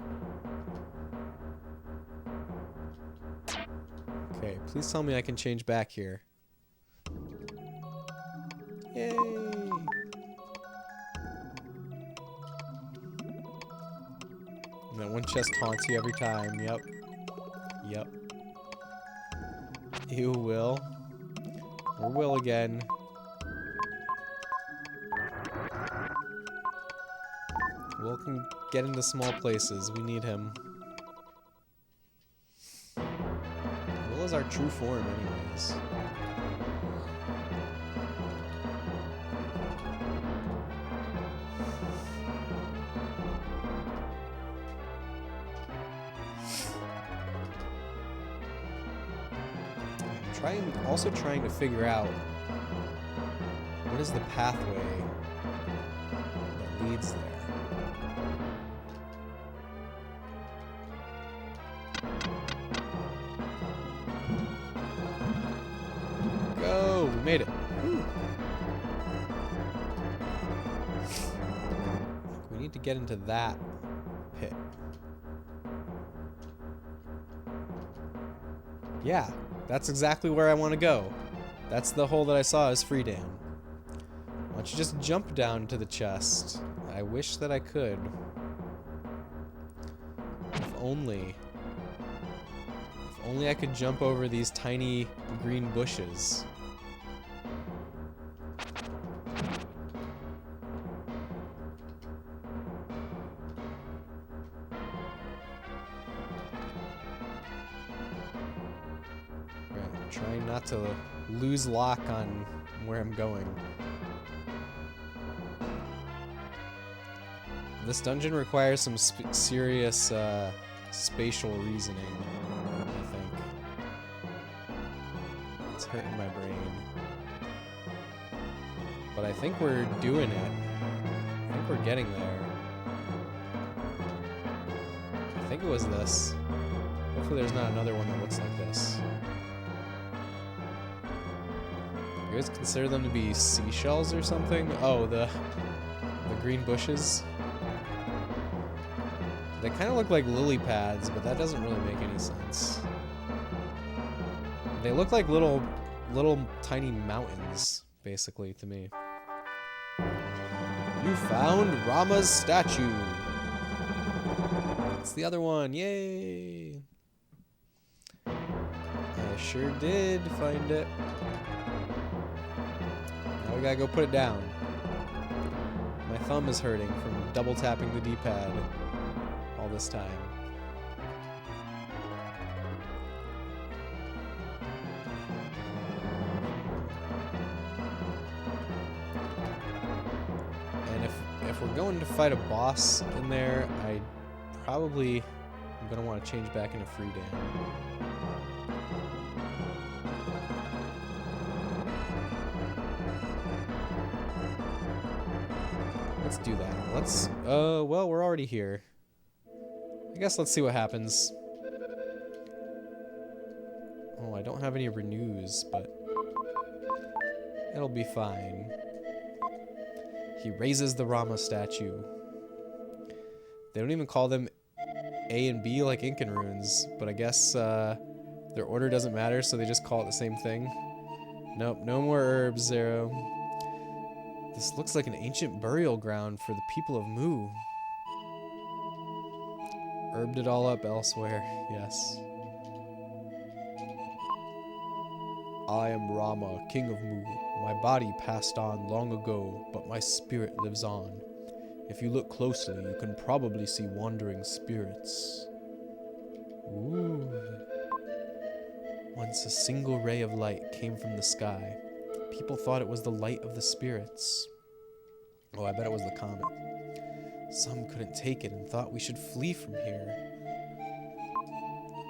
Okay, please tell me I can change back here. Yay! And that one chest haunts you every time. Yep. Yep. You will. Or will again. Will can get into small places. We need him. Will is our true form, anyways. Also trying to figure out what is the pathway that leads there. Go! We made it. Whew. We need to get into that pit. Yeah. That's exactly where I want to go. That's the hole that I saw as free down. Why don't you just jump down to the chest? I wish that I could. If only I could jump over these tiny green bushes. Trying not to lose lock on where I'm going. This dungeon requires some serious spatial reasoning, I think. It's hurting my brain. But I think we're doing it. I think we're getting there. I think it was this. Hopefully there's not another one that looks like this. You guys consider them to be seashells or something? Oh, the green bushes. They kind of look like lily pads, but that doesn't really make any sense. They look like little tiny mountains, basically, to me. You found Rama's statue. It's the other one. Yay! I sure did find it. Now we gotta go put it down. My thumb is hurting from double tapping the D-pad all this time. And if we're going to fight a boss in there, I probably am gonna want to change back into free Dan. Let's do that. Let's, well, we're already here. I guess let's see what happens. Oh, I don't have any renews, but it'll be fine. He raises the Rama statue. They don't even call them A and B like Incan runes, but I guess their order doesn't matter, so they just call it the same thing. Nope, no more herbs, Zero. This looks like an ancient burial ground for the people of Mu. Herbed it all up elsewhere, yes. I am Rama, king of Mu. My body passed on long ago, but my spirit lives on. If you look closely, you can probably see wandering spirits. Ooh. Once a single ray of light came from the sky. People thought it was the light of the spirits. Oh, I bet it was the comet. Some couldn't take it and thought we should flee from here.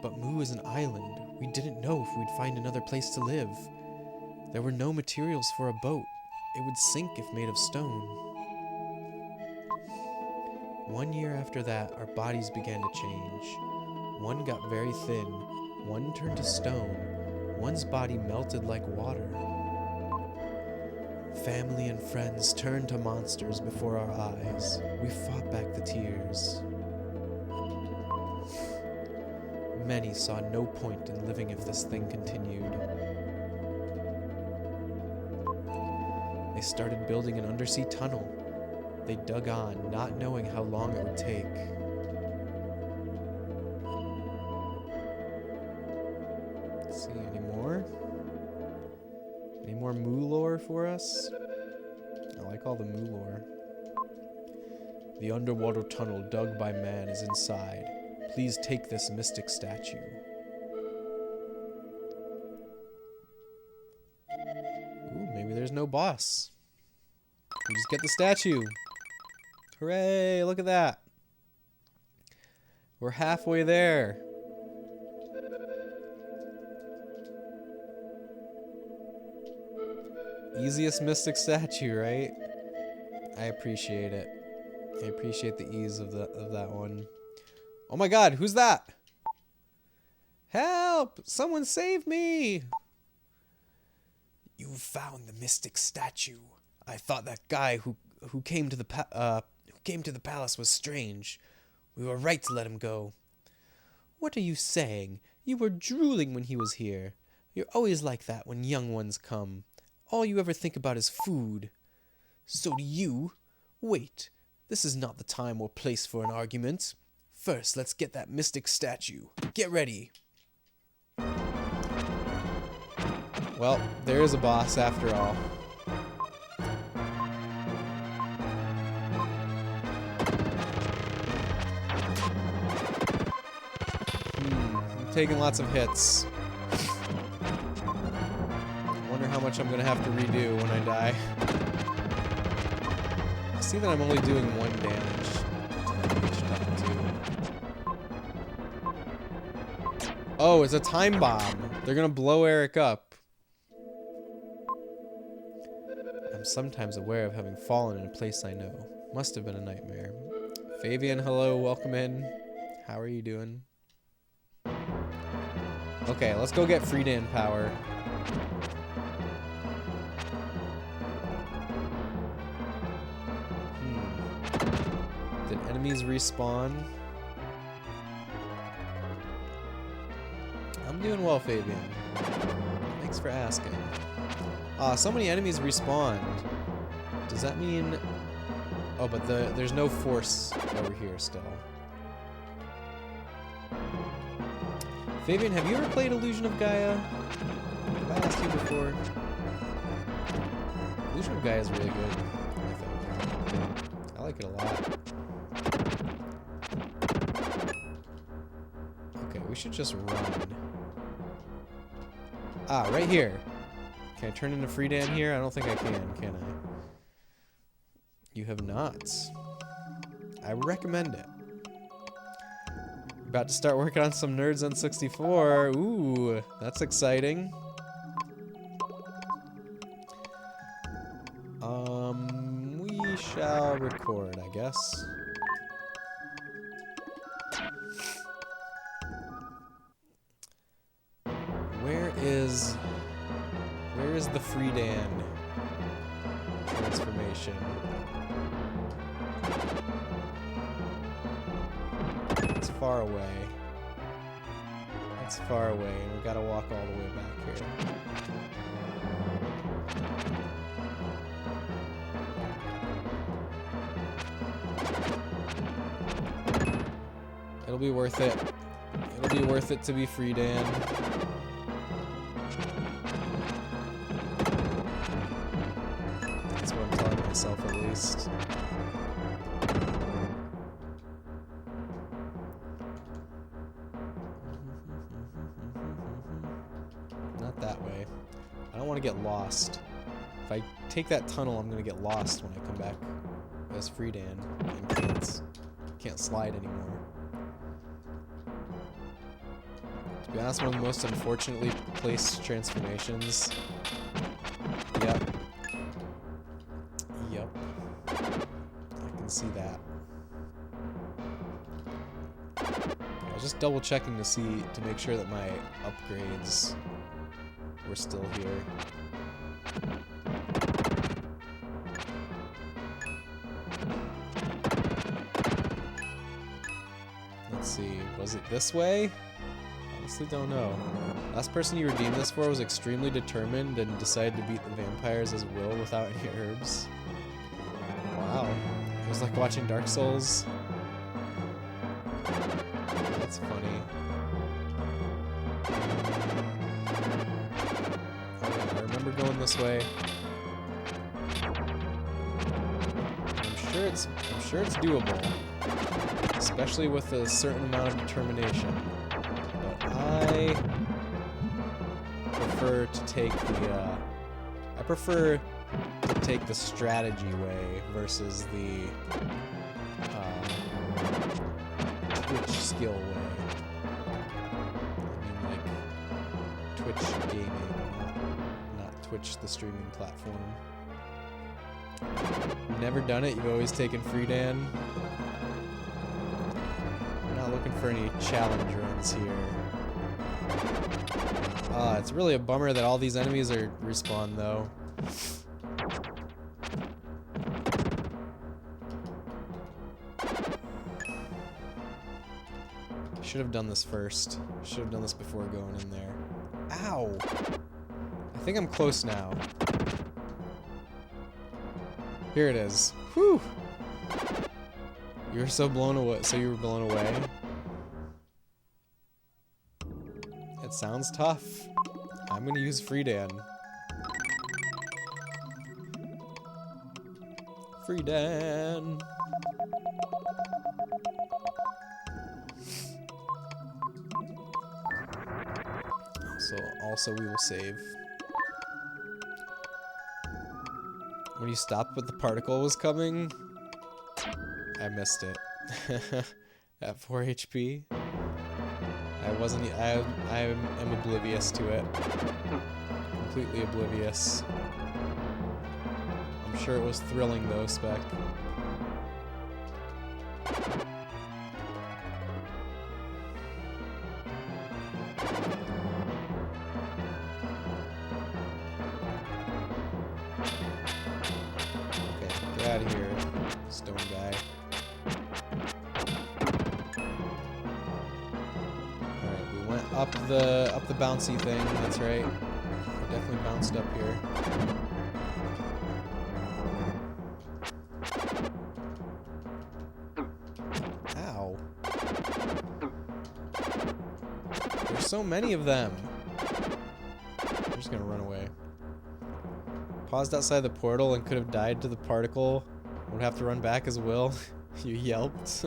But Mu is an island. We didn't know if we'd find another place to live. There were no materials for a boat. It would sink if made of stone. 1 year after that, our bodies began to change. One got very thin. One turned to stone. One's body melted like water. Family and friends turned to monsters before our eyes. We fought back the tears. Many saw no point in living if this thing continued. They started building an undersea tunnel. They dug on, not knowing how long it would take. Let's see, any more? Any more moo lore for us? I like all the moo lore. The underwater tunnel dug by man is inside. Please take this mystic statue. Ooh, maybe there's no boss. We just get the statue. Hooray, look at that. We're halfway there. Easiest mystic statue, right? I appreciate it. I appreciate the ease of that one. Oh my god, who's that? Help! Someone save me! You found the mystic statue. I thought that guy who came to the palace was strange. We were right to let him go. What are you saying? You were drooling when he was here. You're always like that when young ones come. All you ever think about is food. So do you. Wait, this is not the time or place for an argument. First, let's get that mystic statue. Get ready. Well, there is a boss after all. I'm taking lots of hits. I wonder how much I'm gonna have to redo when I die. I see that I'm only doing 1 damage to each time too. Oh, it's a time bomb. They're gonna blow Eric up. I'm sometimes aware of having fallen in a place I know. Must have been a nightmare. Fabian, hello, welcome in. How are you doing? Okay, let's go get Friedan power. Did enemies respawn? I'm doing well, Fabian. Thanks for asking. So many enemies respawned. Does that mean... Oh, but there's no force over here still. Fabian, have you ever played Illusion of Gaia? Have I asked you before? Illusion of Gaia is really good, I think. I like it a lot. Okay, we should just run. Ah, right here. Can I turn into Friedan here? I don't think I can I? You have not. I recommend it. About to start working on some Nerds on 64. Ooh, that's exciting. We shall record, I guess. Where is the Friedan transformation? It's far away. It's far away, and we gotta walk all the way back here. It'll be worth it. It'll be worth it to be Friedan. That's what I'm telling myself, at least. Not that way. I don't want to get lost. If I take that tunnel, I'm going to get lost when I come back as Friedan and can't slide anymore. To be honest, one of the most unfortunately placed transformations. Yep. Yep. I can see that. I was just double checking to make sure that my upgrades were still here. Let's see, was it this way? Honestly don't know. Last person you redeemed this for was extremely determined and decided to beat the vampires as will without any herbs. Wow. It was like watching Dark Souls. That's funny. Oh yeah, I remember going this way. I'm sure it's doable. Especially with a certain amount of determination. But I prefer to take the strategy way versus the Twitch skill way. I mean, like Twitch gaming, not Twitch the streaming platform. Never done it. You've always taken Freedan. I'm not looking for any challenge runs here. It's really a bummer that all these enemies are respawn though. Should have done this first. Should have done this before going in there. Ow! I think I'm close now. Here it is. Whew! You were so blown away. So you were blown away? It sounds tough. I'm gonna use Freedan. Freedan! Also we will save. When you stopped but the particle was coming, I missed it. At 4 HP. I am oblivious to it. Completely oblivious. I'm sure it was thrilling though, Spec. Out of here, stone guy. Alright, we went up the bouncy thing, that's right. We definitely bounced up here. Ow. There's so many of them. I'm just gonna run away. Paused outside the portal and could have died to the particle. Would have to run back as will. You yelped.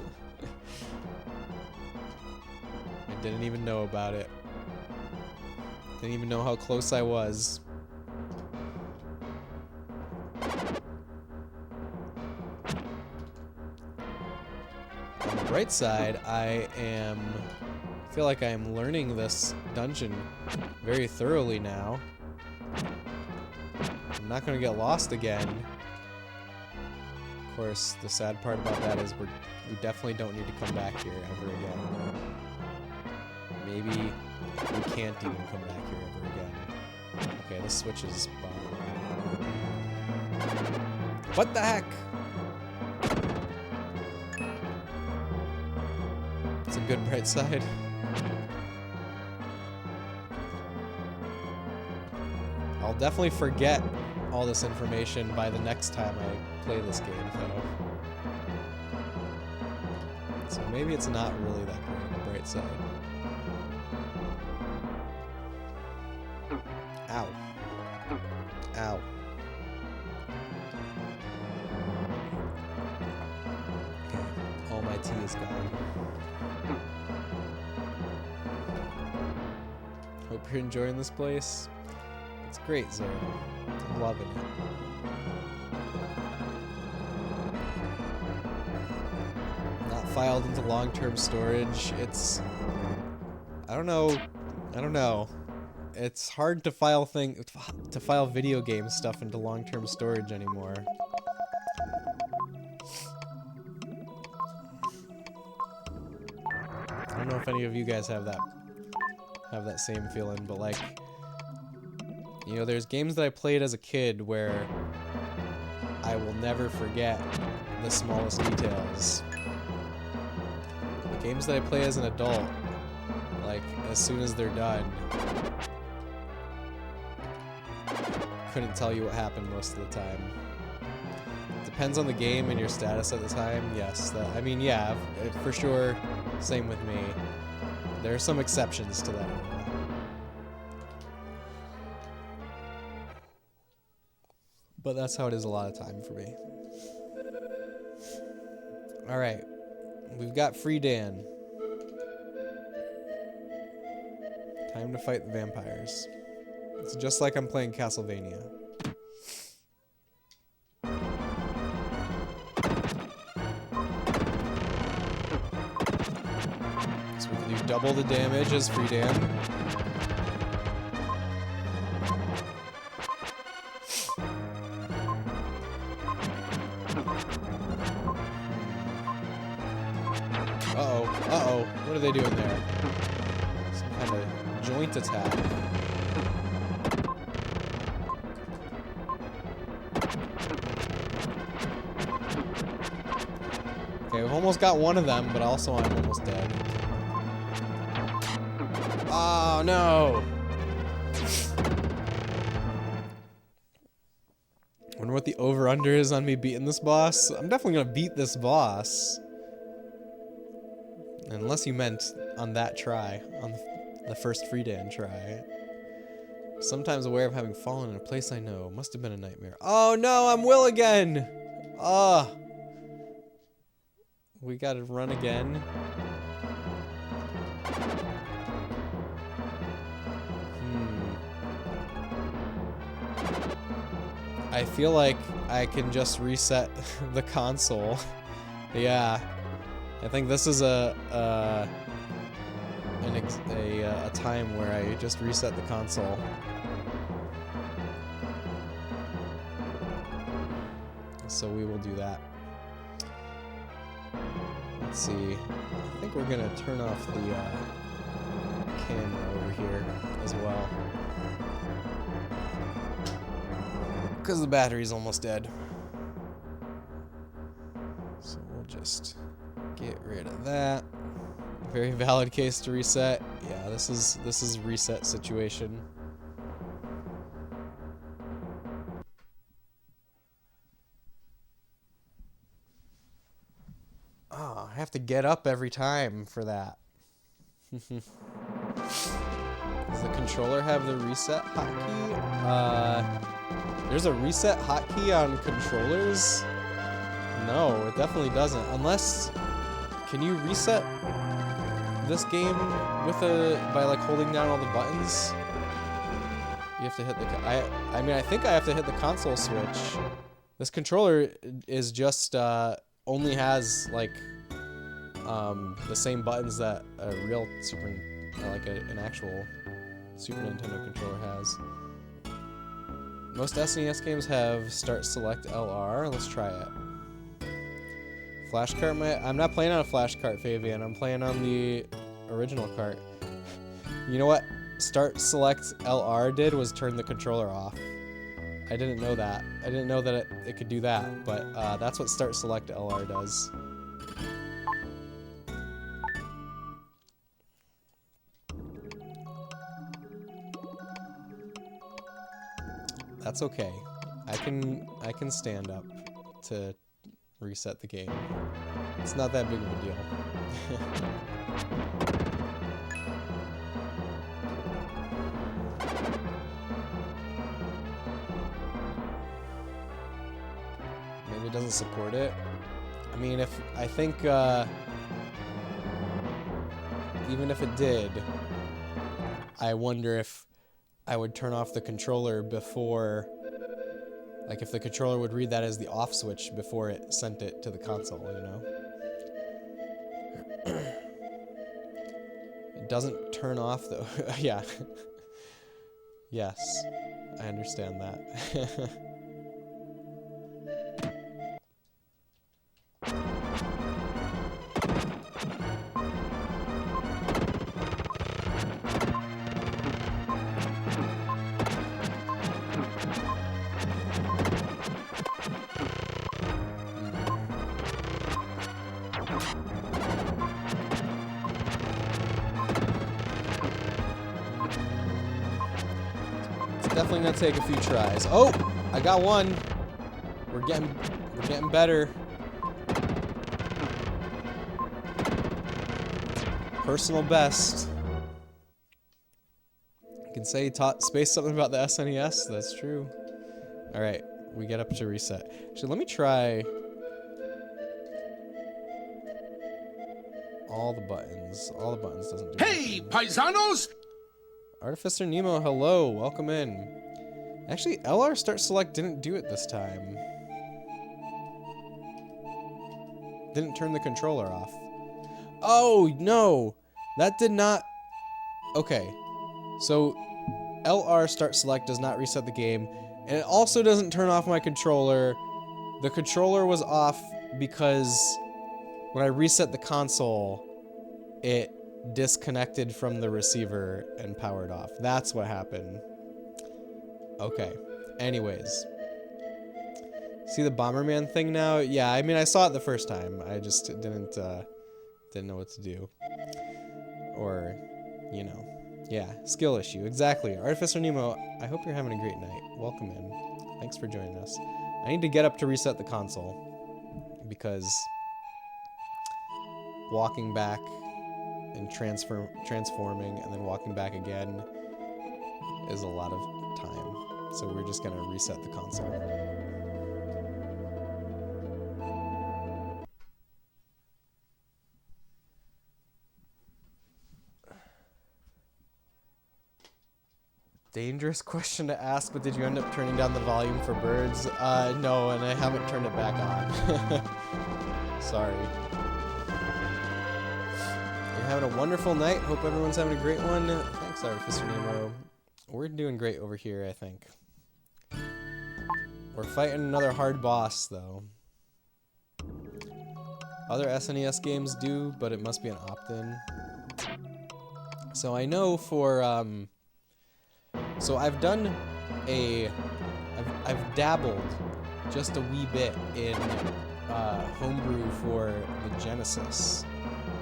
I didn't even know about it. Didn't even know how close I was. On the bright side, I feel like I am learning this dungeon very thoroughly now. I'm not going to get lost again. Of course, the sad part about that is we definitely don't need to come back here ever again. Maybe we can't even come back here ever again. Okay, this switch is bothering me. What the heck? It's a good bright side. I'll definitely forget all this information by the next time I play this game, though. So maybe it's not really that great on the bright side. Ow. Ow. Okay, all my tea is gone. Hope you're enjoying this place. It's great, Zero. I'm loving it. Not filed into long-term storage. It's... I don't know. It's hard to file video game stuff into long-term storage anymore. I don't know if any of you guys have that same feeling, but like, you know, there's games that I played as a kid where I will never forget the smallest details. The games that I play as an adult, like, as soon as they're done. Couldn't tell you what happened most of the time. Depends on the game and your status at the time. Yes, I mean, yeah, for sure. Same with me. There are some exceptions to that rule. But that's how it is a lot of time for me. Alright. We've got Free Dan. Time to fight the vampires. It's just like I'm playing Castlevania. So we can do double the damage as Free Dan. Uh-oh. What are they doing there? Some kind of joint attack. Okay, we've almost got one of them, but also I'm almost dead. Oh, no! Wonder what the over-under is on me beating this boss. I'm definitely gonna beat this boss. Unless you meant on that try, on the first Free Dan try. Sometimes aware of having fallen in a place I know. Must have been a nightmare. Oh no, I'm Will again! Ah! We gotta run again. I feel like I can just reset the console. Yeah. I think this is a time where I just reset the console. So we will do that. Let's see. I think we're gonna turn off the camera over here as well, because the battery's almost dead. So we'll just get rid of that. Very valid case to reset. Yeah, this is reset situation. Oh, I have to get up every time for that. Does the controller have the reset hotkey? There's a reset hotkey on controllers? No, it definitely doesn't. Unless, can you reset this game by like holding down all the buttons? You have to hit I mean, I think I have to hit the console switch. This controller is just only has like the same buttons that a real an actual Super Nintendo controller has. Most SNES games have start select LR. Let's try it. Flash cart, I'm not playing on a flash cart, Fabian. I'm playing on the original cart. You know what start select LR did was turn the controller off. I didn't know that. I didn't know that it could do that, but that's what start select LR does. That's okay. I can stand up to reset the game. It's not that big of a deal. Maybe it doesn't support it. I mean, I think even if it did, I wonder if I would turn off the controller before, like if the controller would read that as the off switch before it sent it to the console, you know? It doesn't turn off though. Yeah. Yes, I understand that. definitely gonna take a few tries. Oh, I got one. We're getting better. Personal best. You can say he taught Space something about the SNES. That's true. All right, we get up to reset. Actually, let me try all the buttons. All the buttons doesn't do anything. Paisanos! Artificer Nemo, hello, welcome in. Actually, LR Start Select didn't do it this time. Didn't turn the controller off. Oh, no! That did not... Okay. So, LR Start Select does not reset the game, and it also doesn't turn off my controller. The controller was off because when I reset the console, it disconnected from the receiver and powered off. That's what happened. Okay. Anyways. See the Bomberman thing now? Yeah, I mean, I saw it the first time. I just didn't know what to do. Or, you know. Yeah, skill issue. Exactly. Artificer Nemo, I hope you're having a great night. Welcome in. Thanks for joining us. I need to get up to reset the console because walking back and transforming and then walking back again is a lot of time. So we're just gonna reset the console. Dangerous question to ask, but did you end up turning down the volume for birds? No, and I haven't turned it back on. Sorry. You're having a wonderful night. Hope everyone's having a great one. Thanks, Artificer Nemo. We're doing great over here, I think. We're fighting another hard boss, though. Other SNES games do, but it must be an opt-in. So I know for, so I've done I've dabbled just a wee bit in homebrew for the Genesis.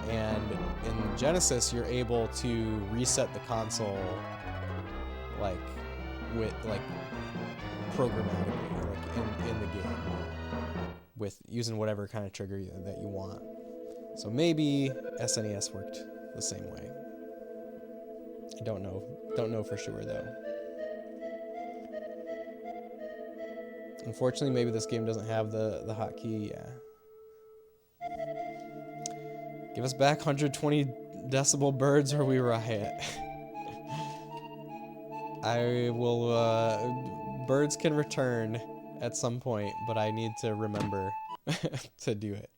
And in Genesis, you're able to reset the console programmatically, like in the game, with using whatever kind of trigger that you want. So maybe SNES worked the same way. I don't know for sure though. Unfortunately, maybe this game doesn't have the hotkey. Yeah. Give us back 120 decibel birds or we riot. I will, birds can return at some point, but I need to remember to do it.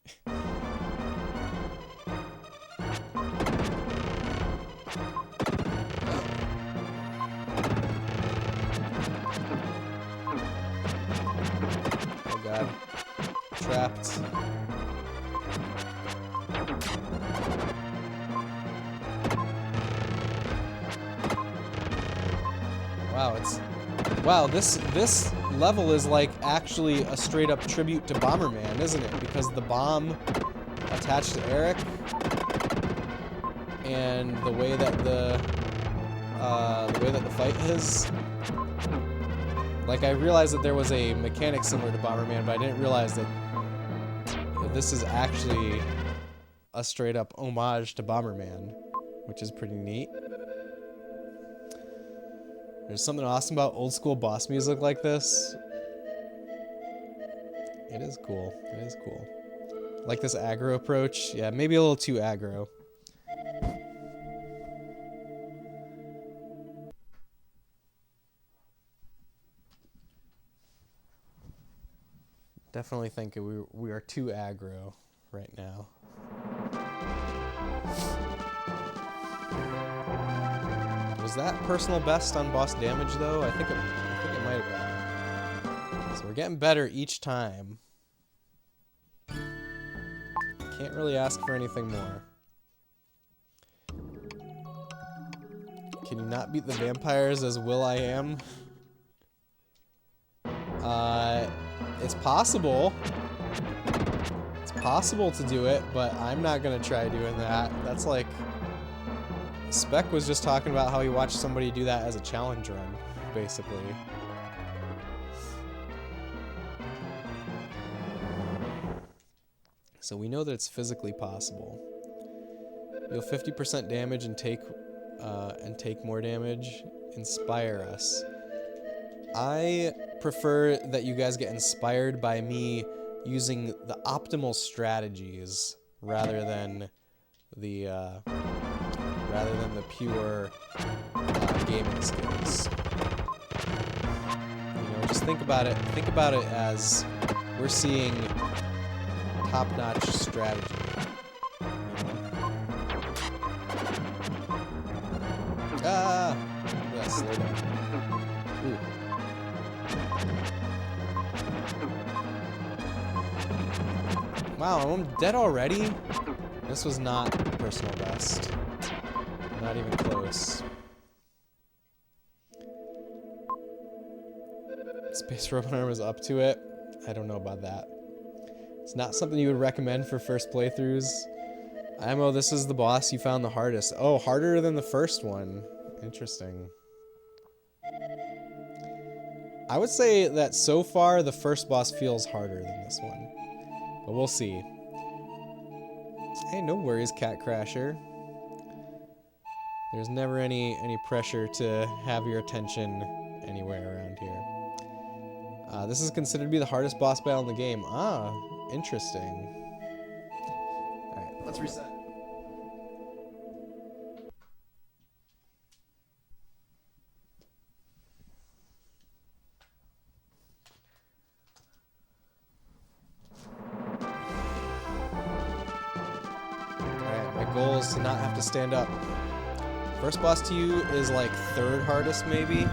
Oh god. Trapped. Wow, this level is like actually a straight up tribute to Bomberman, isn't it? Because the bomb attached to Eric and the way that the fight is. Like, I realized that there was a mechanic similar to Bomberman, but I didn't realize that this is actually a straight up homage to Bomberman, which is pretty neat. There's something awesome about old school boss music like this. It is cool. It is cool. Like this aggro approach. Yeah, maybe a little too aggro. Definitely think we are too aggro right now. Was that personal best on boss damage though? I think it might have been. So we're getting better each time. Can't really ask for anything more. Can you not beat the vampires as Will I Am? It's possible. It's possible to do it, but I'm not gonna try doing that. That's like... Spec was just talking about how he watched somebody do that as a challenge run. basically. So we know that it's physically possible. You'll 50% damage and take more damage. Inspire us. I prefer that you guys get inspired by me using the optimal strategies rather than the pure gaming skills. You know, just think about it. Think about it as we're seeing top-notch strategy. Ah! Yeah, slow down. Ooh. Wow, I'm dead already? This was not personal best. Not even close. Space Robot Arm is up to it. I don't know about that. It's not something you would recommend for first playthroughs. Imo, this is the boss you found the hardest. Oh, harder than the first one. Interesting. I would say that so far the first boss feels harder than this one. But we'll see. Hey, no worries, Cat Crasher. There's never any pressure to have your attention anywhere around here. This is considered to be the hardest boss battle in the game. Ah, interesting. Alright, let's reset. Alright, my goal is to not have to stand up. First boss to you is like third hardest, maybe?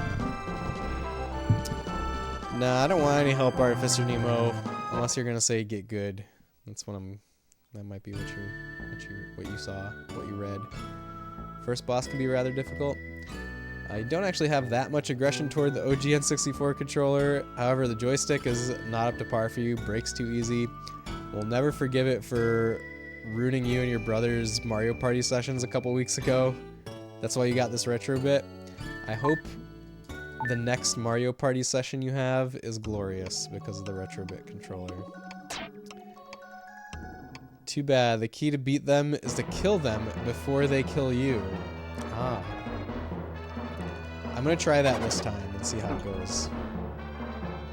Nah, I don't want any help, Artificer Nemo. Unless you're gonna say get good. That's what I'm. That might be what you saw, what you read. First boss can be rather difficult. I don't actually have that much aggression toward the OG N64 controller. However, the joystick is not up to par for you. Breaks too easy. We'll never forgive it for ruining you and your brother's Mario Party sessions a couple weeks ago. That's why you got this retro bit. I hope the next Mario Party session you have is glorious because of the Retrobit controller. Too bad. The key to beat them is to kill them before they kill you. Ah. I'm gonna try that this time and see how it goes.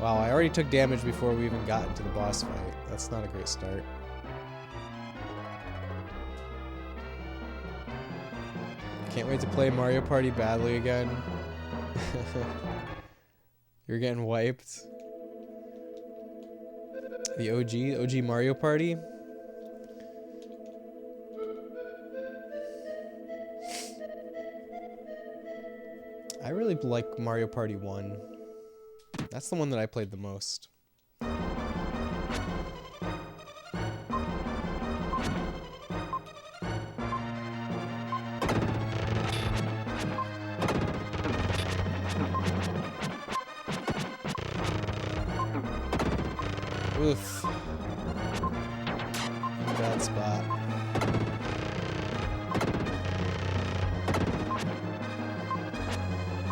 Wow, I already took damage before we even got into the boss fight. That's not a great start. Can't wait to play Mario Party badly again. You're getting wiped. The OG Mario Party. I really like Mario Party 1. That's the one that I played the most. Oof. In a bad spot.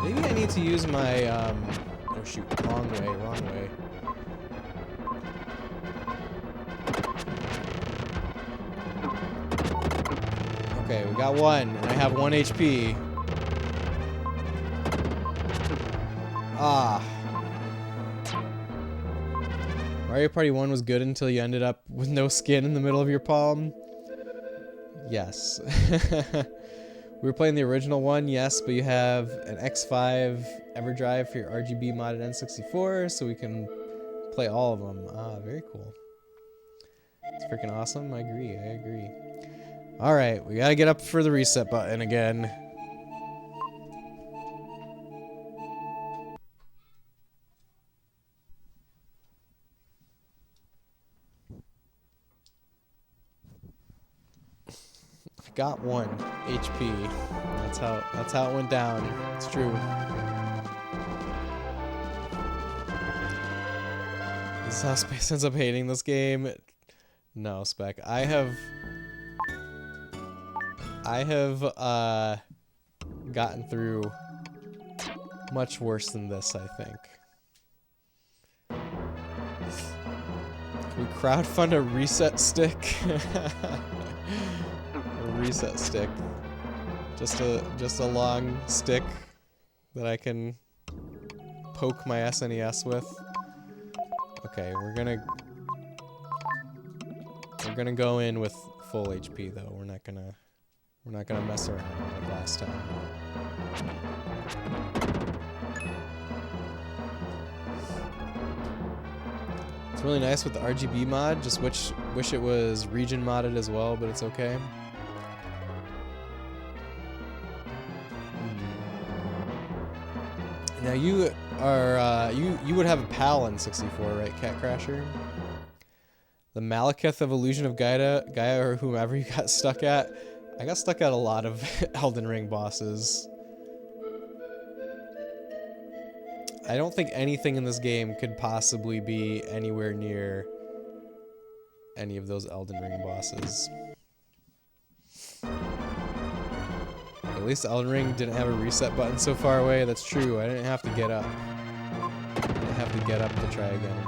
Maybe I need to use my, oh shoot, wrong way. Okay, we got one, and I have 1 HP. Ah. Mario Party 1 was good until you ended up with no skin in the middle of your palm. Yes. We were playing the original one, yes, but you have an X5 EverDrive for your RGB modded N64, so we can play all of them. Ah, very cool. It's freaking awesome. I agree. Alright, we gotta get up for the reset button again. Got 1 HP. That's how it went down. It's true. This is how Space ends up hating this game. No, Spec. I have gotten through Much worse than this, I think. Can we crowdfund a reset stick? A reset stick. Just a long stick that I can poke my SNES with. Okay, we're gonna go in with full HP though. We're not gonna mess around like last time. It's really nice with the RGB mod. Just wish it was region modded as well, but it's okay. Now you are you would have a PAL in 64, right, Cat Crasher? The Malekith of Illusion of Gaia, or whomever you got stuck at. I got stuck at a lot of Elden Ring bosses. I don't think anything in this game could possibly be anywhere near any of those Elden Ring bosses. At least Elden Ring didn't have a reset button so far away. That's true. I didn't have to get up. I didn't have to get up to try again.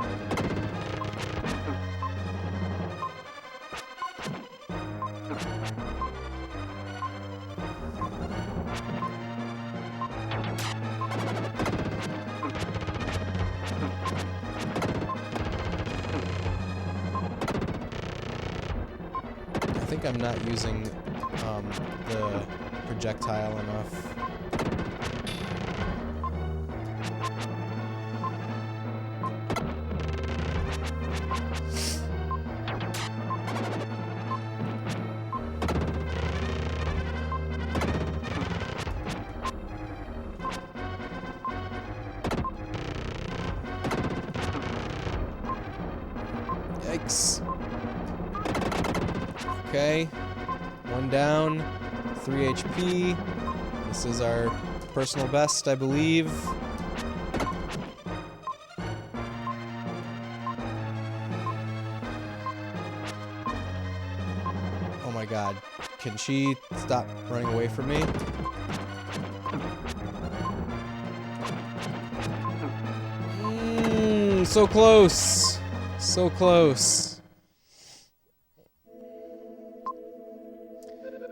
I think I'm not using the projectile enough. Yikes. Okay, one down, 3 HP. This is our personal best, I believe. Oh my god, can she stop running away from me? So close! So close.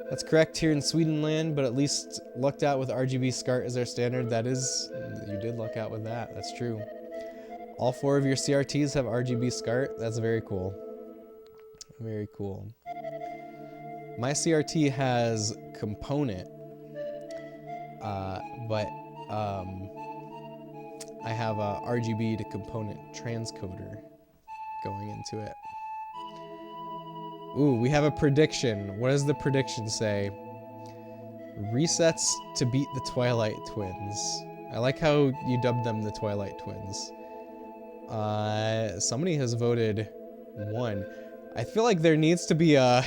That's correct here in Swedenland, but at least lucked out with RGB SCART as our standard. That is, you did luck out with that. That's true. All 4 of your CRTs have RGB SCART. That's very cool. Very cool. My CRT has component, but I have a RGB to component transcoder going into it. Ooh, we have a prediction. What does the prediction say? Resets to beat the Twilight Twins. I like how you dubbed them the Twilight Twins. Somebody has voted 1. I feel like there needs to be a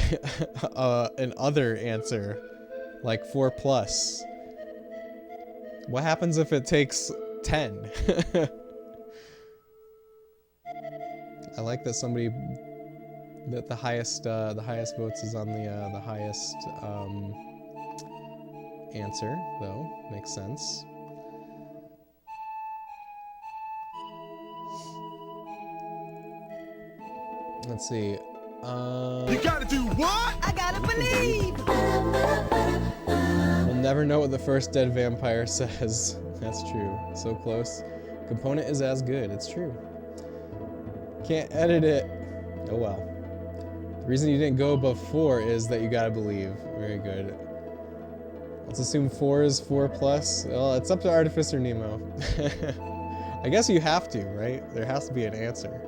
an other answer, like 4+. What happens if it takes 10? I like that somebody that the highest votes is on the highest answer, though. Makes sense. Let's see. You gotta do what? I gotta believe. We'll never know what the first dead vampire says. That's true. So close. Component is as good. It's true. Can't edit it. Oh well. The reason you didn't go above 4 is that you gotta believe. Very good. Let's assume 4 is 4+. Well, it's up to Artificer Nemo. I guess you have to, right? There has to be an answer.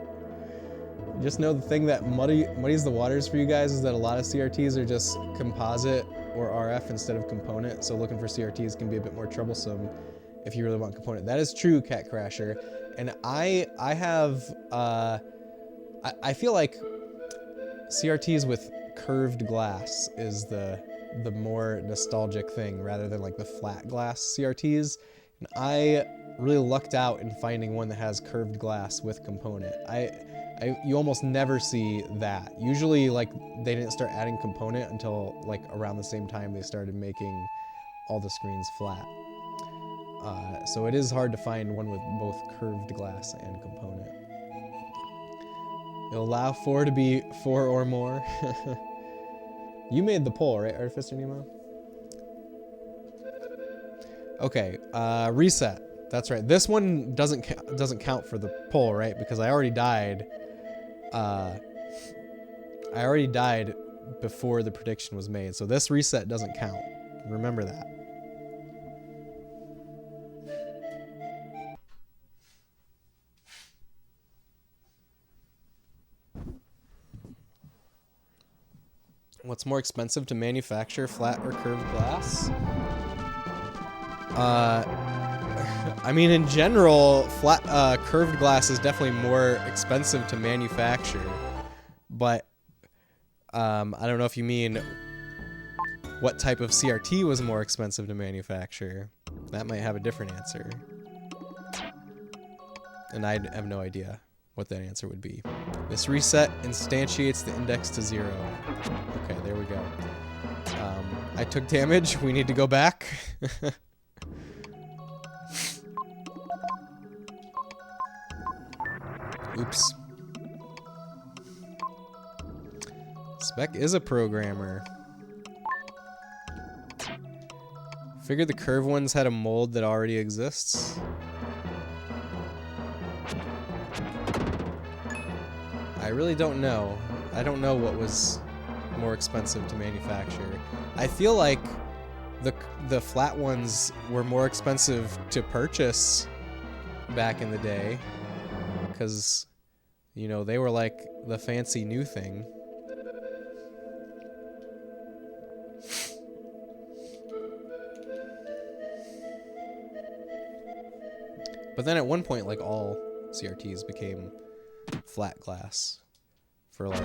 Just know the thing that muddies the waters for you guys is that a lot of CRTs are just composite or RF instead of component, so looking for CRTs can be a bit more troublesome if you really want component. That is true, Cat Crasher. And I have, I feel like CRTs with curved glass is the more nostalgic thing rather than like the flat glass CRTs. And I really lucked out in finding one that has curved glass with component. You almost never see that. Usually, like, they didn't start adding component until like around the same time they started making all the screens flat. So it is hard to find one with both curved glass and component. You'll allow 4 to be 4 or more. You made the poll, right, Artificer Nemo? Okay, reset. That's right. This one doesn't count for the poll, right? Because I already died. I already died before the prediction was made, so this reset doesn't count. Remember that. What's more expensive to manufacture, flat or curved glass? I mean, in general, curved glass is definitely more expensive to manufacture, but I don't know if you mean what type of CRT was more expensive to manufacture. That might have a different answer, and I have no idea what that answer would be. This reset instantiates the index to 0. Okay, there we go. I took damage. We need to go back. Oops. Spec is a programmer. Figured the curved ones had a mold that already exists. I really don't know. I don't know what was more expensive to manufacture. I feel like the flat ones were more expensive to purchase back in the day, because, you know, they were like the fancy new thing. But then at one point, like, all CRTs became flat glass for like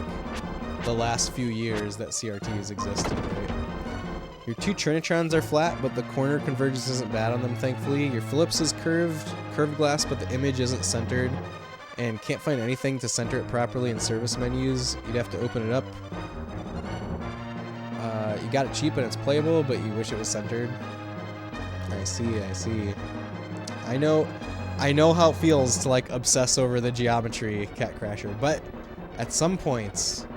the last few years that CRTs existed, right? Your 2 Trinitrons are flat, but the corner convergence isn't bad on them, thankfully. Your Philips is curved glass, but the image isn't centered, and can't find anything to center it properly in service menus. You'd have to open it up. You got it cheap and it's playable, but you wish it was centered. I see. I know how it feels to like obsess over the geometry, Cat Crasher, but at some points,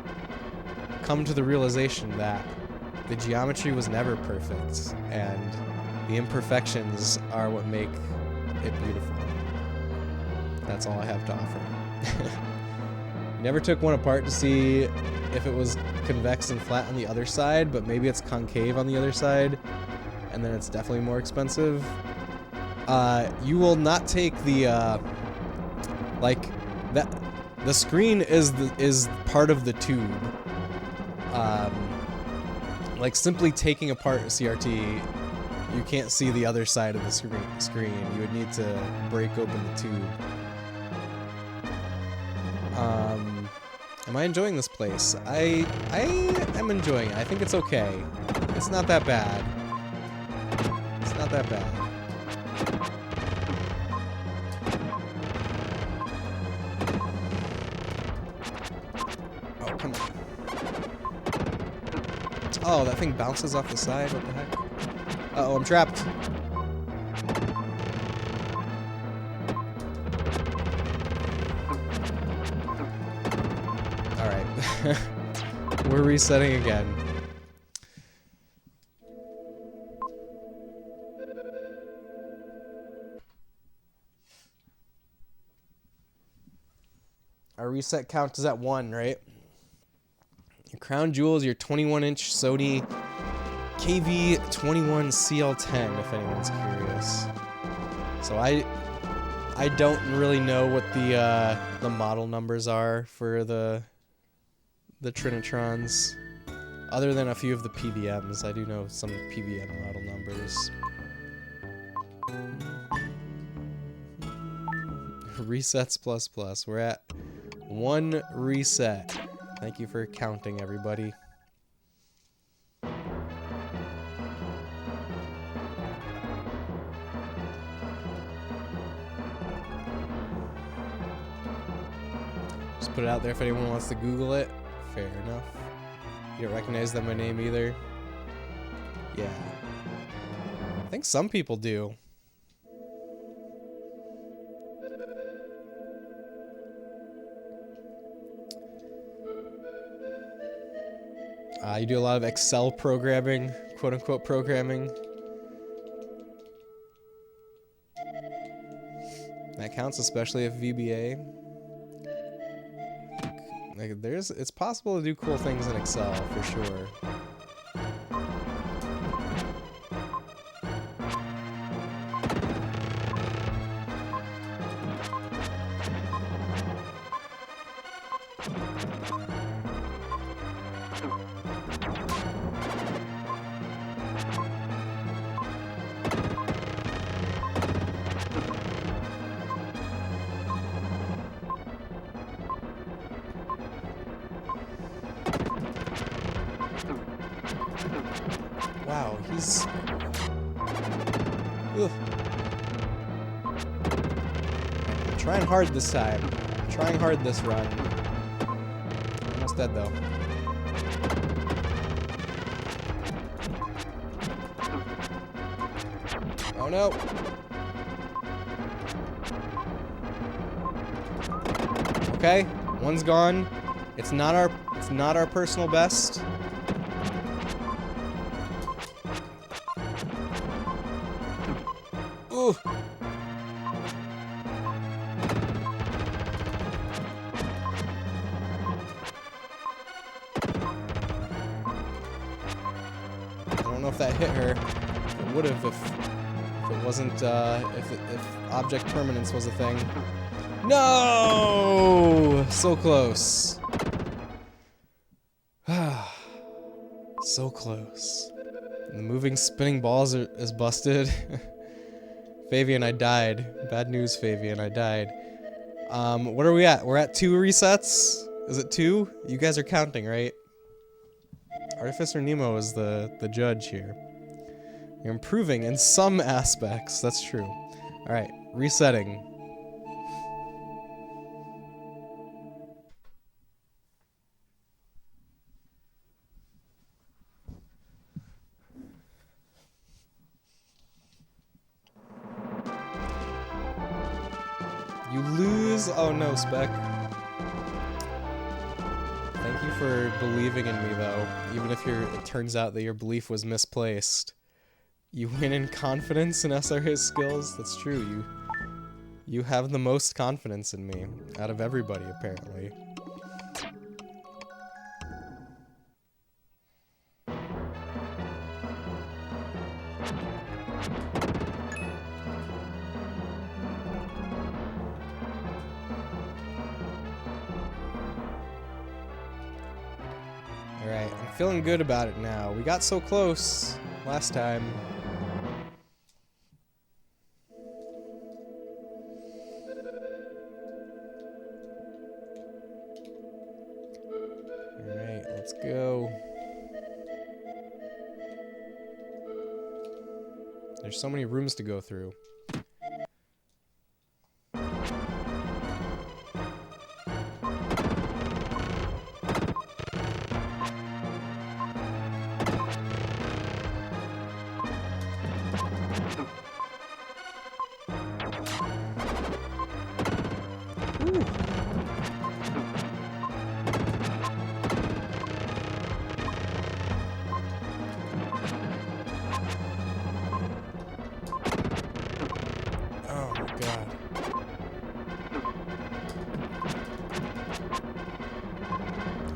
come to the realization that the geometry was never perfect, and the imperfections are what make it beautiful. That's all I have to offer. Never took one apart to see if it was convex and flat on the other side, but maybe it's concave on the other side, and then it's definitely more expensive. You will not take the the screen is part of the tube. Like simply taking apart a CRT, you can't see the other side of the screen. You would need to break open the tube. Am I enjoying this place? I am enjoying it. I think it's okay. It's not that bad. It's not that bad. Oh, come on. Oh, that thing bounces off the side? What the heck? Uh-oh, I'm trapped. Alright. We're resetting again. Our reset count is at 1, right? Your crown jewel is your 21-inch Sony KV-21CL10, if anyone's curious. So I don't really know what the model numbers are for the Trinitrons, other than a few of the PVMs. I do know some PVM model numbers. Resets plus. We're at 1 reset. Thank you for counting, everybody. Just put it out there if anyone wants to Google it. Fair enough. You don't recognize that my name either? Yeah. I think some people do. You do a lot of Excel programming, quote-unquote programming. That counts, especially if VBA. Like, it's possible to do cool things in Excel, for sure. Wow, he's... Ugh. I'm trying hard this time. I'm trying hard this run. Almost dead, though. Oh, no. Okay, one's gone. It's not our personal best. Ooh. I don't know if that hit her. It would have if it wasn't if object permanence was a thing. No! So close. So close. The moving spinning balls is busted. Fabian, I died. Bad news, Fabian, I died. What are we at? We're at 2 resets? Is it 2? You guys are counting, right? Artificer Nemo is the judge here. You're improving in some aspects, that's true. Alright, resetting. You lose. Oh no, Spec. Thank you for believing in me, though. Even if it turns out that your belief was misplaced. You win in confidence in SRA's skills. That's true. You have the most confidence in me out of everybody, apparently. Alright, I'm feeling good about it now. We got so close last time. Alright, let's go. There's so many rooms to go through.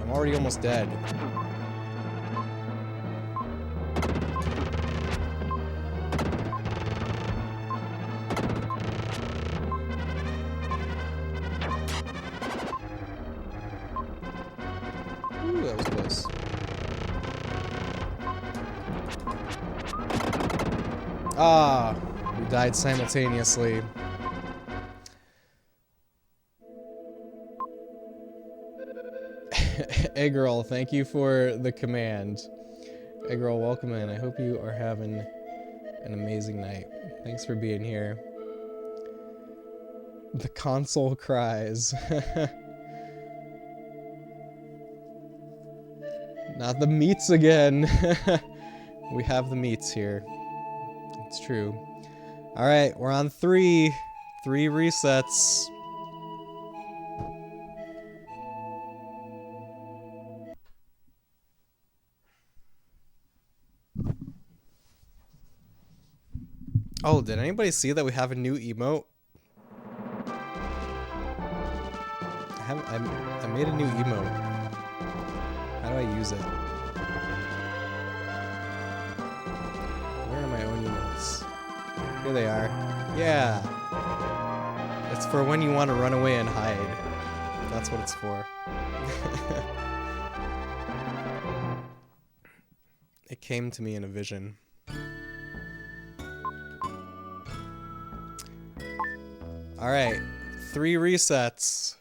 I'm already almost dead. Ooh, that was close. Ah, we died simultaneously. Eggerl, thank you for the command. Eggerl, welcome in. I hope you are having an amazing night. Thanks for being here. The console cries. Not the meats again. We have the meats here. It's true. Alright, we're on 3. 3 resets. Oh, did anybody see that we have a new emote? I made a new emote. How do I use it? Where are my own emotes? Here they are. Yeah. It's for when you want to run away and hide. That's what it's for. It came to me in a vision. Alright, 3 resets.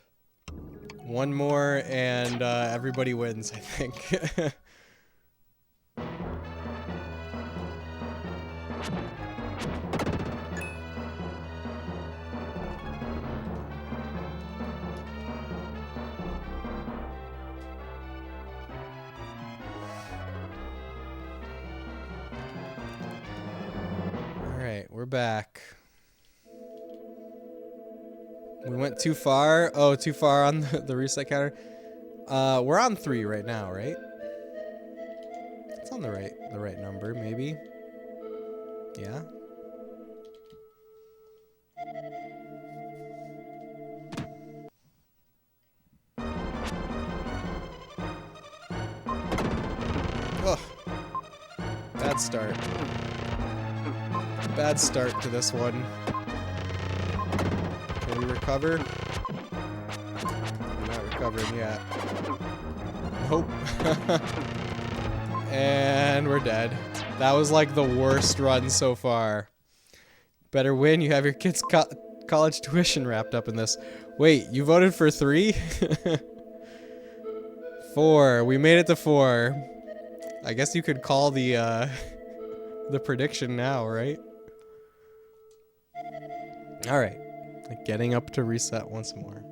One more and everybody wins, I think. Alright, we're back. We went too far. Oh, too far on the reset counter. We're on 3 right now, right? It's on the right number, maybe. Yeah. Ugh. Bad start. Bad start to this one. Can we recover? We're not recovering yet. Nope. And we're dead. That was like the worst run so far. Better win. You have your kids' college tuition wrapped up in this. Wait, you voted for 3? 4. We made it to 4. I guess you could call the prediction now, right? All right. Getting up to reset once more.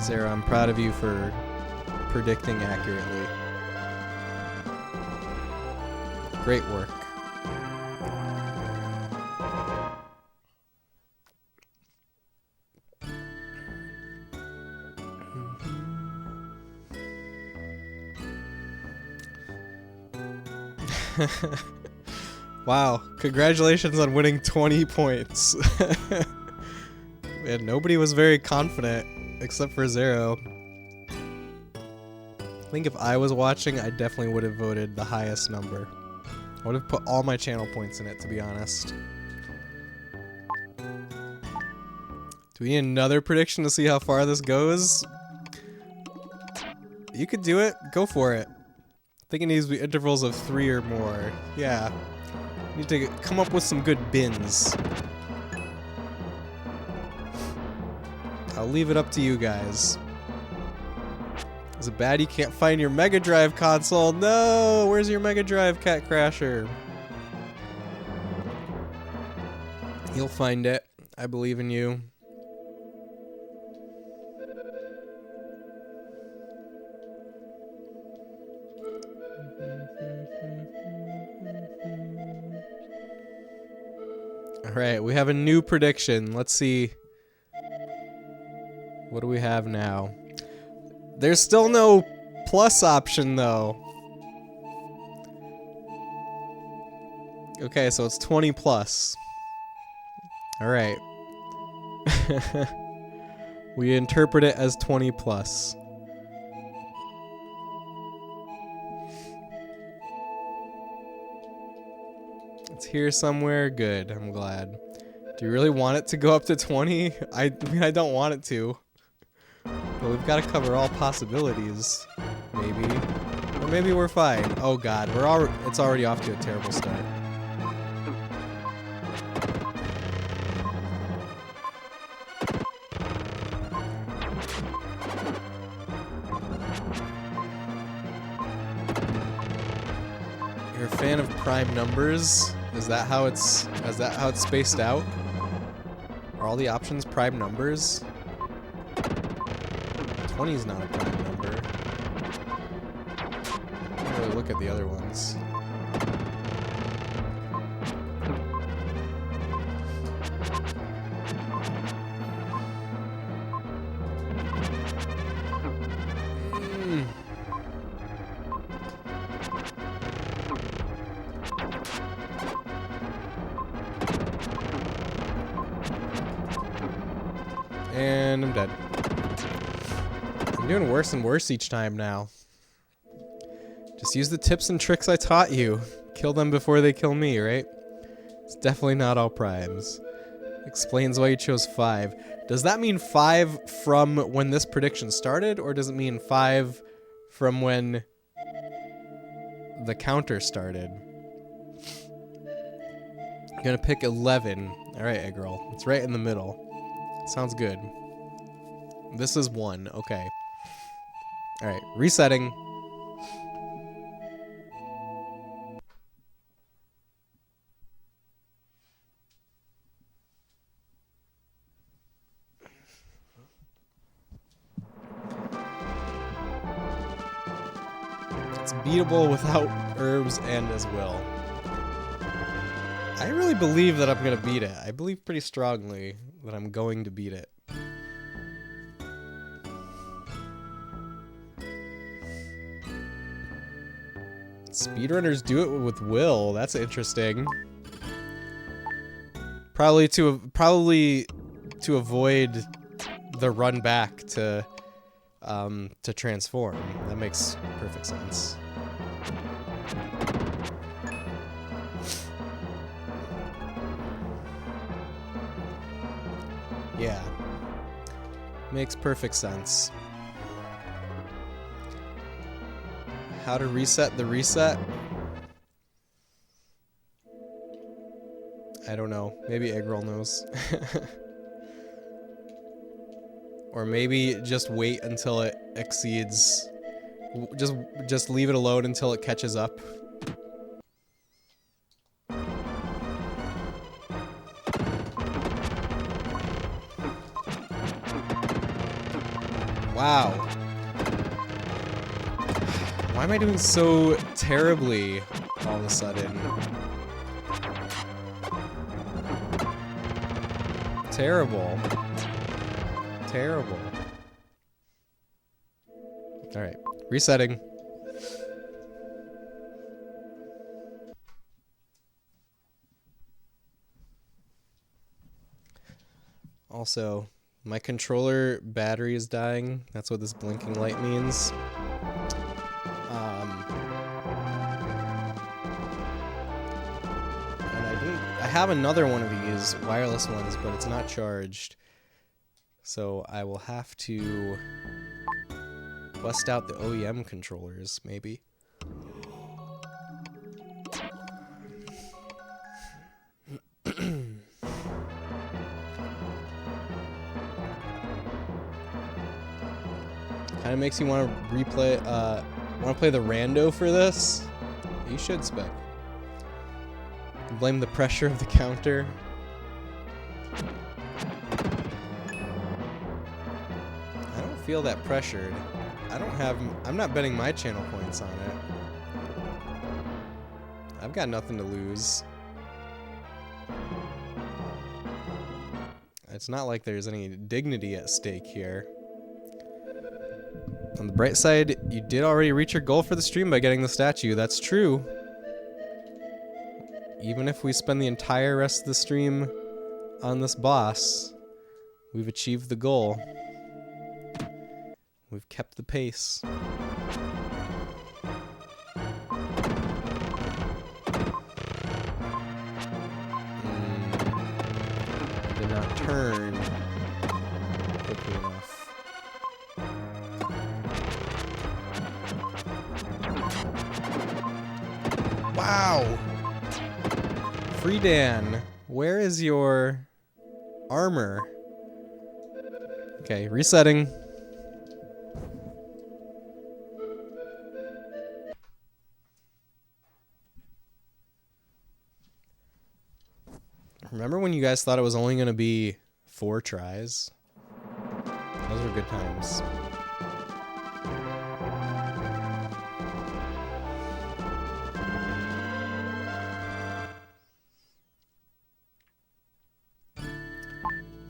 Sarah, I'm proud of you for predicting accurately. Great work. Wow, congratulations on winning 20 points. And nobody was very confident except for Zero. I think if I was watching, I definitely would have voted the highest number. I would have put all my channel points in it, to be honest. Do we need another prediction to see how far this goes? You could do it. Go for it. I think it needs to be intervals of 3 or more. Yeah. You need to come up with some good bins. I'll leave it up to you guys. Is it bad you can't find your Mega Drive console? No! Where's your Mega Drive, Cat Crasher? You'll find it. I believe in you. Alright, we have a new prediction. Let's see. What do we have now? There's still no plus option, though. Okay, so it's 20 plus. Alright. We interpret it as 20 plus. It's here somewhere. Good, I'm glad. Do you really want it to go up to 20? I mean, I don't want it to. But we've got to cover all possibilities. Maybe. Or maybe we're fine. Oh god, it's already off to a terrible start. You're a fan of prime numbers? Is that how it's spaced out? Are all the options prime numbers? 20 is not a prime number. I don't really look at the other ones. And I'm dead. I'm doing worse and worse each time now. Just use the tips and tricks I taught you. Kill them before they kill me, right? It's definitely not all primes. Explains why you chose 5. Does that mean 5 from when this prediction started, or does it mean 5 from when the counter started? I'm gonna pick 11. Alright, Egg Girl. It's right in the middle. Sounds good. This is 1. Okay. Alright, resetting. It's beatable without herbs and as well. I really believe that I'm going to beat it. I believe pretty strongly that I'm going to beat it. Speedrunners do it with will. That's interesting. Probably to avoid the run back to transform. That makes perfect sense. Yeah. Makes perfect sense. How to reset the reset? I don't know. Maybe Eggroll knows. Or maybe just wait until it exceeds. Just leave it alone until it catches up. Wow. Why am I doing so terribly all of a sudden? Terrible. Terrible. Alright, resetting. Also, my controller battery is dying. That's what this blinking light means. And I have another one of these wireless ones, but it's not charged. So I will have to bust out the OEM controllers, maybe. Kind of makes you want to replay, want to play the rando for this? You should, Spec. Blame the pressure of the counter. I don't feel that pressured. I'm not betting my channel points on it. I've got nothing to lose. It's not like there's any dignity at stake here. On the bright side, you did already reach your goal for the stream by getting the statue. That's true. Even if we spend the entire rest of the stream on this boss, we've achieved the goal. We've kept the pace. Did not turn quickly enough. Wow! Freedan, where is your armor? Okay, resetting. Remember when you guys thought it was only going to be 4 tries? Those were good times.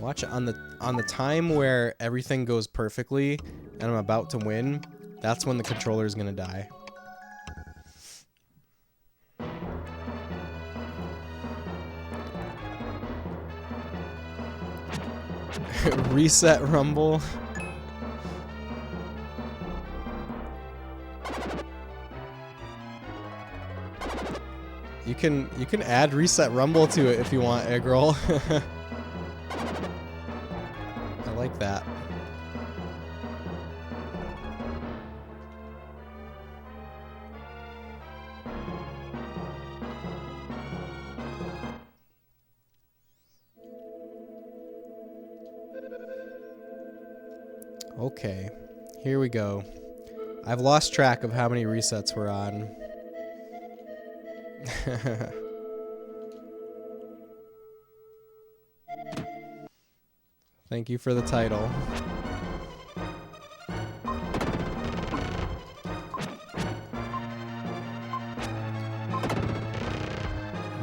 Watch on the time where everything goes perfectly and I'm about to win, that's when the controller is going to die. Reset rumble. You can add reset rumble to it if you want, egg roll. I like that. Okay, here we go. I've lost track of how many resets we're on. Thank you for the title.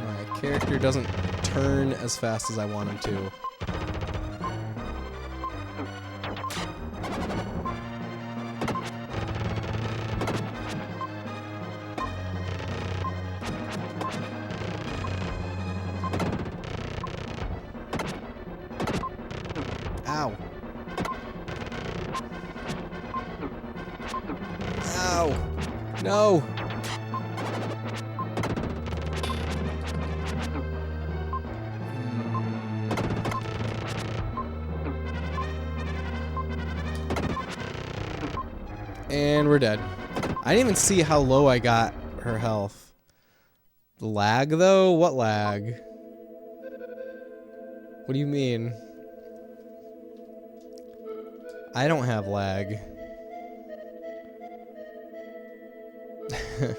My character doesn't turn as fast as I want him to. Ow. Ow. No. And we're dead. I didn't even see how low I got her health. Lag, though? What lag? What do you mean? I don't have lag.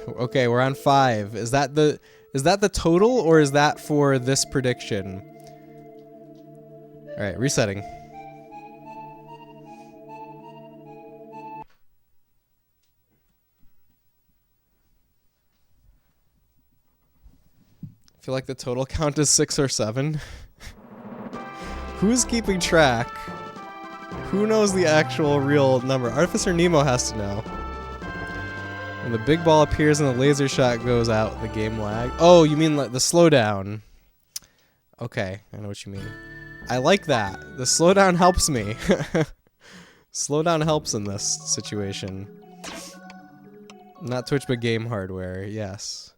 Okay, we're on 5. Is that the total, or is that for this prediction? All right, resetting. I feel like the total count is 6 or 7. Who's keeping track? Who knows the actual real number? Artificer Nemo has to know. When the big ball appears and the laser shot goes out, the game lag. Oh, you mean like the slowdown. Okay, I know what you mean. I like that. The slowdown helps me. Slowdown helps in this situation. Not Twitch, but game hardware. Yes.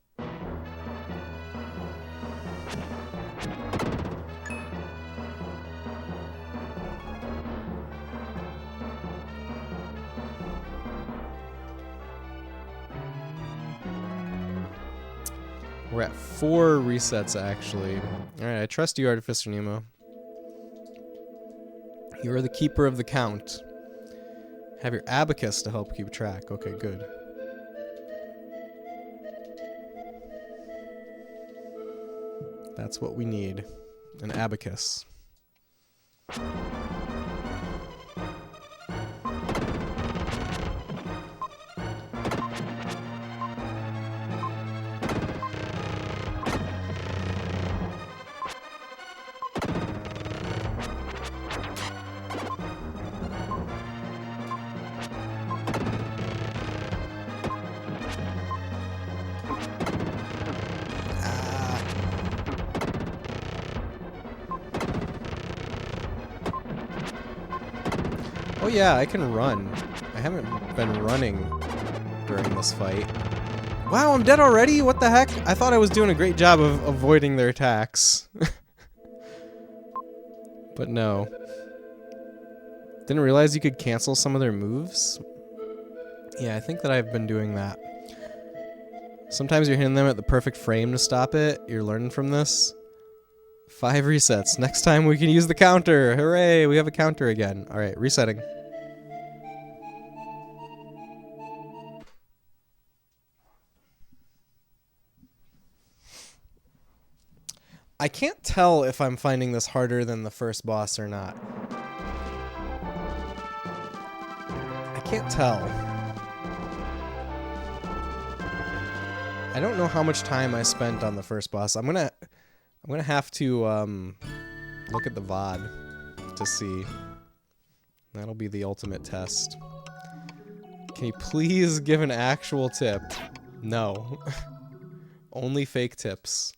We're at 4 resets, actually. Alright, I trust you, Artificer Nemo. You are the keeper of the count. Have your abacus to help keep track. Okay, good. That's what we need. An abacus. Oh yeah, I can run. I haven't been running during this fight. Wow, I'm dead already? What the heck? I thought I was doing a great job of avoiding their attacks. But no. Didn't realize you could cancel some of their moves. Yeah, I think that I've been doing that. Sometimes you're hitting them at the perfect frame to stop it. You're learning from this. 5 resets. Next time we can use the counter. Hooray, we have a counter again. Alright, resetting. I can't tell if I'm finding this harder than the first boss or not. I can't tell. I don't know how much time I spent on the first boss. I'm gonna have to look at the VOD to see. That'll be the ultimate test. Can you please give an actual tip? No. Only fake tips.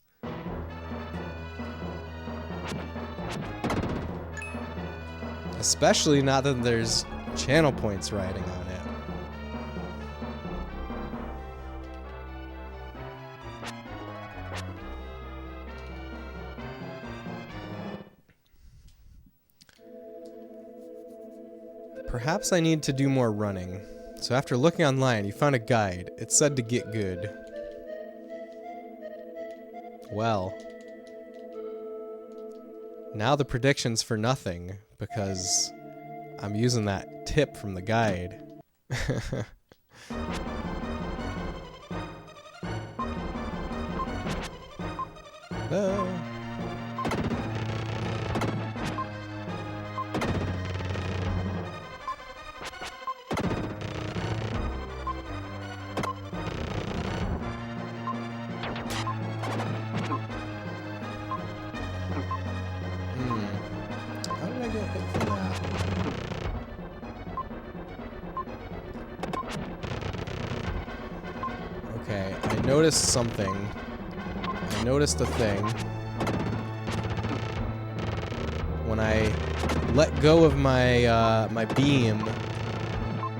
Especially not that there's channel points riding on it. Perhaps I need to do more running. So after looking online, you found a guide. It said to get good. Well, now the prediction's for nothing because I'm using that tip from the guide. Oh. How did I get hit for that? Okay, I noticed something. I noticed a thing. When I let go of my my beam,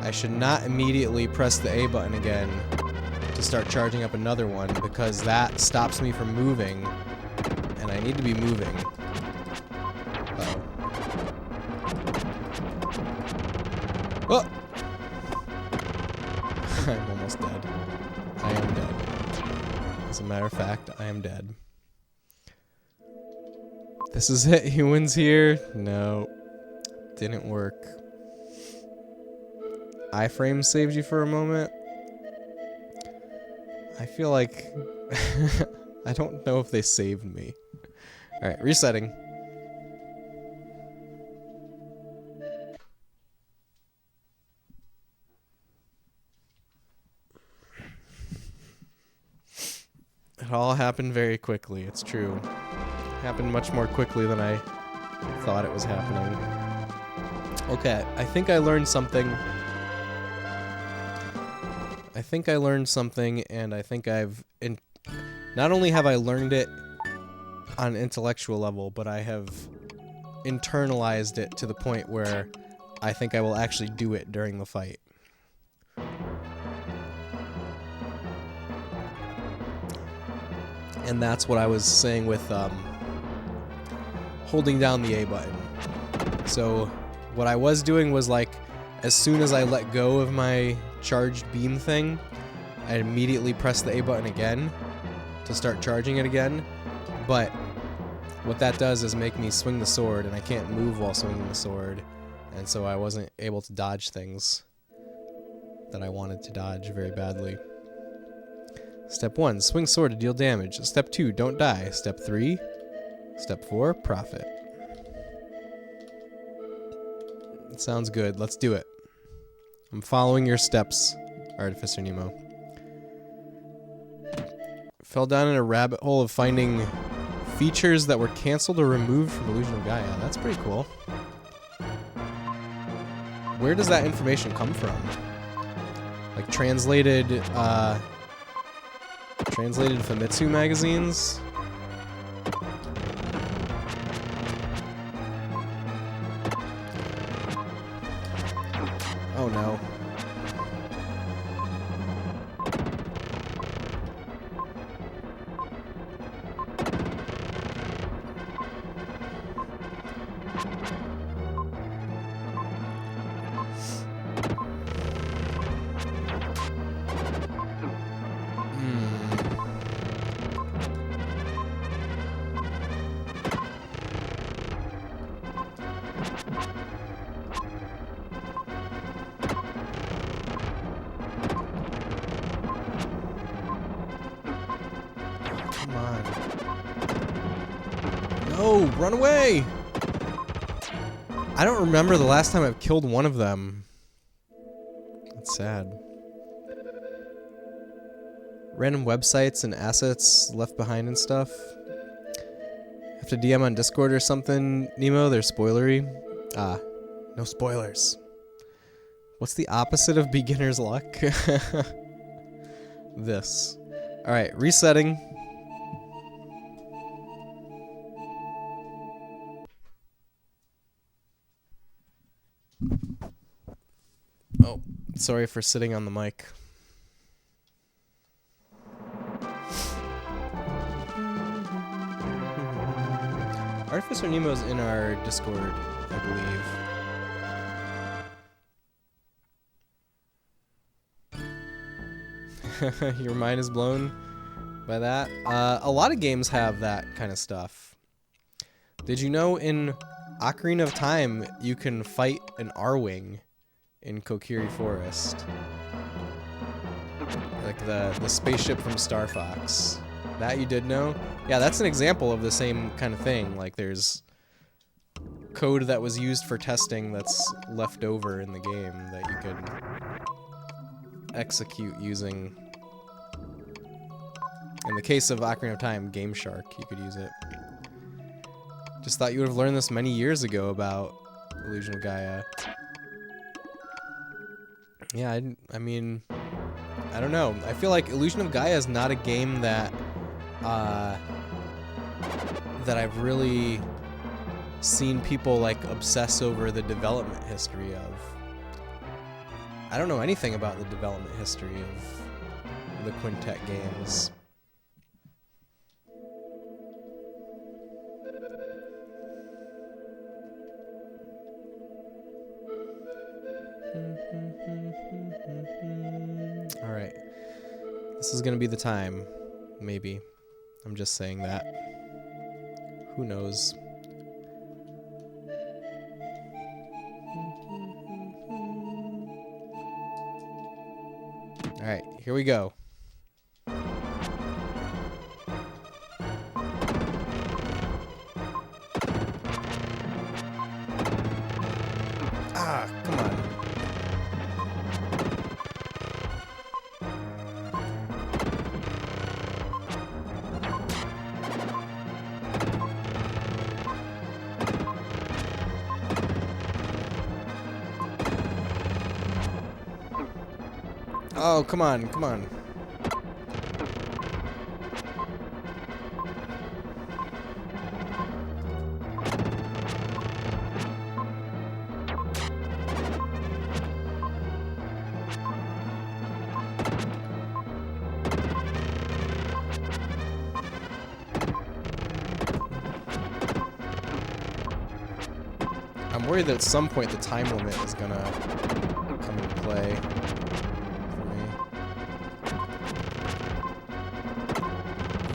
I should not immediately press the A button again to start charging up another one because that stops me from moving, and I need to be moving. Oh! I'm almost dead. I am dead. As a matter of fact, I am dead. This is it. He wins here. No. Didn't work. Iframe saved you for a moment. I feel like... I don't know if they saved me. Alright, resetting. It all happened very quickly, it's true. It happened much more quickly than I thought it was happening. Okay, I think I learned something. And I think not only have I learned it on an intellectual level, but I have internalized it to the point where I think I will actually do it during the fight. And that's what I was saying with holding down the A button. So what I was doing was, like, as soon as I let go of my charged beam thing, I immediately press the A button again to start charging it again. But what that does is make me swing the sword, and I can't move while swinging the sword. And so I wasn't able to dodge things that I wanted to dodge very badly. Step 1, swing sword to deal damage. Step 2, don't die. Step 3, Step 4, profit. Sounds good. Let's do it. I'm following your steps, Artificer Nemo. Fell down in a rabbit hole of finding features that were canceled or removed from Illusion of Gaia. That's pretty cool. Where does that information come from? Like translated Famitsu magazines? Oh no. Come on. No, run away! I don't remember the last time I've killed one of them. That's sad. Random websites and assets left behind and stuff. Have to DM on Discord or something, Nemo? They're spoilery. Ah, no spoilers. What's the opposite of beginner's luck? This. Alright, resetting. Sorry for sitting on the mic. Artificer Nemo's in our Discord, I believe. Your mind is blown by that. A lot of games have that kind of stuff. Did you know in Ocarina of Time you can fight an Arwing in Kokiri Forest? Like the spaceship from Star Fox. That you did know? Yeah, that's an example of the same kind of thing. Like there's code that was used for testing that's left over in the game that you could execute using. In the case of Ocarina of Time, Game Shark, you could use it. Just thought you would have learned this many years ago about Illusion of Gaia. Yeah, I mean, I don't know. I feel like Illusion of Gaia is not a game that that I've really seen people like obsess over the development history of. I don't know anything about the development history of the Quintet games. Alright. This is gonna be the time. Maybe. I'm just saying that. Who knows? Alright, here we go. Ah, come on. Oh, come on, come on. I'm worried that at some point the time limit is gonna come into play.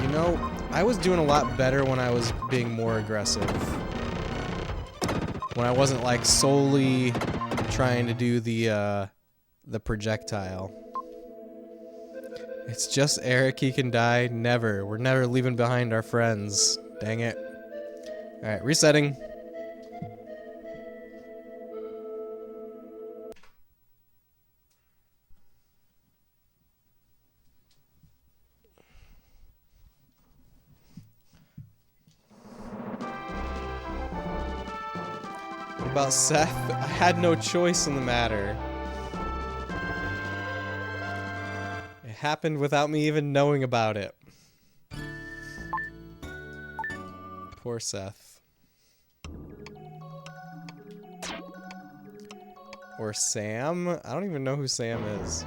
You know, I was doing a lot better when I was being more aggressive. When I wasn't like solely trying to do the projectile. It's just Eric, he can die. Never. We're never leaving behind our friends. Dang it. Alright, resetting. About Seth, I had no choice in the matter. It happened without me even knowing about it. Poor Seth. Or Sam? I don't even know who Sam is.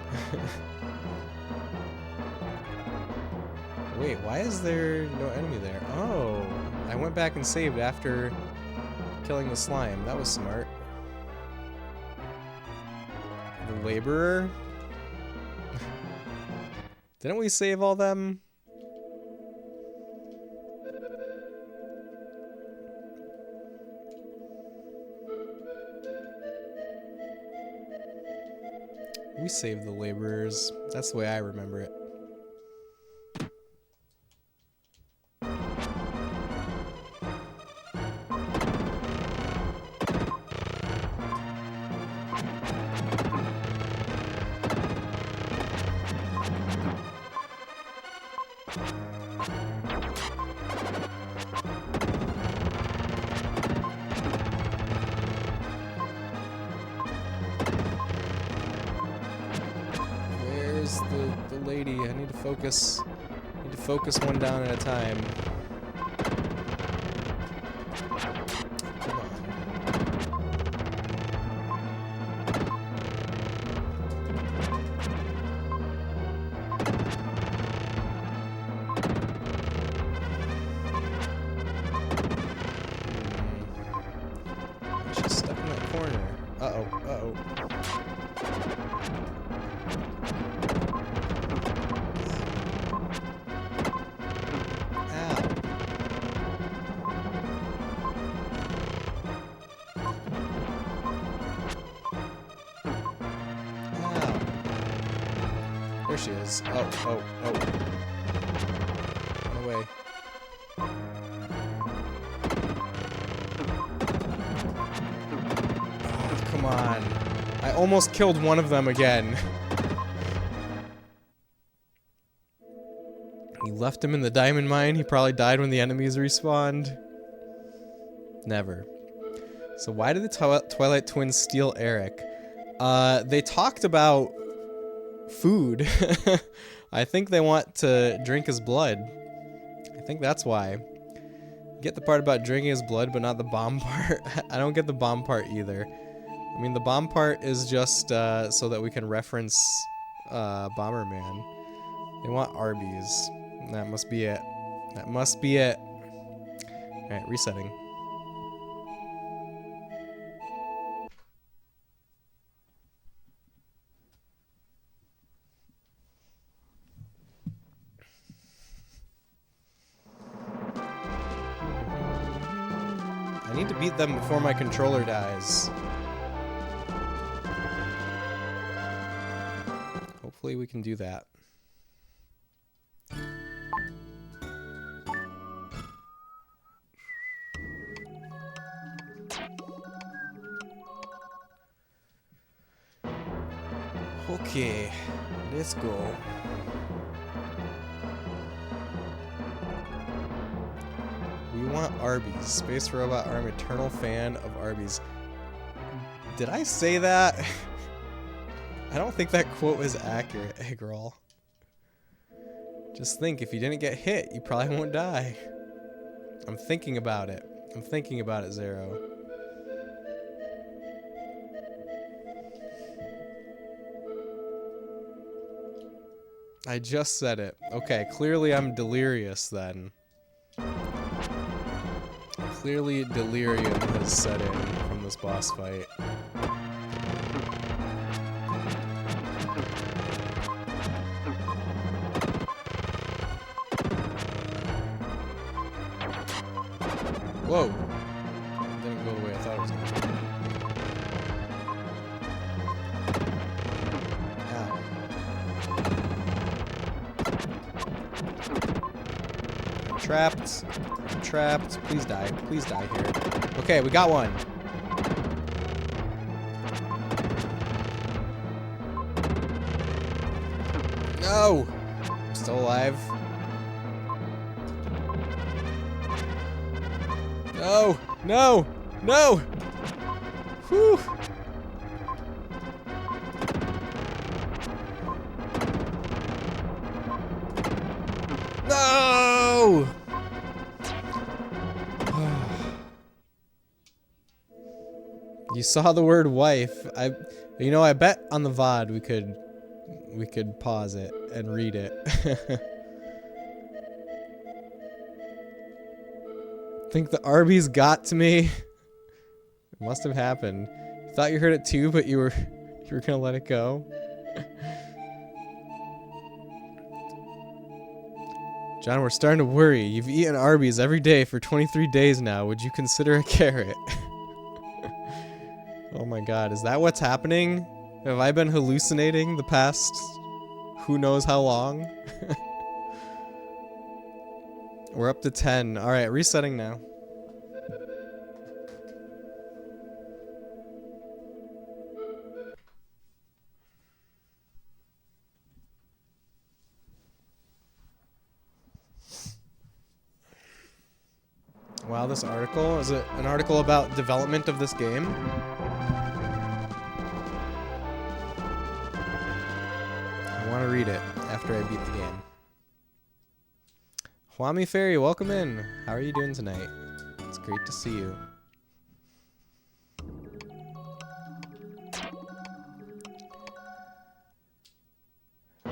Wait, why is there no enemy there? Oh, I went back and saved after killing the slime. That was smart. The laborer? Didn't we save all them? We saved the laborers. That's the way I remember it. The lady. I need to focus. Need to focus one down at a time. Come on. go. Ow. Ow. There she is. Oh, oh, oh. Run away. Oh, come on. I almost killed one of them again. You left him in the diamond mine. He probably died when the enemies respawned. Never. So why did the Twilight Twins steal Eric? They talked about food. I think they want to drink his blood. I think that's why. Get the part about drinking his blood, but not the bomb part. I don't get the bomb part either. I mean, the bomb part is just so that we can reference Bomberman. They want Arby's. That must be it. That must be it. Alright, resetting. I need to beat them before my controller dies. Hopefully we can do that. Okay, let's go. We want Arby's. Space Robot are an eternal fan of Arby's. Did I say that? I don't think that quote was accurate, Eggroll. Just think, if you didn't get hit, you probably won't die. I'm thinking about it. I'm thinking about it, Zero. I just said it. Okay, clearly I'm delirious then. Clearly delirium has set in from this boss fight. Whoa! Didn't go the way I thought it was going to. Ow. I'm trapped. I'm trapped. Please die. Please die here. Okay, we got one. No! I'm still alive. No! No! No! Whew! No! You saw the word wife. You know, I bet on the VOD we could pause it and read it. Think the Arby's got to me? It must have happened. Thought you heard it too, but you were gonna let it go. John, we're starting to worry. You've eaten Arby's every day for 23 days now. Would you consider a carrot? Oh my god, is that what's happening? Have I been hallucinating the past who knows how long? We're up to 10. Alright, resetting now. Wow, this article? Is it an article about development of this game? I want to read it after I beat the game. Huami Fairy, welcome in. How are you doing tonight? It's great to see you.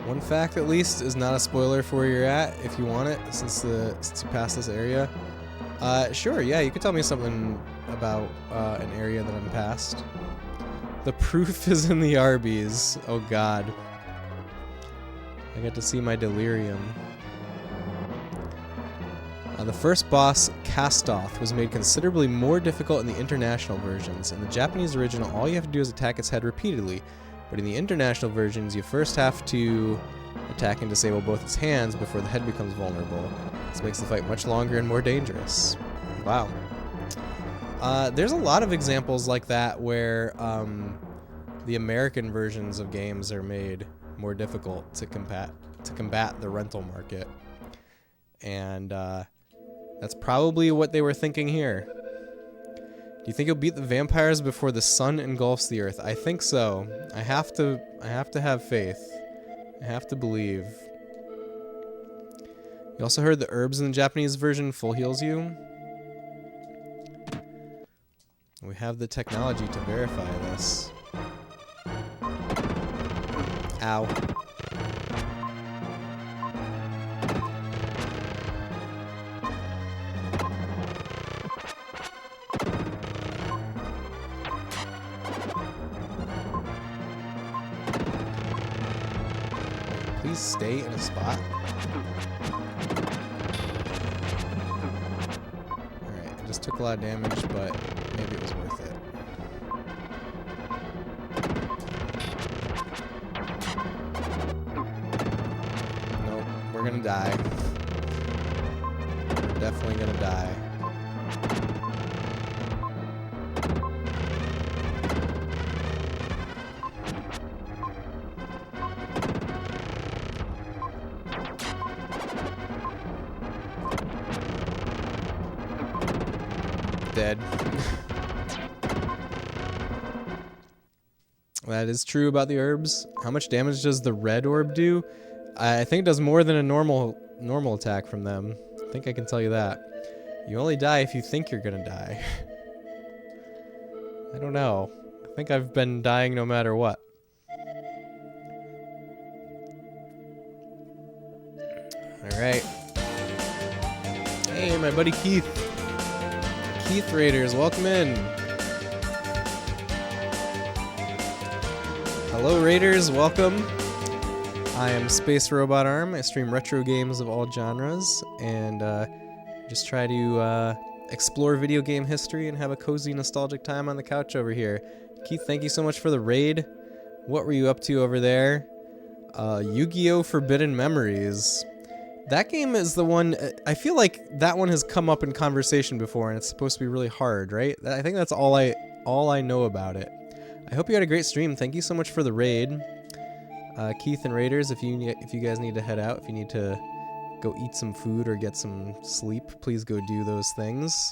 One fact, at least, is not a spoiler for where you're at, if you want it, since you passed this area. Sure, yeah, you could tell me something about an area that I'm past. The proof is in the Arby's. Oh god. I get to see my delirium. The first boss, Castoth, was made considerably more difficult in the international versions. In the Japanese original, all you have to do is attack its head repeatedly. But in the international versions, you first have to attack and disable both its hands before the head becomes vulnerable. This makes the fight much longer and more dangerous. Wow. There's a lot of examples like that where the American versions of games are made more difficult to combat the rental market. And that's probably what they were thinking here. Do you think you'll beat the vampires before the sun engulfs the earth? I think so. I have to have faith. I have to believe. You also heard the herbs in the Japanese version full heals you. We have the technology to verify this. Ow. Please stay in a spot. Alright, it just took a lot of damage, but maybe it was worth it. Nope, we're gonna die. We're definitely gonna die. Dead. That is true about the herbs. How much damage does the red orb do? I think it does more than a normal attack from them. I think I can tell you that. You only die if you think you're gonna die. I don't know. I think I've been dying no matter what. Alright. Hey, my buddy Keith. Keith Raiders, welcome in. Hello Raiders, welcome. I am Space Robot Arm. I stream retro games of all genres and just try to explore video game history and have a cozy nostalgic time on the couch over here. Keith, thank you so much for the raid. What were you up to over there? Yu-Gi-Oh! Forbidden Memories. That game is the one, I feel like that one has come up in conversation before and it's supposed to be really hard, right? I think that's all I know about it. I hope you had a great stream. Thank you so much for the raid. Keith and Raiders, if you guys need to head out, if you need to go eat some food or get some sleep, please go do those things.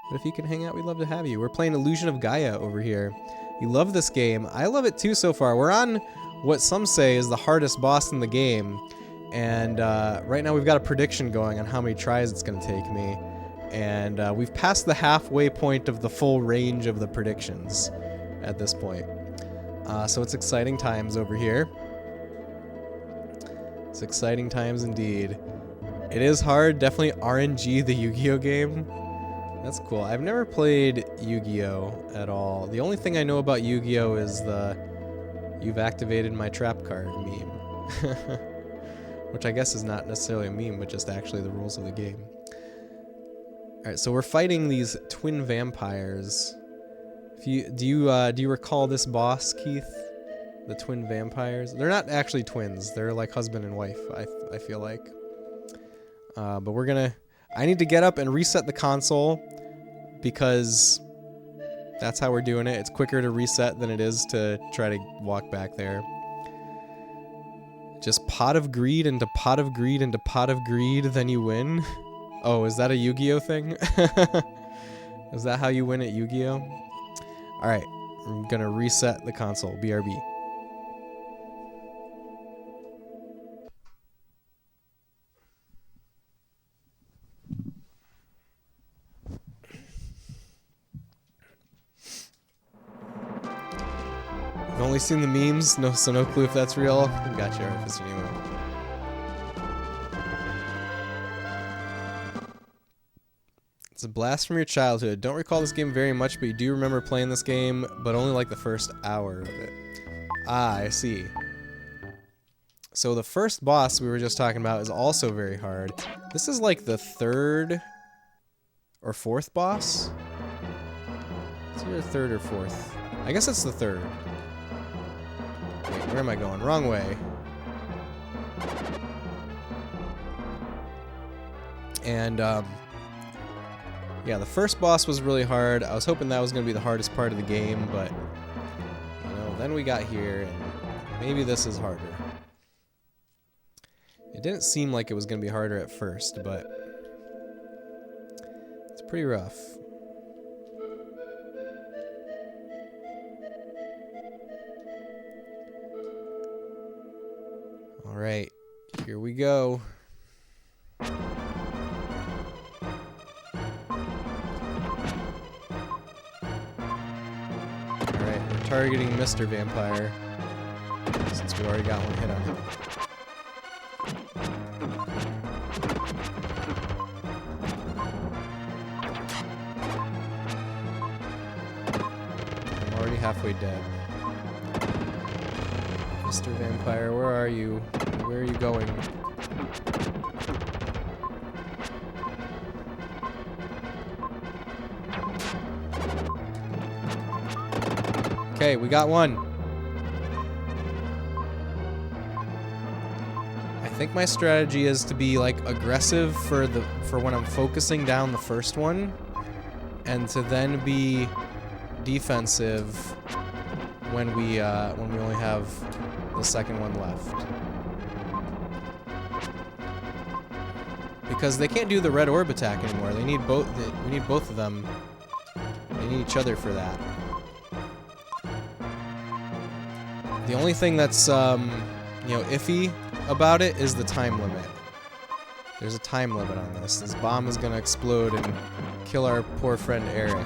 But if you can hang out, we'd love to have you. We're playing Illusion of Gaia over here. You love this game. I love it too so far. We're on what some say is the hardest boss in the game. And right now we've got a prediction going on how many tries it's going to take me. And we've passed the halfway point of the full range of the predictions at this point. So it's exciting times over here. It's exciting times indeed. It is hard, definitely RNG the Yu-Gi-Oh game. That's cool. I've never played Yu-Gi-Oh at all. The only thing I know about Yu-Gi-Oh is the "you've activated my trap card" meme. Which I guess is not necessarily a meme, but just actually the rules of the game. Alright, so we're fighting these twin vampires. Do you recall this boss, Keith? The twin vampires? They're not actually twins. They're like husband and wife, I feel like. But I need to get up and reset the console because that's how we're doing it. It's quicker to reset than it is to try to walk back there. Just pot of greed into pot of greed into pot of greed, then you win? Oh, is that a Yu-Gi-Oh thing? Is that how you win at Yu-Gi-Oh? Alright, I'm gonna reset the console. BRB. I've only seen the memes, so no clue if that's real. Gotcha, Artificer Nemo. It's a blast from your childhood. Don't recall this game very much, but you do remember playing this game, but only like the first hour of it. Ah, I see. So the first boss we were just talking about is also very hard. This is like the third or fourth boss? It's either third or fourth. I guess it's the third. Wait, where am I going? Wrong way. And, yeah, the first boss was really hard. I was hoping that was going to be the hardest part of the game, but, you know, then we got here, and maybe this is harder. It didn't seem like it was going to be harder at first, but it's pretty rough. Alright, here we go. Targeting Mr. Vampire, since we already got one hit on him. I'm already halfway dead. Mr. Vampire, where are you? Where are you going? Okay, we got one. I think my strategy is to be like aggressive for when I'm focusing down the first one, and to then be defensive when we only have the second one left. Because they can't do the red orb attack anymore. They need both. We need both of them. They need each other for that. The only thing that's, you know, iffy about it is the time limit. There's a time limit on this. This bomb is gonna explode and kill our poor friend Eric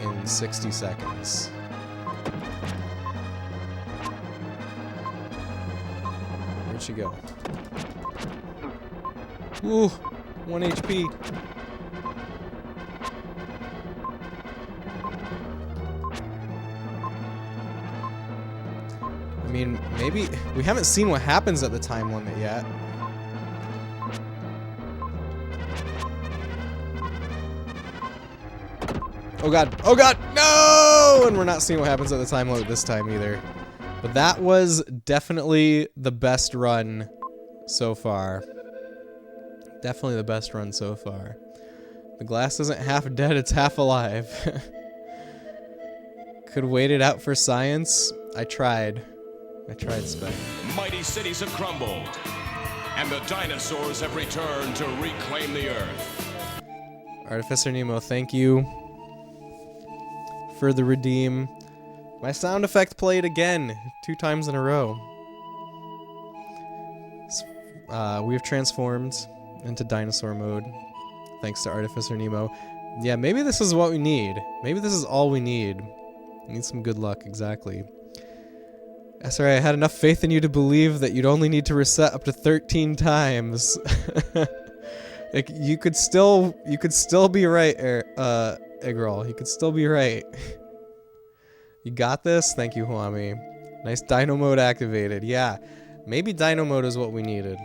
in 60 seconds. Where'd she go? Ooh, 1 HP. I mean, maybe we haven't seen what happens at the time limit yet. Oh god, no! And we're not seeing what happens at the time limit this time either. But that was definitely the best run so far. Definitely the best run so far. The glass isn't half dead, it's half alive. Could wait it out for science. I tried, Spec. Mighty cities have crumbled, and the dinosaurs have returned to reclaim the Earth. Artificer Nemo, thank you for the redeem. My sound effect played again, 2 times in a row. We have transformed into dinosaur mode, thanks to Artificer Nemo. Yeah, maybe this is what we need. Maybe this is all we need. We need some good luck, exactly. Sorry, I had enough faith in you to believe that you'd only need to reset up to 13 times. Like, you could still be right, Eggroll. You could still be right. You got this? Thank you, Huami. Nice Dino Mode activated. Yeah, maybe Dino Mode is what we needed.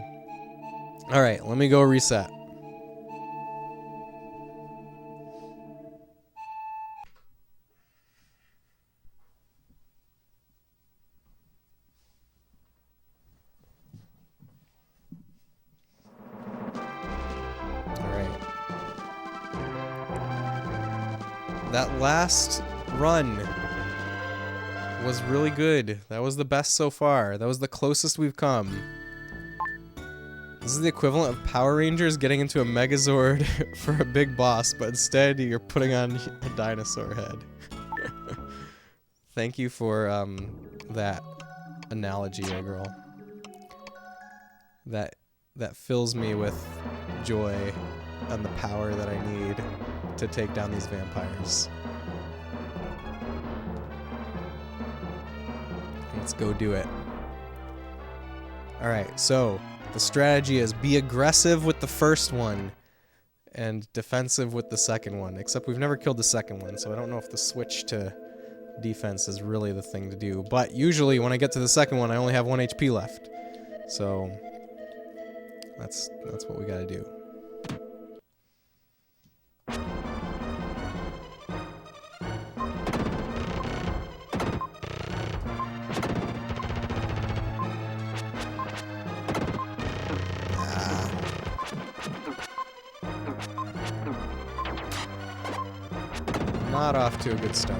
Alright, let me go reset. That last run was really good. That was the best so far. That was the closest we've come. This is the equivalent of Power Rangers getting into a Megazord for a big boss, but instead you're putting on a dinosaur head. Thank you for that analogy, Eggroll. That fills me with joy and the power that I need to take down these vampires. Let's go do it. Alright, so the strategy is be aggressive with the first one and defensive with the second one. Except we've never killed the second one, so I don't know if the switch to defense is really the thing to do. But usually when I get to the second one, I only have 1 HP left. So that's what we gotta do. Not off to a good start.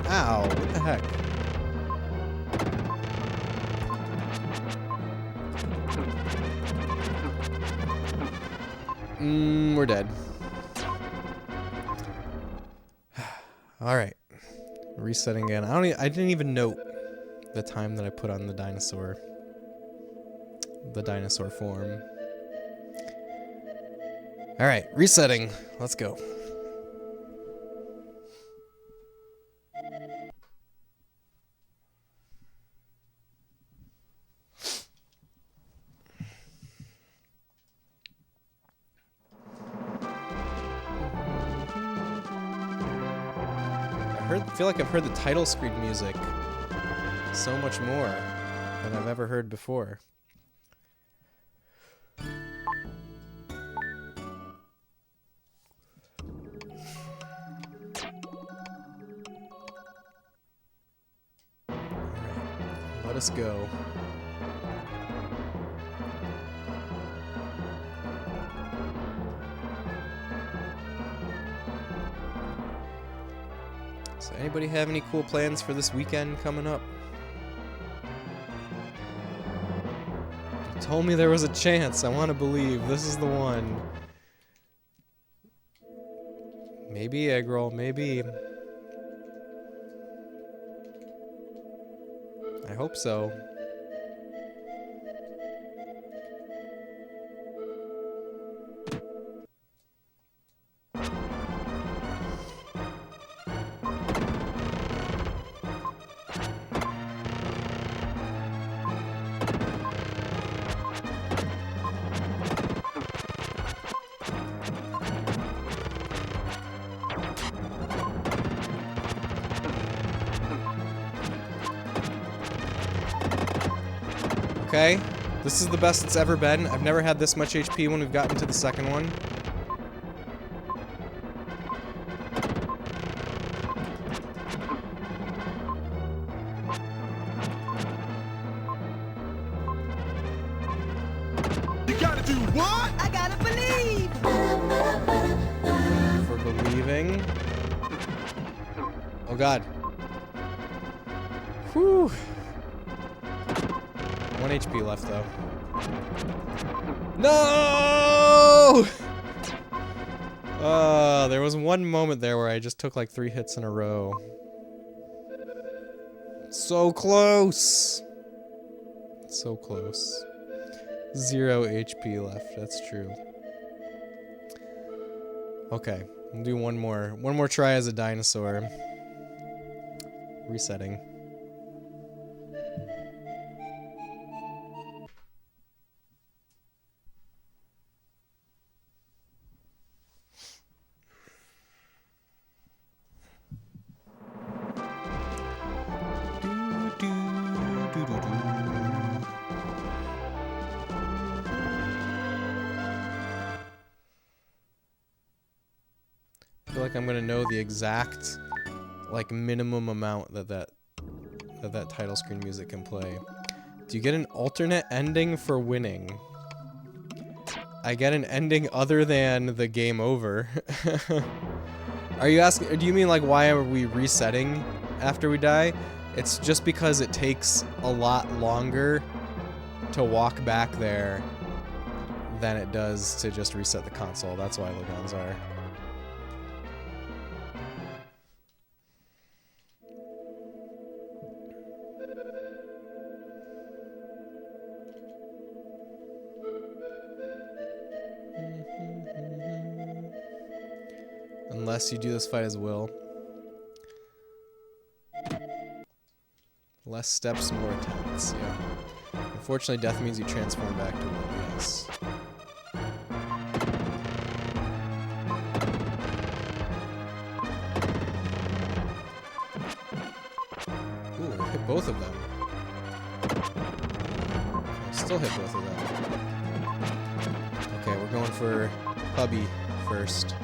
Ow, what the heck? We're dead. Alright. Resetting again. I didn't even note the time that I put on the dinosaur. The dinosaur form. Alright, resetting. Let's go. I feel like I've heard the title screen music so much more than I've ever heard before. Alright, let us go. So anybody have any cool plans for this weekend coming up? You told me there was a chance. I want to believe this is the one. Maybe egg roll, maybe. I hope so. Okay, this is the best it's ever been. I've never had this much HP when we've gotten to the second one. You gotta do what? I gotta believe. For believing. Oh god. Whew. 1 HP left, though. No! There was one moment there where I just took like 3 hits in a row. So close! So close. 0 HP left, that's true. Okay, we'll do one more try as a dinosaur. Resetting. I feel like I'm gonna know the exact, like, minimum amount that title screen music can play. Do you get an alternate ending for winning? I get an ending other than the game over. Are you asking? Do you mean like why are we resetting after we die? It's just because it takes a lot longer to walk back there than it does to just reset the console. That's why Logons are. Unless you do this fight as Will. Less steps, more attempts, yeah. Unfortunately, death means you transform back to Will, yes. Ooh, I hit both of them. I still hit both of them. Okay, we're going for Hubby first.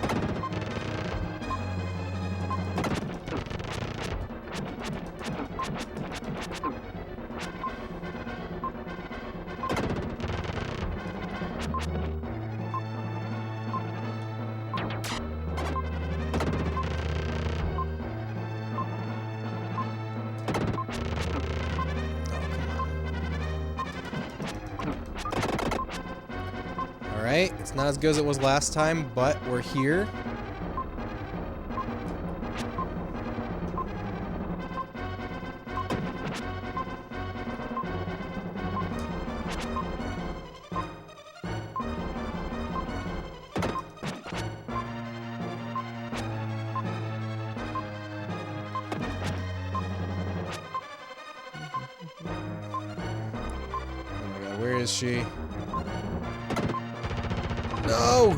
Alright, it's not as good as it was last time, but we're here. Oh my god, where is she? No!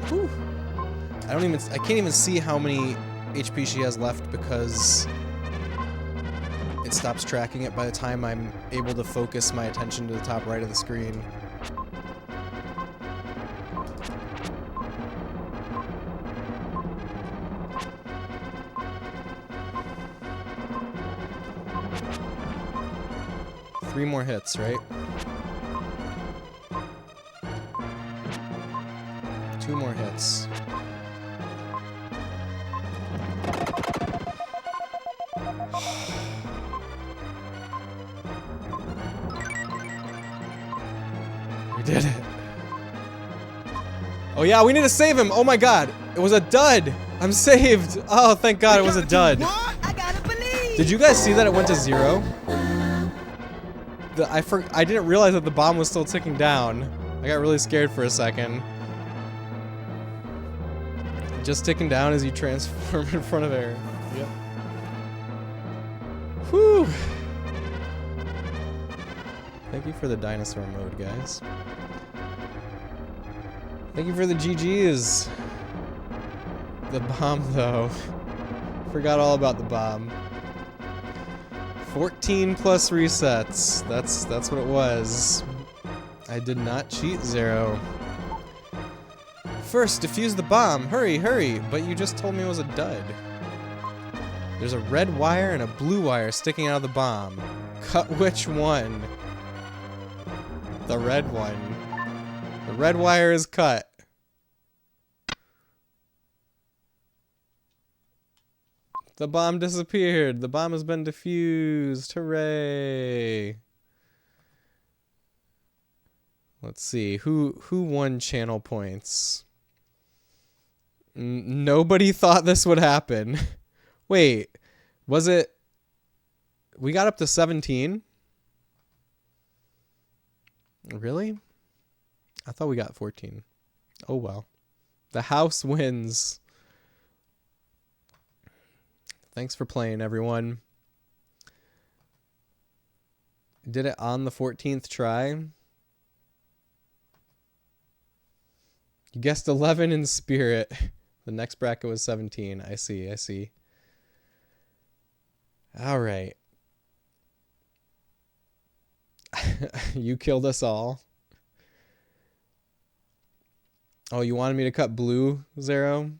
Whew. I can't even see how many HP she has left because it stops tracking it by the time I'm able to focus my attention to the top right of the screen. Three more hits, right? Two more hits. We did it. Oh yeah, we need to save him. Oh my god. It was a dud. I'm saved. Oh, thank god it was a dud. I gotta believe. Did you guys see that it went to 0? I didn't realize that the bomb was still ticking down. I got really scared for a second. Just ticking down as you transform in front of Aaron. Yep. Whew. Thank you for the dinosaur mode, guys. Thank you for the GGs. The bomb, though. Forgot all about the bomb. 14 plus resets. That's what it was. I did not cheat, Zero. First, defuse the bomb. Hurry, hurry. But you just told me it was a dud. There's a red wire and a blue wire sticking out of the bomb. Cut which one? The red one. The red wire is cut. The bomb disappeared. The bomb has been defused. Hooray. Let's see. Who won channel points? Nobody thought this would happen. Wait. Was it... We got up to 17? Really? I thought we got 14. Oh well. The house wins. Thanks for playing, everyone. Did it on the 14th try. You guessed 11 in spirit. The next bracket was 17. I see, I see. All right. You killed us all. Oh, you wanted me to cut blue, Zero?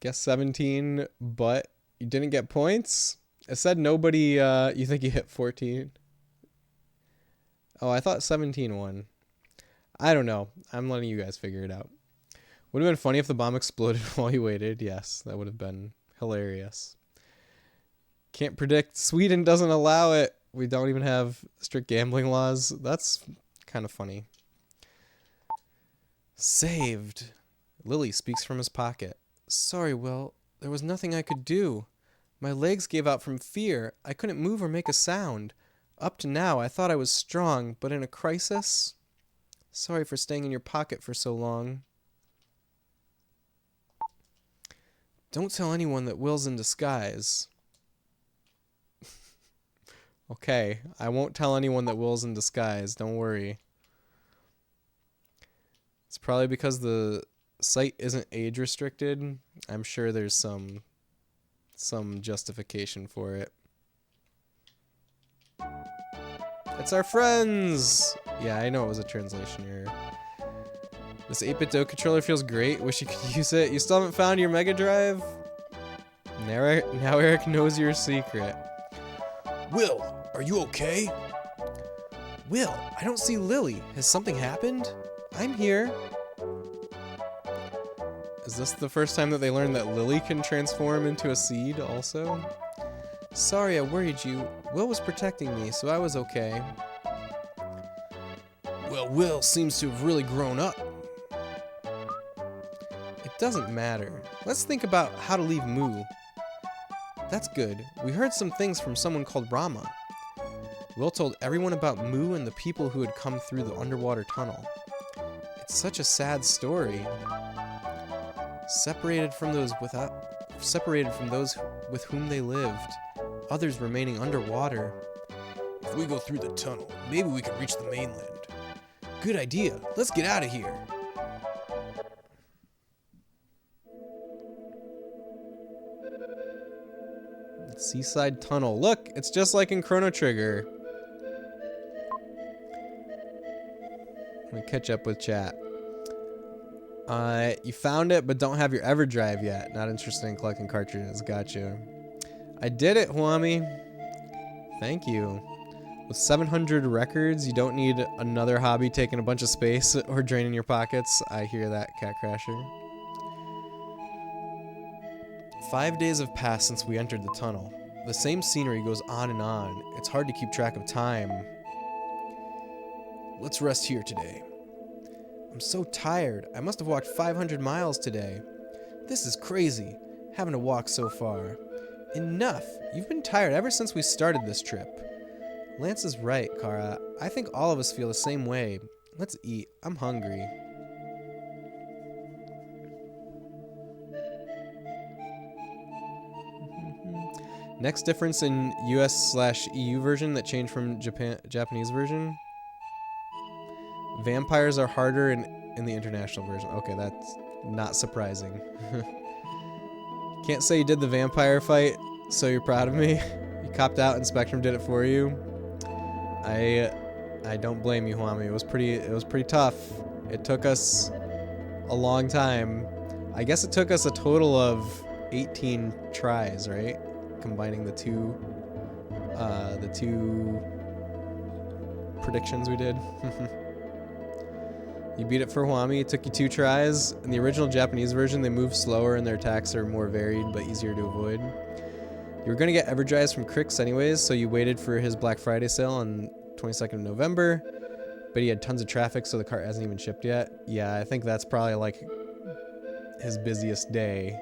Guess 17, but you didn't get points? It said nobody, you think you hit 14? Oh, I thought 17 won. I don't know. I'm letting you guys figure it out. Would have been funny if the bomb exploded while you waited. Yes, that would have been hilarious. Can't predict. Sweden doesn't allow it. We don't even have strict gambling laws. That's kind of funny. Saved. Lily speaks from his pocket. Sorry, Will. There was nothing I could do. My legs gave out from fear. I couldn't move or make a sound. Up to now, I thought I was strong, but in a crisis... Sorry for staying in your pocket for so long. Don't tell anyone that Will's in disguise. Okay, I won't tell anyone that Will's in disguise. Don't worry. It's probably because the site isn't age restricted. I'm sure there's some justification for it. It's our friends! Yeah, I know it was a translation error. This 8-bit Do controller feels great. Wish you could use it. You still haven't found your Mega Drive? Now Eric knows your secret. Will, are you okay? Will, I don't see Lily. Has something happened? I'm here. Is this the first time that they learned that Lily can transform into a seed also? Sorry I worried you. Will was protecting me, so I was okay. Well, Will seems to have really grown up. It doesn't matter. Let's think about how to leave Moo. That's good. We heard some things from someone called Rama. Will told everyone about Moo and the people who had come through the underwater tunnel. It's such a sad story. Separated from those with whom they lived, others remaining underwater. If we go through the tunnel, maybe we can reach the mainland. Good idea. Let's get out of here. Seaside tunnel. Look, it's just like in Chrono Trigger. I'm gonna catch up with chat. You found it, but don't have your EverDrive yet. Not interested in collecting cartridges. Gotcha. I did it, Huami. Thank you. With 700 records, you don't need another hobby taking a bunch of space or draining your pockets. I hear that, Cat Crasher. 5 days have passed since we entered the tunnel. The same scenery goes on and on. It's hard to keep track of time. Let's rest here today. I'm so tired. I must have walked 500 miles today. This is crazy, having to walk so far. Enough! You've been tired ever since we started this trip. Lance is right, Kara. I think all of us feel the same way. Let's eat. I'm hungry. Next difference in US/EU version that changed from Japanese version. Vampires are harder in the international version. Okay, that's not surprising. Can't say you did the vampire fight, so you're proud of me. You copped out and Spectrum did it for you. I don't blame you, Huami. It was pretty tough. It took us a long time. I guess it took us a total of 18 tries, right? Combining the two predictions we did. You beat it for Huami. It took you 2 tries. In the original Japanese version, they move slower and their attacks are more varied but easier to avoid. You were going to get EverDrives from Crix anyways, so you waited for his Black Friday sale on 22nd of November, but he had tons of traffic, so the cart hasn't even shipped yet. Yeah, I think that's probably like his busiest day.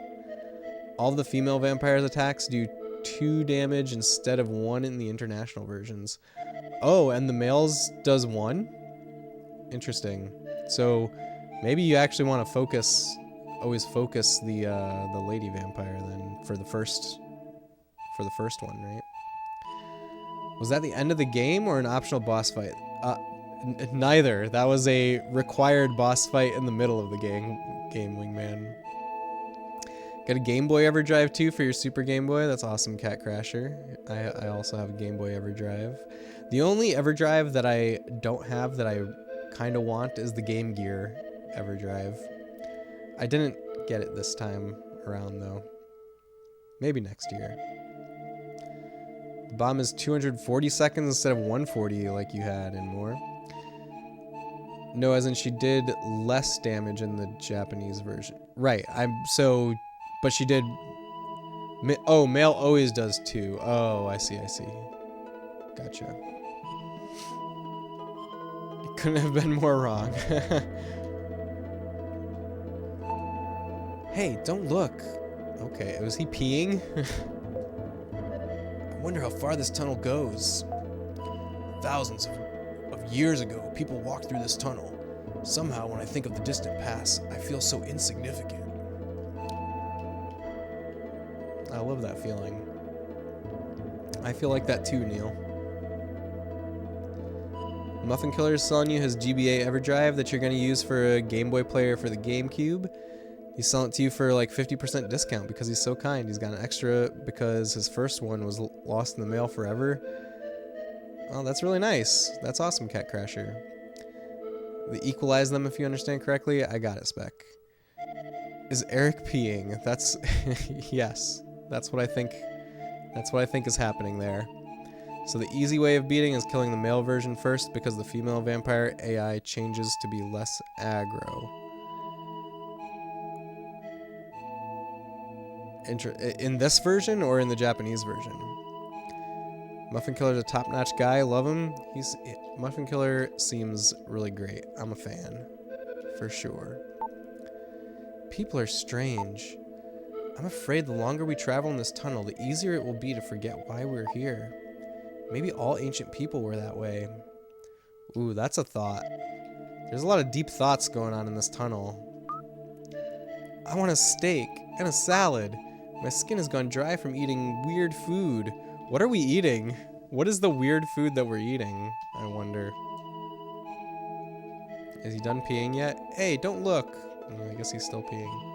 All of the female vampires' attacks do 2 damage instead of 1 in the international versions. Oh, and the males does 1? Interesting. So maybe you actually want to always focus the lady vampire then for the first one, right? Was that the end of the game or an optional boss fight? Neither. That was a required boss fight in the middle of the game, Wingman. Got a Game Boy EverDrive too for your Super Game Boy. That's awesome, Cat Crasher. I also have a Game Boy EverDrive. The only EverDrive that I don't have that I kind of want is the Game Gear EverDrive. I didn't get it this time around though. Maybe next year. The bomb is 240 seconds instead of 140 like you had and more. No, as in she did less damage in the Japanese version. Right, but she did... Oh, male always does 2. Oh, I see. Gotcha. It couldn't have been more wrong. Hey, don't look. Okay, was he peeing? I wonder how far this tunnel goes. Thousands of years ago, people walked through this tunnel. Somehow, when I think of the distant past, I feel so insignificant. I love that feeling. I feel like that too, Neil. Muffin Killer is selling you his GBA EverDrive that you're going to use for a Game Boy player for the GameCube. He's selling it to you for like 50% discount because he's so kind. He's got an extra because his first one was lost in the mail forever. Oh, that's really nice. That's awesome, Cat Crasher. They equalize them if you understand correctly. I got it, Spec. Is Eric peeing? That's yes. That's what I think. That's what I think is happening there. So the easy way of beating is killing the male version first because the female vampire AI changes to be less aggro. In this version or in the Japanese version? Muffin Killer's a top-notch guy. Love him. Muffin Killer seems really great. I'm a fan, for sure. People are strange. I'm afraid the longer we travel in this tunnel, the easier it will be to forget why we're here. Maybe all ancient people were that way. Ooh, that's a thought. There's a lot of deep thoughts going on in this tunnel. I want a steak and a salad. My skin has gone dry from eating weird food. What are we eating? What is the weird food that we're eating? I wonder. Is he done peeing yet? Hey, don't look. Oh, I guess he's still peeing.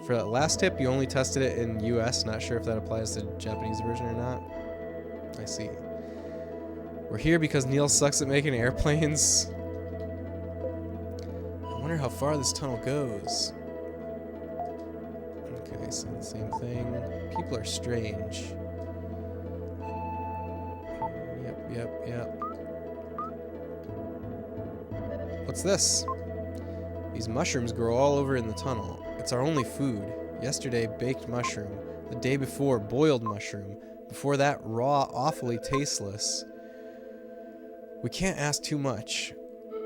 For that last tip, you only tested it in US. Not sure if that applies to the Japanese version or not. I see. We're here because Neil sucks at making airplanes. I wonder how far this tunnel goes. Okay, so the same thing. People are strange. Yep. What's this? These mushrooms grow all over in the tunnel. It's our only food. Yesterday, baked mushroom. The day before, boiled mushroom. Before that, raw, awfully tasteless. We can't ask too much.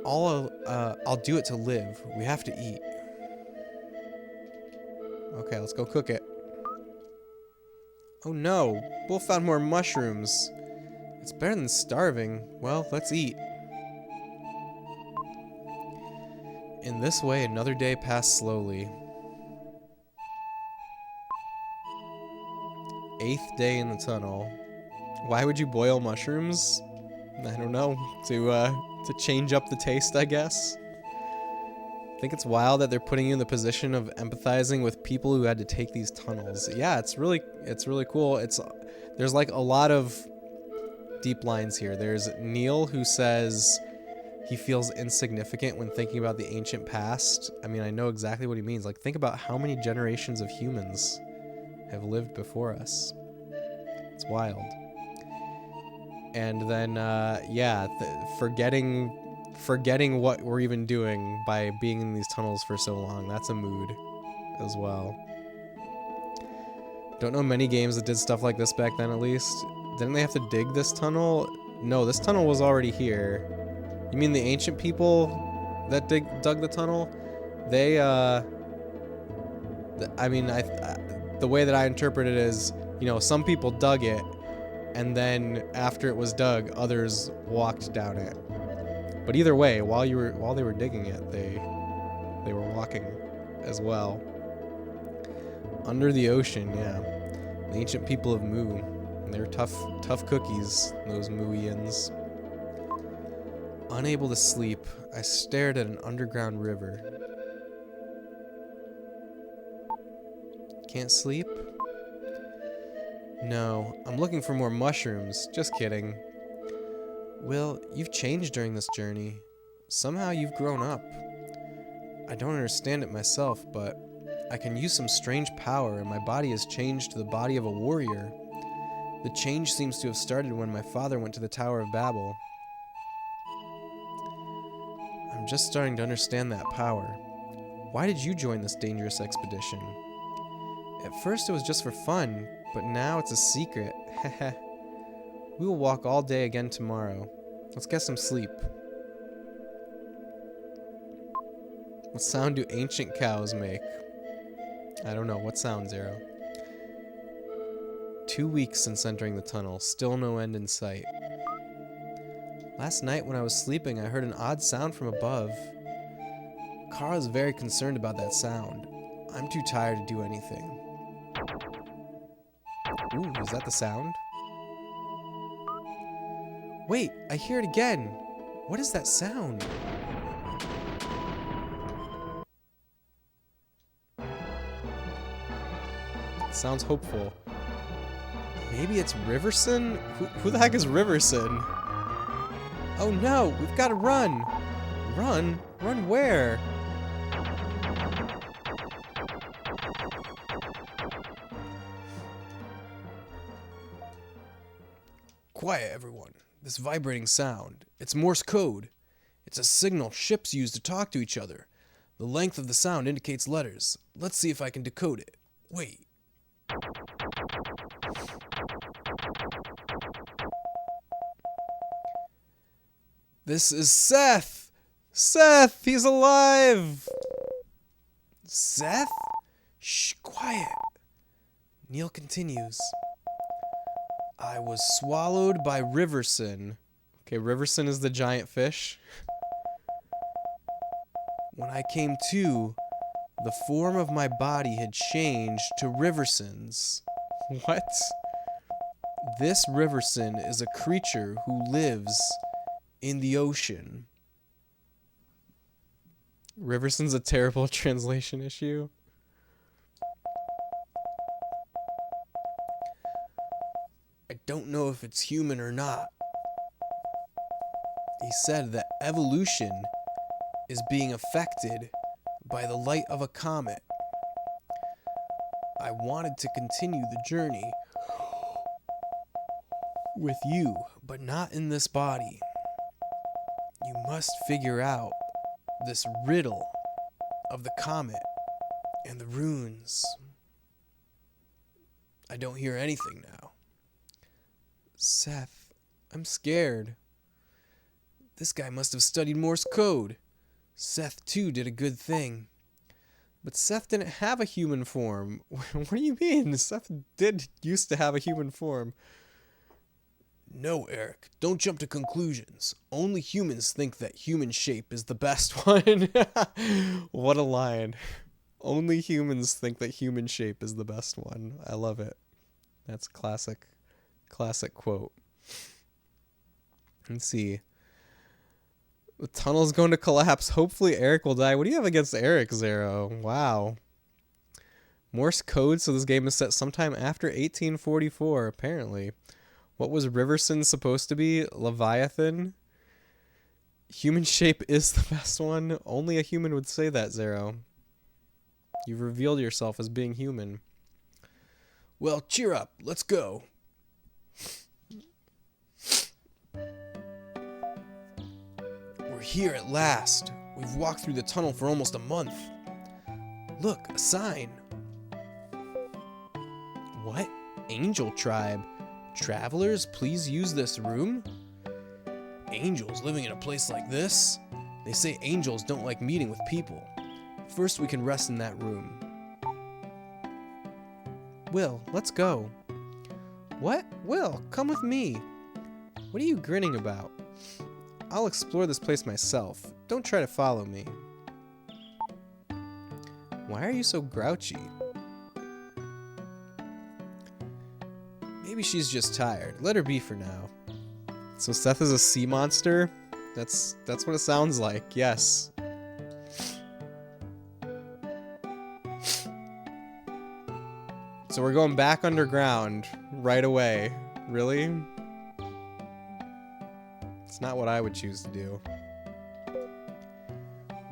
I'll do it to live. We have to eat. Okay, let's go cook it. Oh no, Wolf found more mushrooms. It's better than starving. Well, let's eat. In this way, another day passed slowly. 8th day in the tunnel. Why would you boil mushrooms? I don't know. To change up the taste, I guess. I think it's wild that they're putting you in the position of empathizing with people who had to take these tunnels. Yeah, it's really cool. There's like a lot of deep lines here. There's Neil who says he feels insignificant when thinking about the ancient past. I mean, I know exactly what he means. Like, think about how many generations of humans have lived before us. It's wild. And then, forgetting what we're even doing by being in these tunnels for so long. That's a mood as well. Don't know many games that did stuff like this back then, at least. Didn't they have to dig this tunnel? No, this tunnel was already here. You mean the ancient people that dug the tunnel? They, the way that I interpret it is, some people dug it, and then after it was dug, others walked down it. But either way, while they were digging it, they were walking as well. Under the ocean, yeah. The ancient people of Mu. They're tough cookies, those Muians. Unable to sleep, I stared at an underground river. Can't sleep? No, I'm looking for more mushrooms. Just kidding. Will, you've changed during this journey. Somehow you've grown up. I don't understand it myself, but I can use some strange power and my body has changed to the body of a warrior. The change seems to have started when my father went to the Tower of Babel. I'm just starting to understand that power. Why did you join this dangerous expedition? At first it was just for fun, But now it's a secret. Heh. We will walk all day again tomorrow. Let's get some sleep. What sound do ancient cows make? I don't know. What sound, Zero? 2 weeks since entering the tunnel. Still no end in sight. Last night when I was sleeping, I heard an odd sound from above. Kara is very concerned about that sound. I'm too tired to do anything. Ooh, is that the sound? Wait, I hear it again. What is that sound? It sounds hopeful. Maybe it's Riverson? Who the heck is Riverson? Oh no, we've got to run. Run? Run where? Quiet, everyone. This vibrating sound. It's Morse code. It's a signal ships use to talk to each other. The length of the sound indicates letters. Let's see if I can decode it. Wait. This is Seth! Seth! He's alive! Seth? Shh, quiet. Neil continues. I was swallowed by Riverson. Okay, Riverson is the giant fish. When I came to, the form of my body had changed to Riverson's. What? This Riverson is a creature who lives in the ocean. Riverson's a terrible translation issue. I don't know if it's human or not. He said that evolution is being affected by the light of a comet. I wanted to continue the journey with you, but not in this body. You must figure out this riddle of the comet and the runes. I don't hear anything now. Seth, I'm scared. This guy must have studied Morse code. Seth, too, did a good thing. But Seth didn't have a human form. What do you mean? Seth used to have a human form. No, Eric, don't jump to conclusions. Only humans think that human shape is the best one. What a line. Only humans think that human shape is the best one. I love it. That's classic quote. Let's see. The tunnel's going to collapse. Hopefully Eric will die. What do you have against Eric, Zero? Wow. Morse code, so this game is set sometime after 1844, apparently. What was Riverson supposed to be? Leviathan? Human shape is the best one? Only a human would say that, Zero. You've revealed yourself as being human. Well, cheer up. Let's go. We're here at last. We've walked through the tunnel for almost a month. Look, a sign. What? Angel Tribe. Travelers, please use this room? Angels living in a place like this? They say angels don't like meeting with people. First we can rest in that room. Will, let's go. What? Will, come with me. What are you grinning about? I'll explore this place myself. Don't try to follow me. Why are you so grouchy? Maybe she's just tired. Let her be for now. So Seth is a sea monster? That's what it sounds like. Yes. So we're going back underground right away. Really? It's not what I would choose to do.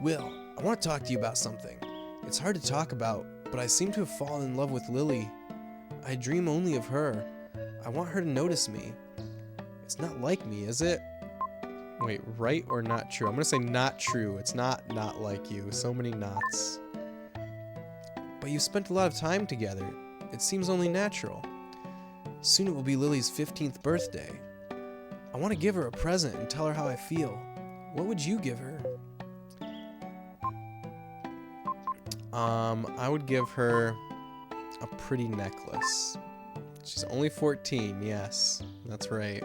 Will, I want to talk to you about something. It's hard to talk about, but I seem to have fallen in love with Lily. I dream only of her. I want her to notice me. It's not like me, is it? Wait, right or not true? I'm gonna say not true. It's not like you. So many nots. But you spent a lot of time together. It seems only natural. Soon it will be Lily's 15th birthday. I want to give her a present and tell her how I feel. What would you give her? I would give her a pretty necklace. She's only 14, yes, that's right.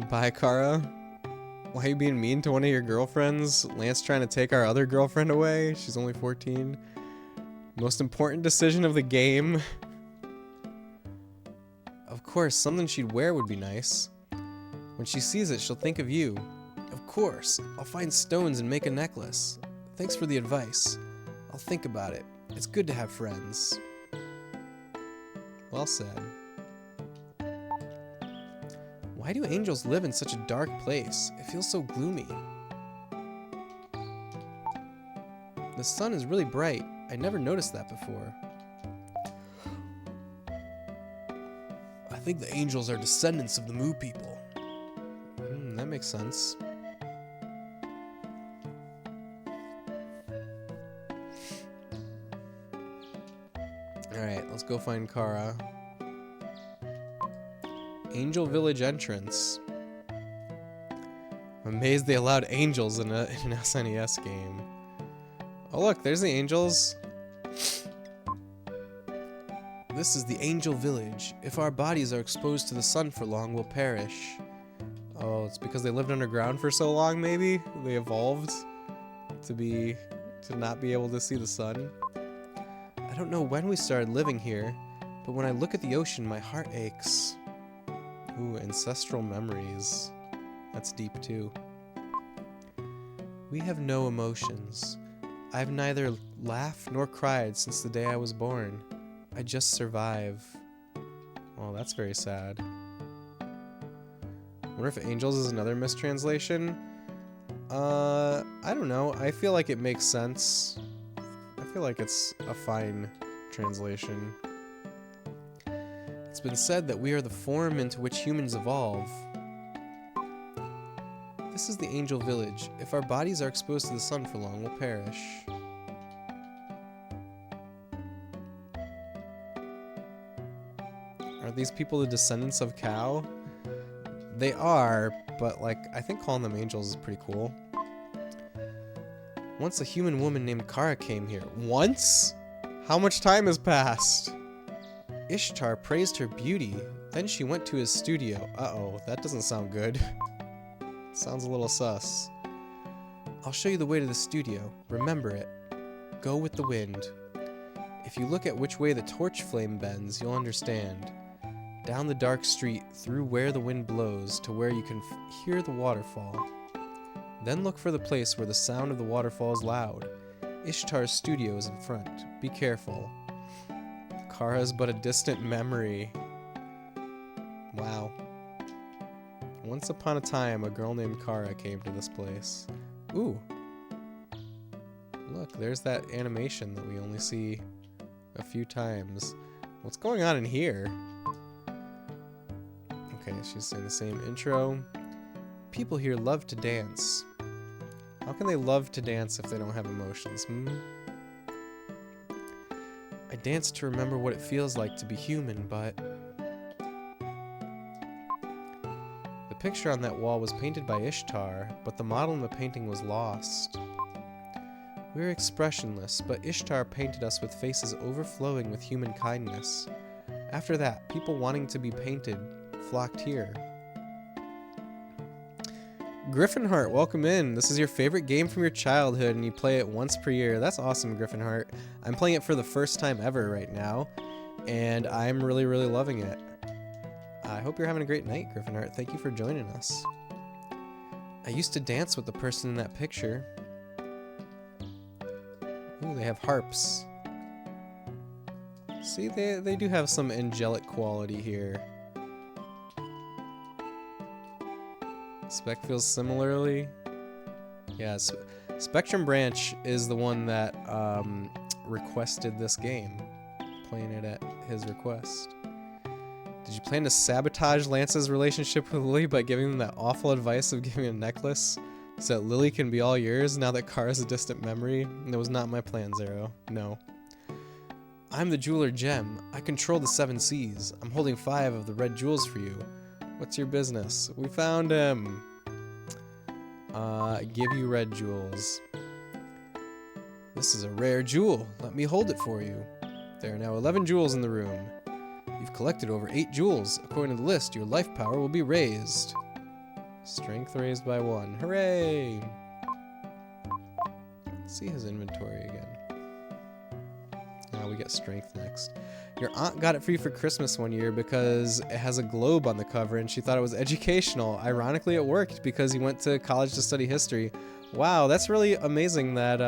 Bye, Kara. Why are you being mean to one of your girlfriends? Lance trying to take our other girlfriend away? She's only 14. Most important decision of the game. Of course, something she'd wear would be nice. When she sees it, she'll think of you. Of course, I'll find stones and make a necklace. Thanks for the advice. I'll think about it. It's good to have friends. Well said. Why do angels live in such a dark place? It feels so gloomy. The sun is really bright. I never noticed that before. I think the angels are descendants of the Moo people. That makes sense. Alright, let's go find Kara. Angel Village entrance. I'm amazed they allowed angels in an SNES game. Oh look, there's the angels. This is the Angel Village. If our bodies are exposed to the sun for long, we'll perish. Oh, it's because they lived underground for so long, maybe? They evolved to not be able to see the sun. I don't know when we started living here, but when I look at the ocean, my heart aches. Ooh, ancestral memories. That's deep too. We have no emotions. I've neither laughed nor cried since the day I was born. I just survive. Oh, that's very sad. Wonder if angels is another mistranslation? I don't know. I feel like it makes sense. I feel like it's a fine translation. It's been said that we are the form into which humans evolve. This is the Angel Village. If our bodies are exposed to the sun for long, we'll perish. Are these people the descendants of Cow? They are, but like, I think calling them angels is pretty cool. Once a human woman named Kara came here. Once? How much time has passed? Ishtar praised her beauty. Then she went to his studio. Uh-oh, that doesn't sound good. Sounds a little sus. I'll show you the way to the studio. Remember it. Go with the wind. If you look at which way the torch flame bends, you'll understand. Down the dark street, through where the wind blows, to where you can hear the waterfall. Then look for the place where the sound of the waterfall is loud. Ishtar's studio is in front. Be careful. Kara's but a distant memory. Wow. Once upon a time, a girl named Kara came to this place. Ooh. Look, there's that animation that we only see a few times. What's going on in here? Okay, she's saying the same intro. People here love to dance. How can they love to dance if they don't have emotions, I dance to remember what it feels like to be human, but... The picture on that wall was painted by Ishtar, but the model in the painting was lost. We were expressionless, but Ishtar painted us with faces overflowing with human kindness. After that, people wanting to be painted flocked here. Griffinheart, welcome in. This is your favorite game from your childhood and you play it once per year. That's awesome, Griffinheart. I'm playing it for the first time ever right now, and I'm really, really loving it. I hope you're having a great night, Griffinheart. Thank you for joining us. I used to dance with the person in that picture. Ooh, they have harps. See, they do have some angelic quality here. Spec feels similarly. Yeah, Spectrum Branch is the one that requested this game. Playing it at his request. Did you plan to sabotage Lance's relationship with Lily by giving him that awful advice of giving a necklace? So that Lily can be all yours now that Kara's a distant memory? That was not my plan, Zero. No. I'm the jeweler Gem. I control the 7 seas. I'm holding 5 of the red jewels for you. What's your business? We found him. Give you red jewels. This is a rare jewel. Let me hold it for you. There are now 11 jewels in the room. You've collected over 8 jewels. According to the list, your life power will be raised. Strength raised by 1. Hooray! Let's see his inventory again. Now we get strength next. Your aunt got it for you for Christmas one year because it has a globe on the cover and she thought it was educational. Ironically, it worked because he went to college to study history. Wow, that's really amazing that,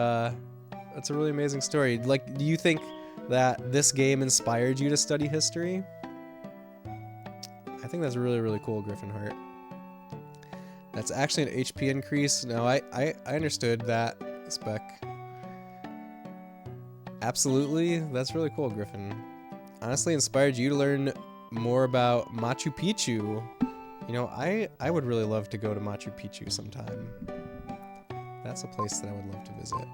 that's a really amazing story. Like, do you think that this game inspired you to study history? I think that's really, really cool, Griffinheart. That's actually an HP increase. No, I understood that spec. Absolutely, that's really cool, Griffin. Honestly, inspired you to learn more about Machu Picchu. You know, I would really love to go to Machu Picchu sometime. That's a place that I would love to visit.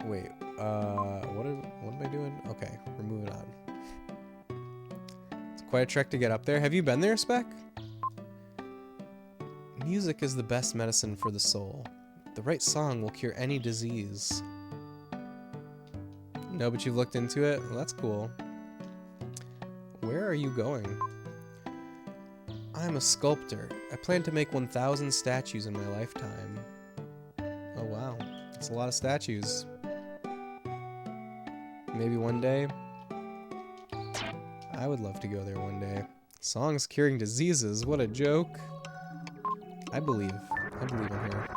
Wait, what am I doing? Okay, we're moving on. It's quite a trek to get up there. Have you been there, Spec? Music is the best medicine for the soul. The right song will cure any disease. No, but you've looked into it? Well, that's cool. Where are you going? I'm a sculptor. I plan to make 1,000 statues in my lifetime. Oh wow, that's a lot of statues. Maybe one day. I would love to go there one day. Songs curing diseases, what a joke. I believe in her.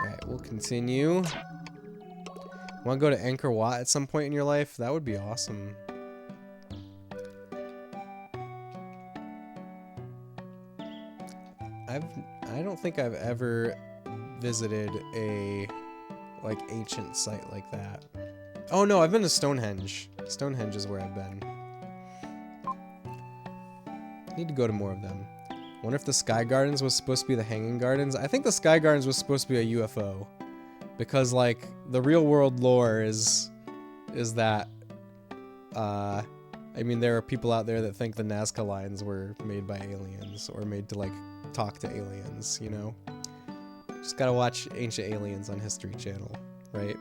Alright, we'll continue. Want to go to Angkor Wat at some point in your life? That would be awesome. I don't think I've ever visited a like ancient site like that. Oh no, I've been to Stonehenge. Stonehenge is where I've been. Need to go to more of them. Wonder if the Sky Gardens was supposed to be the Hanging Gardens. I think the Sky Gardens was supposed to be a UFO. Because like the real world lore is that I mean there are people out there that think the Nazca lines were made by aliens or made to like talk to aliens, you know? Just gotta watch Ancient Aliens on History Channel, right?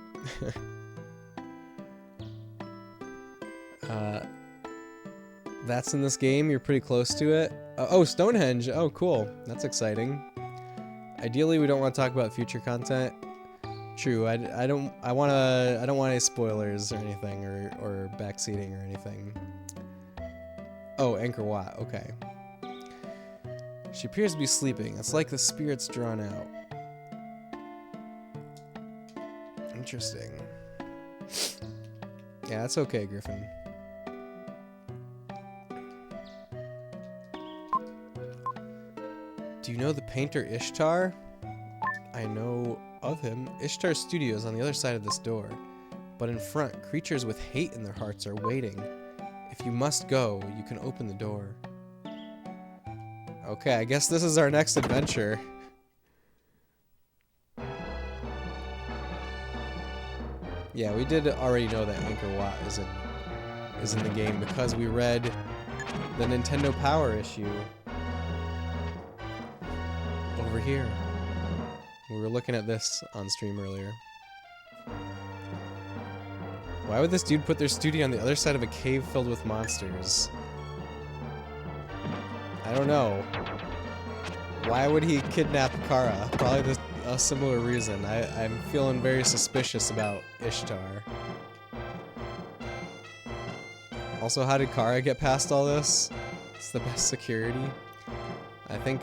That's in this game. You're pretty close to it. Oh, Stonehenge. Oh, cool. That's exciting. Ideally, we don't want to talk about future content. True. I don't want any spoilers or anything or backseating or anything. Oh, Angkor Wat. Okay. She appears to be sleeping. It's like the spirit's drawn out. Interesting. Yeah, that's okay, Griffin. Do you know the painter Ishtar? I know of him. Ishtar Studios on the other side of this door. But in front, creatures with hate in their hearts are waiting. If you must go, you can open the door. Okay, I guess this is our next adventure. Yeah, we did already know that Angkor Wat is in the game because we read the Nintendo Power issue over here. We were looking at this on stream earlier. Why would this dude put their studio on the other side of a cave filled with monsters? I don't know. Why would he kidnap Kara? Probably a similar reason. I'm feeling very suspicious about Ishtar. Also, how did Kara get past all this? It's the best security. I think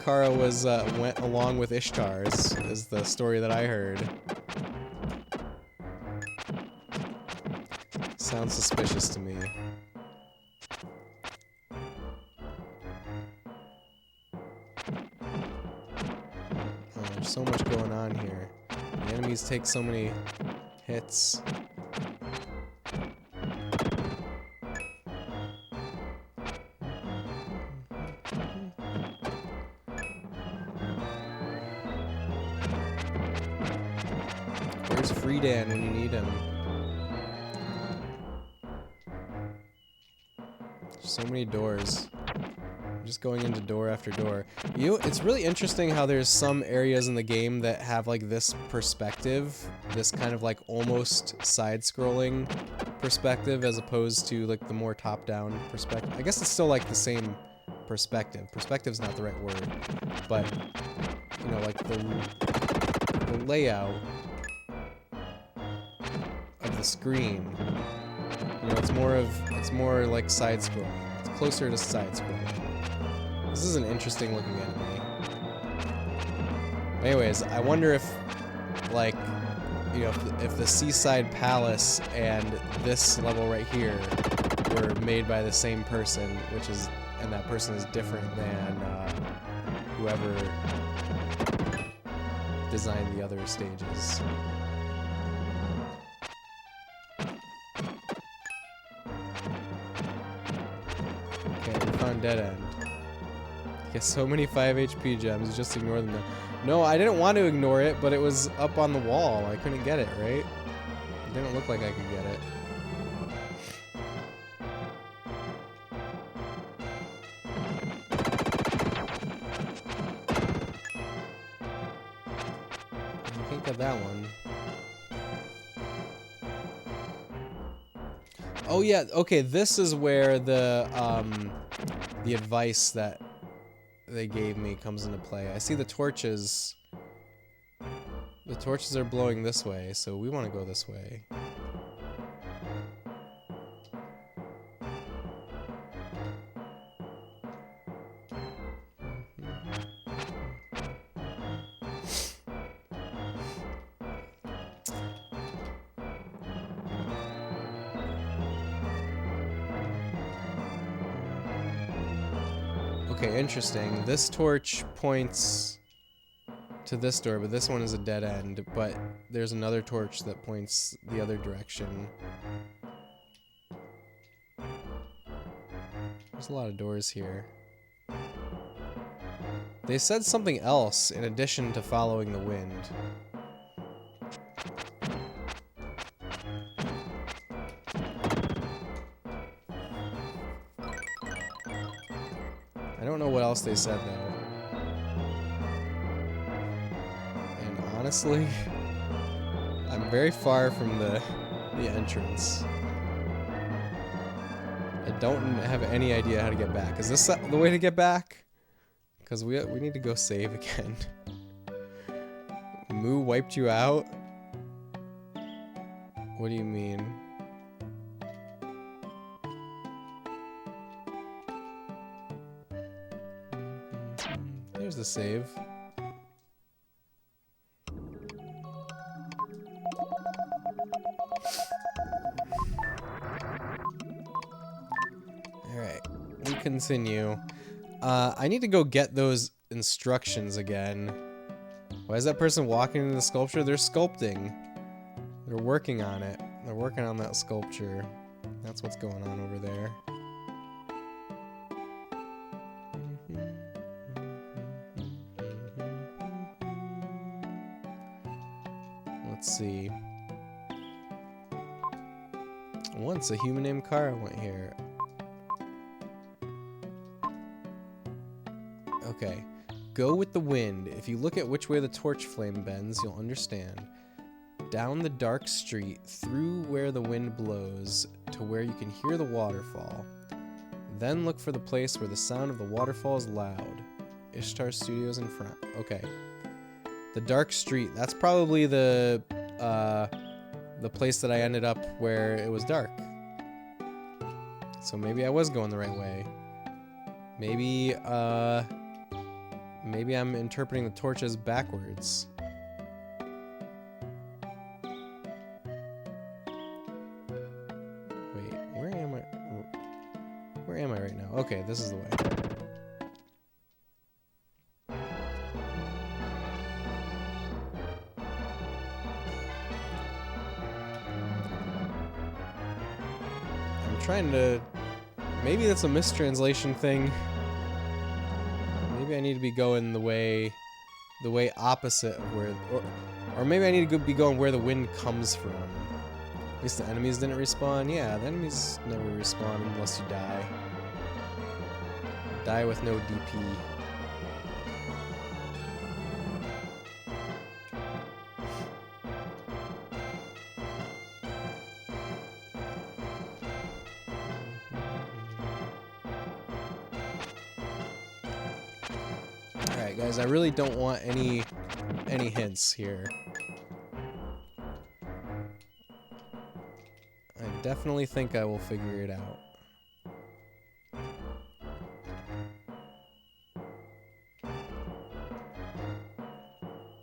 Kara went along with Ishtar is the story that I heard. Sounds suspicious to me. Oh, there's so much going on here. The enemies take so many hits. Where's Friedan when you need him? So many doors. I'm just going into door after door. It's really interesting how there's some areas in the game that have like this perspective, this kind of like almost side-scrolling perspective as opposed to like the more top-down perspective. I guess it's still like the same perspective. Perspective's not the right word, but you know, like the layout of the screen. You know, it's more like side-scrolling. It's closer to side-scrolling. This is an interesting looking enemy. Anyways, I wonder if, like, you know, if the Seaside Palace and this level right here were made by the same person, and that person is different than whoever designed the other stages. Okay, we found dead end. Get so many 5 HP gems, just ignore them now. No, I didn't want to ignore it, but it was up on the wall. I couldn't get it, right? It didn't look like I could get it. I can't get that one. Oh yeah, okay, this is where the advice that they gave me comes into play. I see the torches. The torches are blowing this way, so we want to go this way. Okay, interesting. This torch points to this door, but this one is a dead end. But there's another torch that points the other direction. There's a lot of doors here. They said something else in addition to following the wind. I don't know what else they said though. And honestly, I'm very far from the entrance. I don't have any idea how to get back. Is this the way to get back? Because we need to go save again. Moo wiped you out? What do you mean? There's the save. Alright, we continue. I need to go get those instructions again. Why is that person walking into the sculpture? They're sculpting. They're working on it. They're working on that sculpture. That's what's going on over there. Let's see. Once a human named Kara went here. Okay. Go with the wind. If you look at which way the torch flame bends, you'll understand. Down the dark street, through where the wind blows, to where you can hear the waterfall. Then look for the place where the sound of the waterfall is loud. Ishtar Studios in front. Okay. The dark street. That's probably the place that I ended up where it was dark. So maybe I was going the right way. Maybe I'm interpreting the torches backwards. Wait, where am I? Where am I right now? Okay, this is the way. I'm trying to... Maybe that's a mistranslation thing. Maybe I need to be going the way opposite of where, or maybe I need to be going where the wind comes from. At least the enemies didn't respawn. Yeah, the enemies never respawn unless you die. Die with no DP. Alright guys, I really don't want any hints here. I definitely think I will figure it out.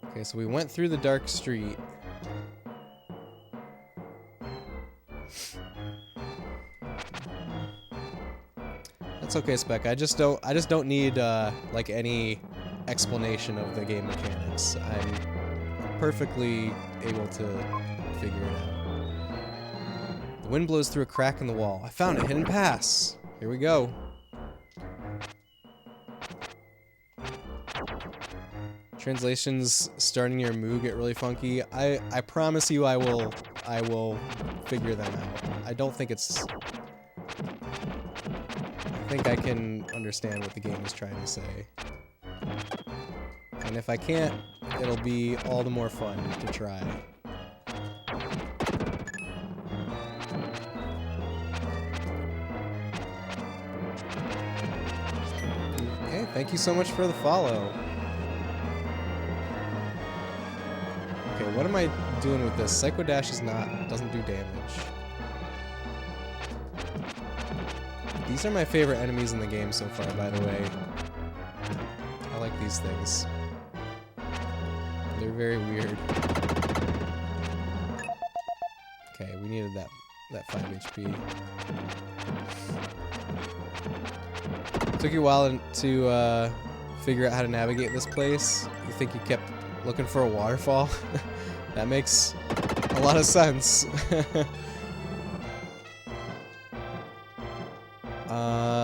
Okay, so we went through the dark street. That's okay, Spec. I just don't need like any explanation of the game mechanics. I'm perfectly able to figure it out. The wind blows through a crack in the wall. I found a hidden pass. Here we go. Translations starting your moo get really funky. I promise you I will figure them out. I don't think it's... I think I can understand what the game is trying to say. And if I can't, it'll be all the more fun to try. Okay, thank you so much for the follow. Okay, what am I doing with this? Psycho Dash doesn't do damage. These are my favorite enemies in the game so far, by the way. I like these things. They're very weird. Okay, we needed that 5 HP. Took you a while to figure out how to navigate this place. You think you kept looking for a waterfall? That makes a lot of sense.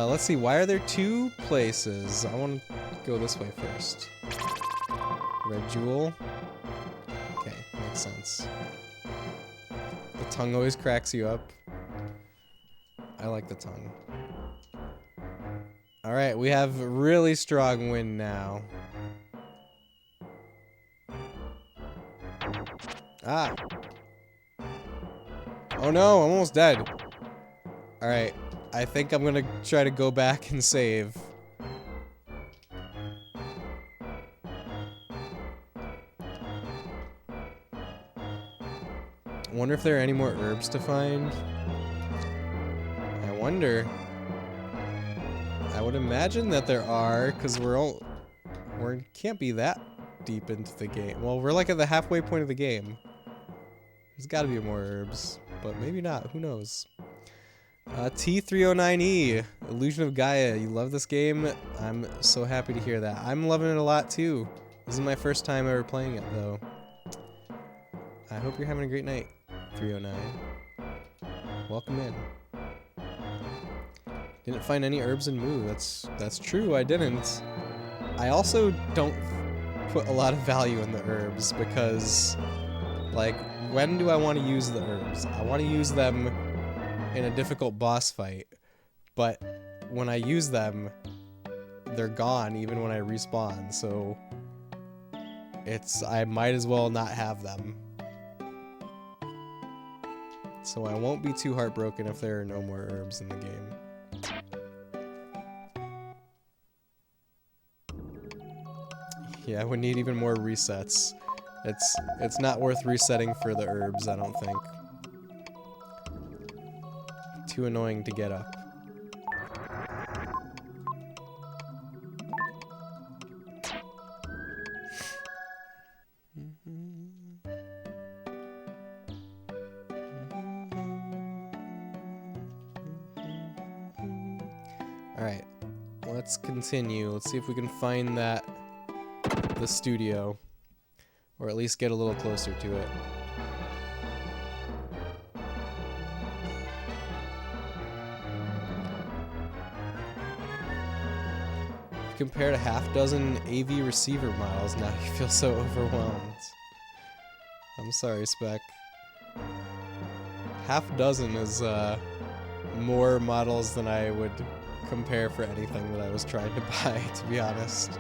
Let's see, why are there two places? I want to go this way first. Red jewel. Okay, makes sense. The tongue always cracks you up. I like the tongue. Alright, we have really strong wind now. Ah. Oh no, I'm almost dead. Alright, I think I'm gonna try to go back and save. I wonder if there are any more herbs to find. I wonder. I would imagine that there are, because we can't be that deep into the game. Well, we're like at the halfway point of the game. There's got to be more herbs, but maybe not. Who knows? T309E, Illusion of Gaia. You love this game? I'm so happy to hear that. I'm loving it a lot too. This is my first time ever playing it though. I hope you're having a great night, 309. Welcome in. Didn't find any herbs in Moo. That's true, I didn't. I also don't put a lot of value in the herbs because, like, when do I want to use the herbs? I want to use them in a difficult boss fight, but when I use them, they're gone even when I respawn, so I might as well not have them. So I won't be too heartbroken if there are no more herbs in the game. Yeah, I would need even more resets. It's not worth resetting for the herbs, I don't think. Too annoying to get up. Alright, let's continue. Let's see if we can find the studio, or at least get a little closer to it. compared a half dozen AV receiver models, now you feel so overwhelmed. I'm sorry, Spec. Half dozen is more models than I would compare for anything that I was trying to buy, to be honest.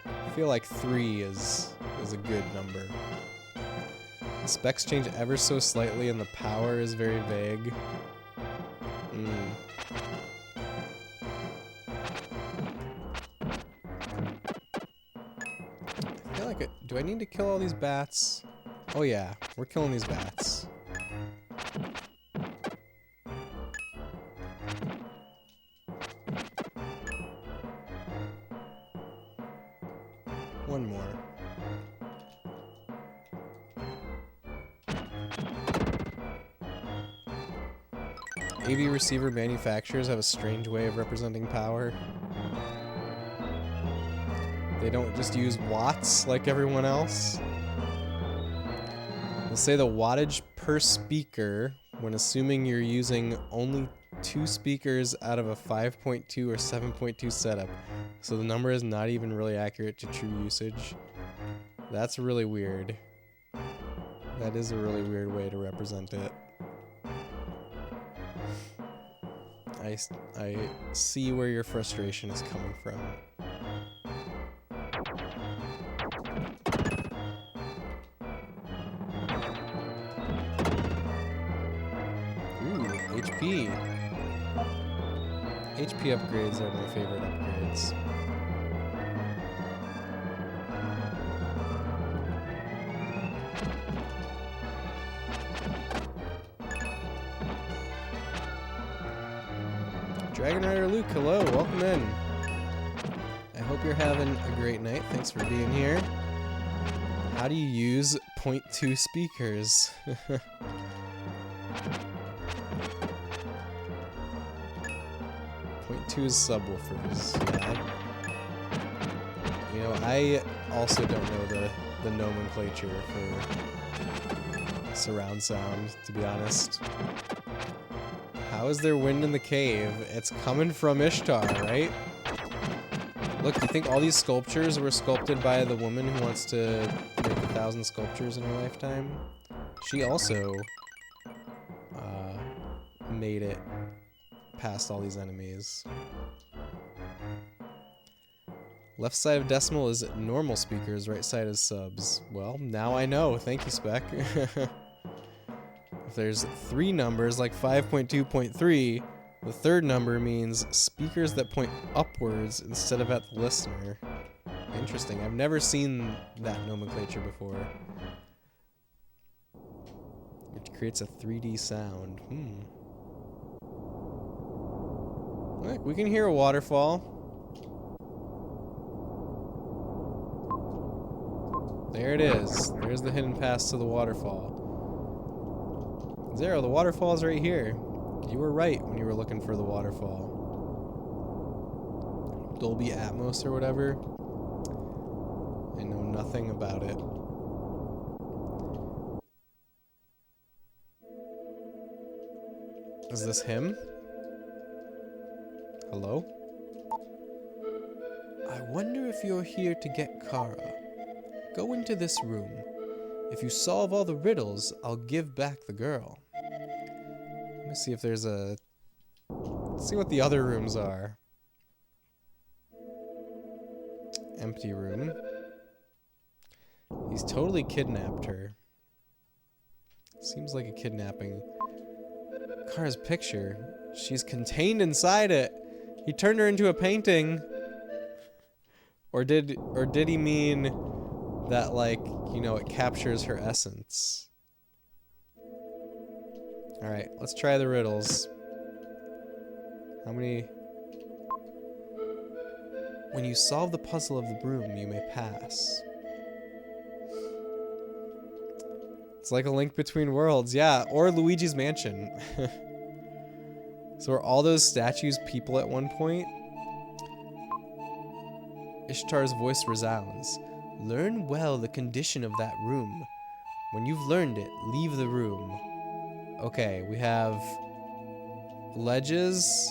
I feel like 3 is a good number. The specs change ever so slightly and the power is very vague. I feel like do I need to kill all these bats? Oh yeah, we're killing these bats. One more. AV receiver manufacturers have a strange way of representing power. They don't just use watts like everyone else. They'll say the wattage per speaker when assuming you're using only 2 speakers out of a 5.2 or 7.2 setup. So the number is not even really accurate to true usage. That's really weird. That is a really weird way to represent it. I see where your frustration is coming from. Ooh, HP. HP upgrades are my favorite upgrades. Dragon Rider Luke, hello, welcome in. I hope you're having a great night. Thanks for being here. How do you use 0.2 speakers? 0.2 is subwoofers. Yeah. You know, I also don't know the nomenclature for surround sound, to be honest. How is there wind in the cave? It's coming from Ishtar, right? Look, you think all these sculptures were sculpted by the woman who wants to make 1,000 sculptures in her lifetime? She also made it past all these enemies. Left side of decimal is normal speakers, right side is subs. Well, now I know. Thank you, Spec. If there's 3 numbers, like 5.2.3, the third number means speakers that point upwards instead of at the listener. Interesting. I've never seen that nomenclature before. Which creates a 3D sound. Look, we can hear a waterfall. There it is. There's the hidden pass to the waterfall. Zero, the waterfall is right here. You were right when you were looking for the waterfall. Dolby Atmos or whatever. I know nothing about it. Is this him? Hello? I wonder if you're here to get Kara. Go into this room. If you solve all the riddles, I'll give back the girl. Let me see if there's a... Let's see what the other rooms are. Empty room. He's totally kidnapped her. Seems like a kidnapping. Kara's picture. She's contained inside it. He turned her into a painting. Or did he mean that, like, you know, it captures her essence? Alright, let's try the riddles. How many? When you solve the puzzle of the room, you may pass. It's like a link between worlds, yeah, or Luigi's Mansion. So are all those statues people at one point? Ishtar's voice resounds. Learn well the condition of that room. When you've learned it, leave the room. Okay, we have ledges,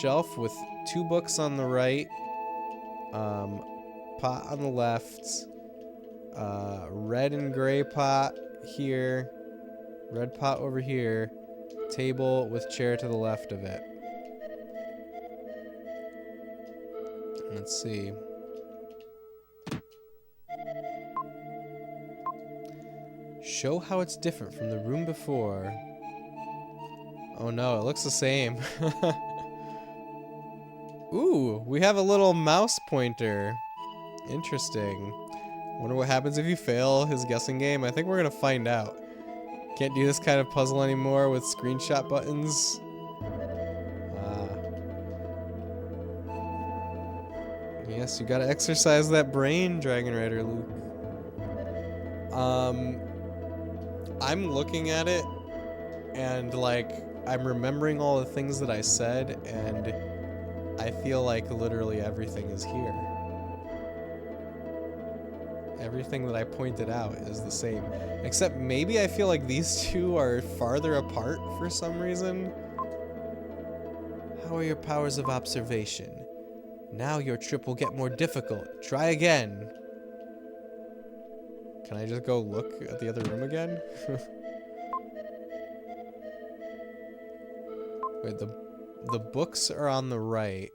shelf with 2 books on the right, pot on the left, red and gray pot here, red pot over here, table with chair to the left of it. Let's see. Show how it's different from the room before. Oh no, it looks the same. Ooh, we have a little mouse pointer. Interesting. Wonder what happens if you fail his guessing game. I think we're gonna find out. Can't do this kind of puzzle anymore with screenshot buttons. Yes, you gotta exercise that brain, Dragon Rider Luke. I'm looking at it, and like, I'm remembering all the things that I said, and I feel like literally everything is here. Everything that I pointed out is the same. Except maybe I feel like these two are farther apart for some reason. How are your powers of observation? Now your trip will get more difficult. Try again. Can I just go look at the other room again? Wait, the books are on the right.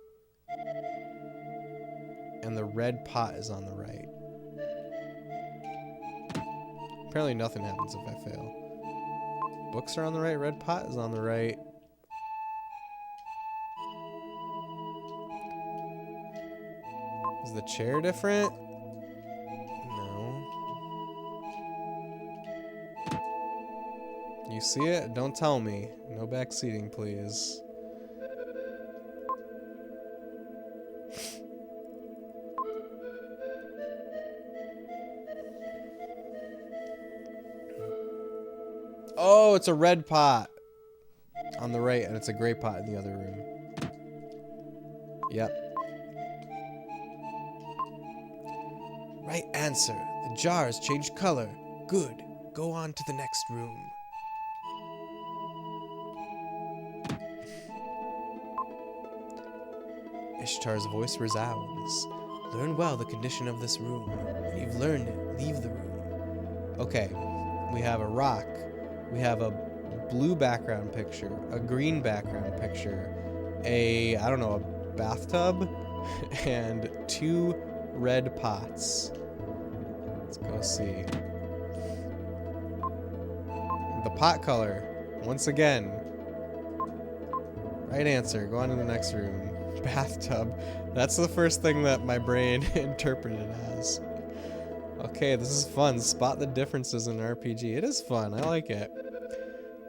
And the red pot is on the right. Apparently nothing happens if I fail. Books are on the right, red pot is on the right. Is the chair different? No. You see it? Don't tell me. No backseating, please. Oh, it's a red pot on the right, and it's a gray pot in the other room. Yep. Right answer. The jars changed color. Good. Go on to the next room. Ishtar's voice resounds. Learn well the condition of this room. When you've learned it, leave the room. Okay. We have a rock. We have a blue background picture, a green background picture, I don't know, a bathtub, and 2 red pots. Let's go see. The pot color, once again. Right answer, go on to the next room. Bathtub. That's the first thing that my brain interpreted as. Okay, this is fun. Spot the differences in RPG. It is fun. I like it.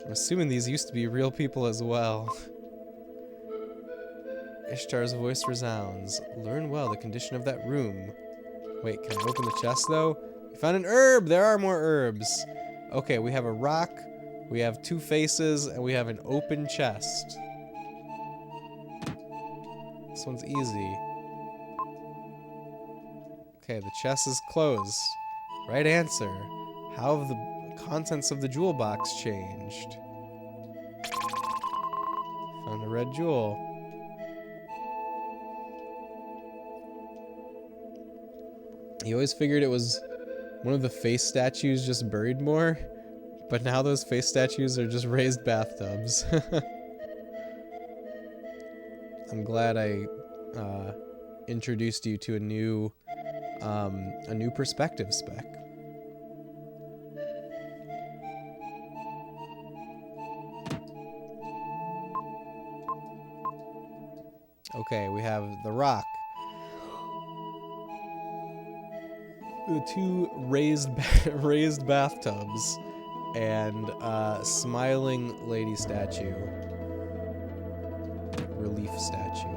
I'm assuming these used to be real people as well. Ishtar's voice resounds. Learn well the condition of that room. Wait, can I open the chest though? We found an herb! There are more herbs. Okay, we have a rock, we have 2 faces, and we have an open chest. This one's easy. Okay, the chest is closed. Right answer. How have the contents of the jewel box changed? Found a red jewel. You always figured it was one of the face statues just buried more, but now those face statues are just raised bathtubs. I'm glad I introduced you to a new perspective spec. Okay, we have the rock. The 2 raised bathtubs and smiling lady statue. Relief statue.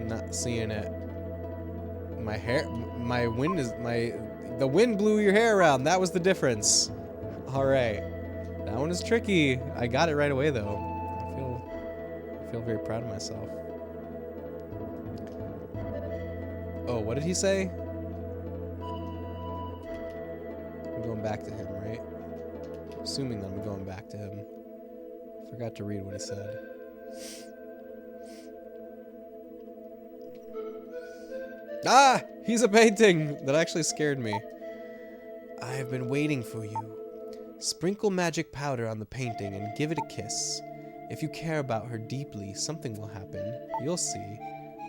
Not seeing it. The wind blew your hair around. That was the difference. All right. That one is tricky. I got it right away though. I feel very proud of myself. Oh, what did he say? going back to him, right? Assuming that I'm going back to him. Forgot to read what he said. Ah! He's a painting! That actually scared me. I have been waiting for you. Sprinkle magic powder on the painting and give it a kiss. If you care about her deeply, something will happen. You'll see.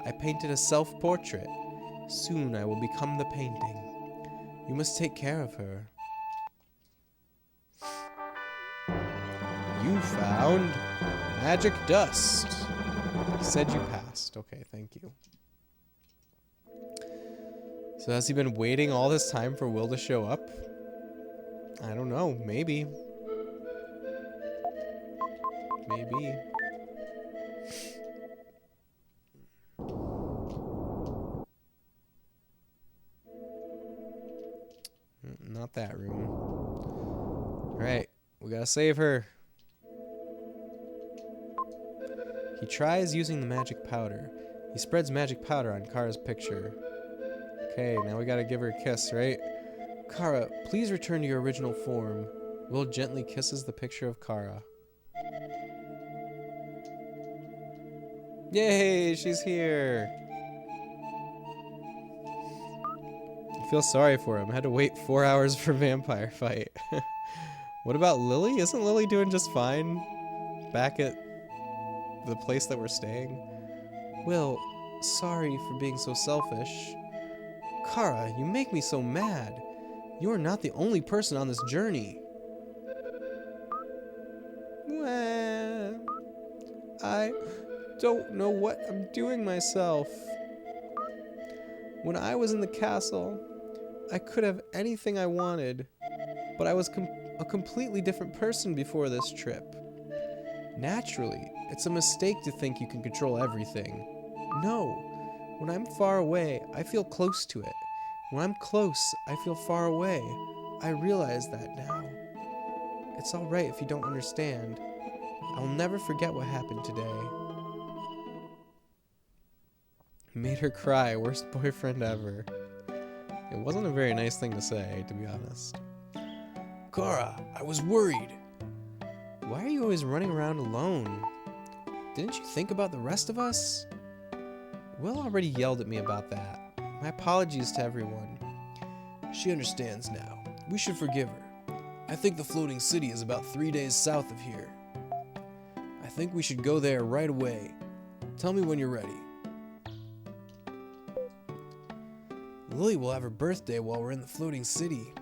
I painted a self-portrait. Soon I will become the painting. You must take care of her. You found magic dust. He said you passed. Okay, thank you. So has he been waiting all this time for Will to show up? I don't know. Maybe. Maybe. Not that room. Alright, we gotta save her. He tries using the magic powder. He spreads magic powder on Kara's picture. Okay, now we gotta give her a kiss, right? Kara, please return to your original form. Will gently kisses the picture of Kara. Yay, she's here. I feel sorry for him. I had to wait 4 hours for vampire fight. What about Lily? Isn't Lily doing just fine back at the place that we're staying? Will, sorry for being so selfish. Kara, you make me so mad. You are not the only person on this journey. Well, I don't know what I'm doing myself. When I was in the castle, I could have anything I wanted, but I was a completely different person before this trip. Naturally, it's a mistake to think you can control everything. No, when I'm far away, I feel close to it. When I'm close, I feel far away. I realize that now. It's alright if you don't understand. I'll never forget what happened today. Made her cry, worst boyfriend ever. It wasn't a very nice thing to say, to be honest. Kara, I was worried. Why are you always running around alone? Didn't you think about the rest of us? Will already yelled at me about that. My apologies to everyone. She understands now. We should forgive her. I think the floating city is about 3 days south of here. I think we should go there right away. Tell me when you're ready. Lily will have her birthday while we're in the floating city.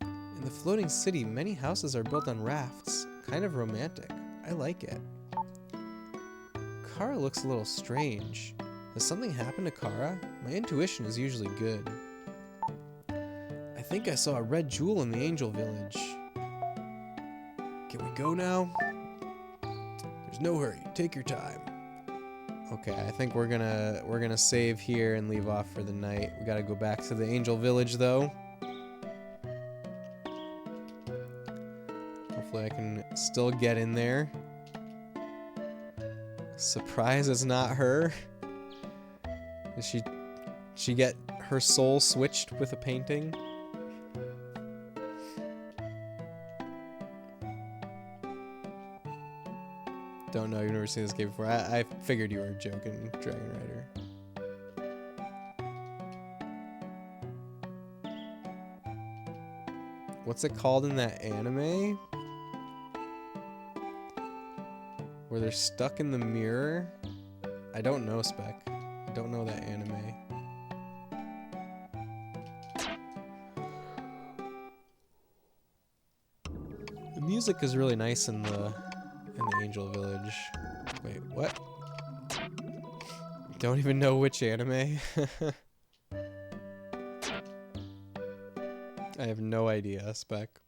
In the floating city, many houses are built on rafts. Kind of romantic. I like it. Kara looks a little strange. Has something happened to Kara? My intuition is usually good. I think I saw a red jewel in the angel village. Can we go now? There's no hurry. Take your time. Okay, I think we're gonna save here and leave off for the night. We gotta go back to the angel village though. Hopefully I can still get in there. Surprise, it's not her. Did she get her soul switched with a painting? Don't know, you've never seen this game before. I figured you were joking, Dragon Rider. What's it called in that anime? Where they're stuck in the mirror? I don't know, Spec. I don't know that anime. The music is really nice in the Angel Village. Wait, what? Don't even know which anime. I have no idea, Spec.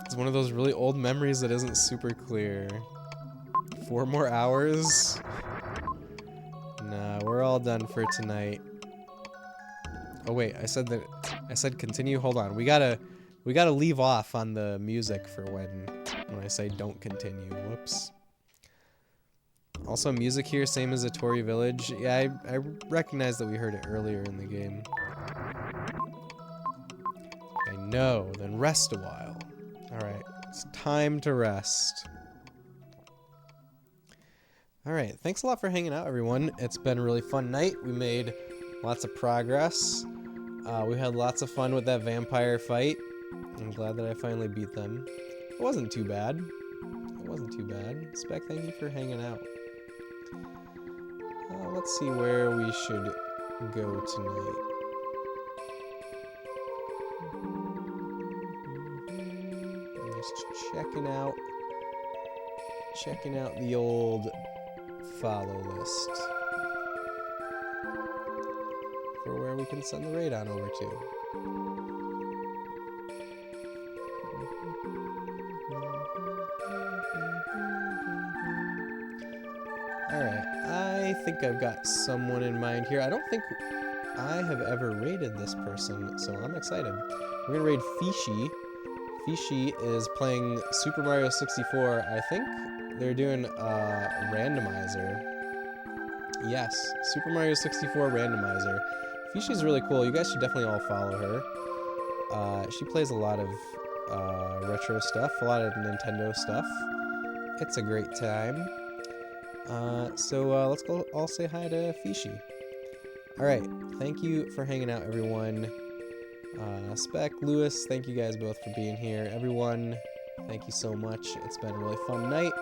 It's one of those really old memories that isn't super clear. 4 more hours? Nah, we're all done for tonight. Oh wait, I said continue. Hold on. We gotta leave off on the music for when I say don't continue. Whoops. Also, music here, same as Atori Village. Yeah, I recognize that we heard it earlier in the game. No, then rest a while. Alright, it's time to rest. Alright, thanks a lot for hanging out, everyone. It's been a really fun night. We made lots of progress. We had lots of fun with that vampire fight. I'm glad that I finally beat them. It wasn't too bad. It wasn't too bad. Spec, thank you for hanging out. Let's see where we should go tonight. Just checking out the old follow list for where we can send the raid on over to. Alright, I think I've got someone in mind here. I don't think I have ever raided this person, so I'm excited. We're gonna raid Fishy. Fishy is playing Super Mario 64. I think they're doing a randomizer. Yes, Super Mario 64 randomizer. Fishy's really cool. You guys should definitely all follow her. She plays a lot of retro stuff, a lot of Nintendo stuff. It's a great time. So let's go all say hi to Fishy. Alright, thank you for hanging out, everyone. Spec, Lewis, thank you guys both for being here. Everyone, thank you so much. It's been a really fun night.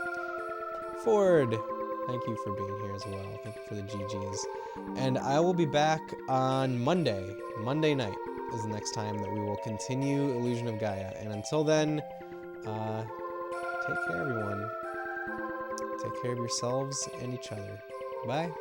Ford, thank you for being here as well. Thank you for the GGs. And I will be back on Monday. Monday night is the next time that we will continue Illusion of Gaia. And until then, take care, everyone. Take care of yourselves and each other. Bye.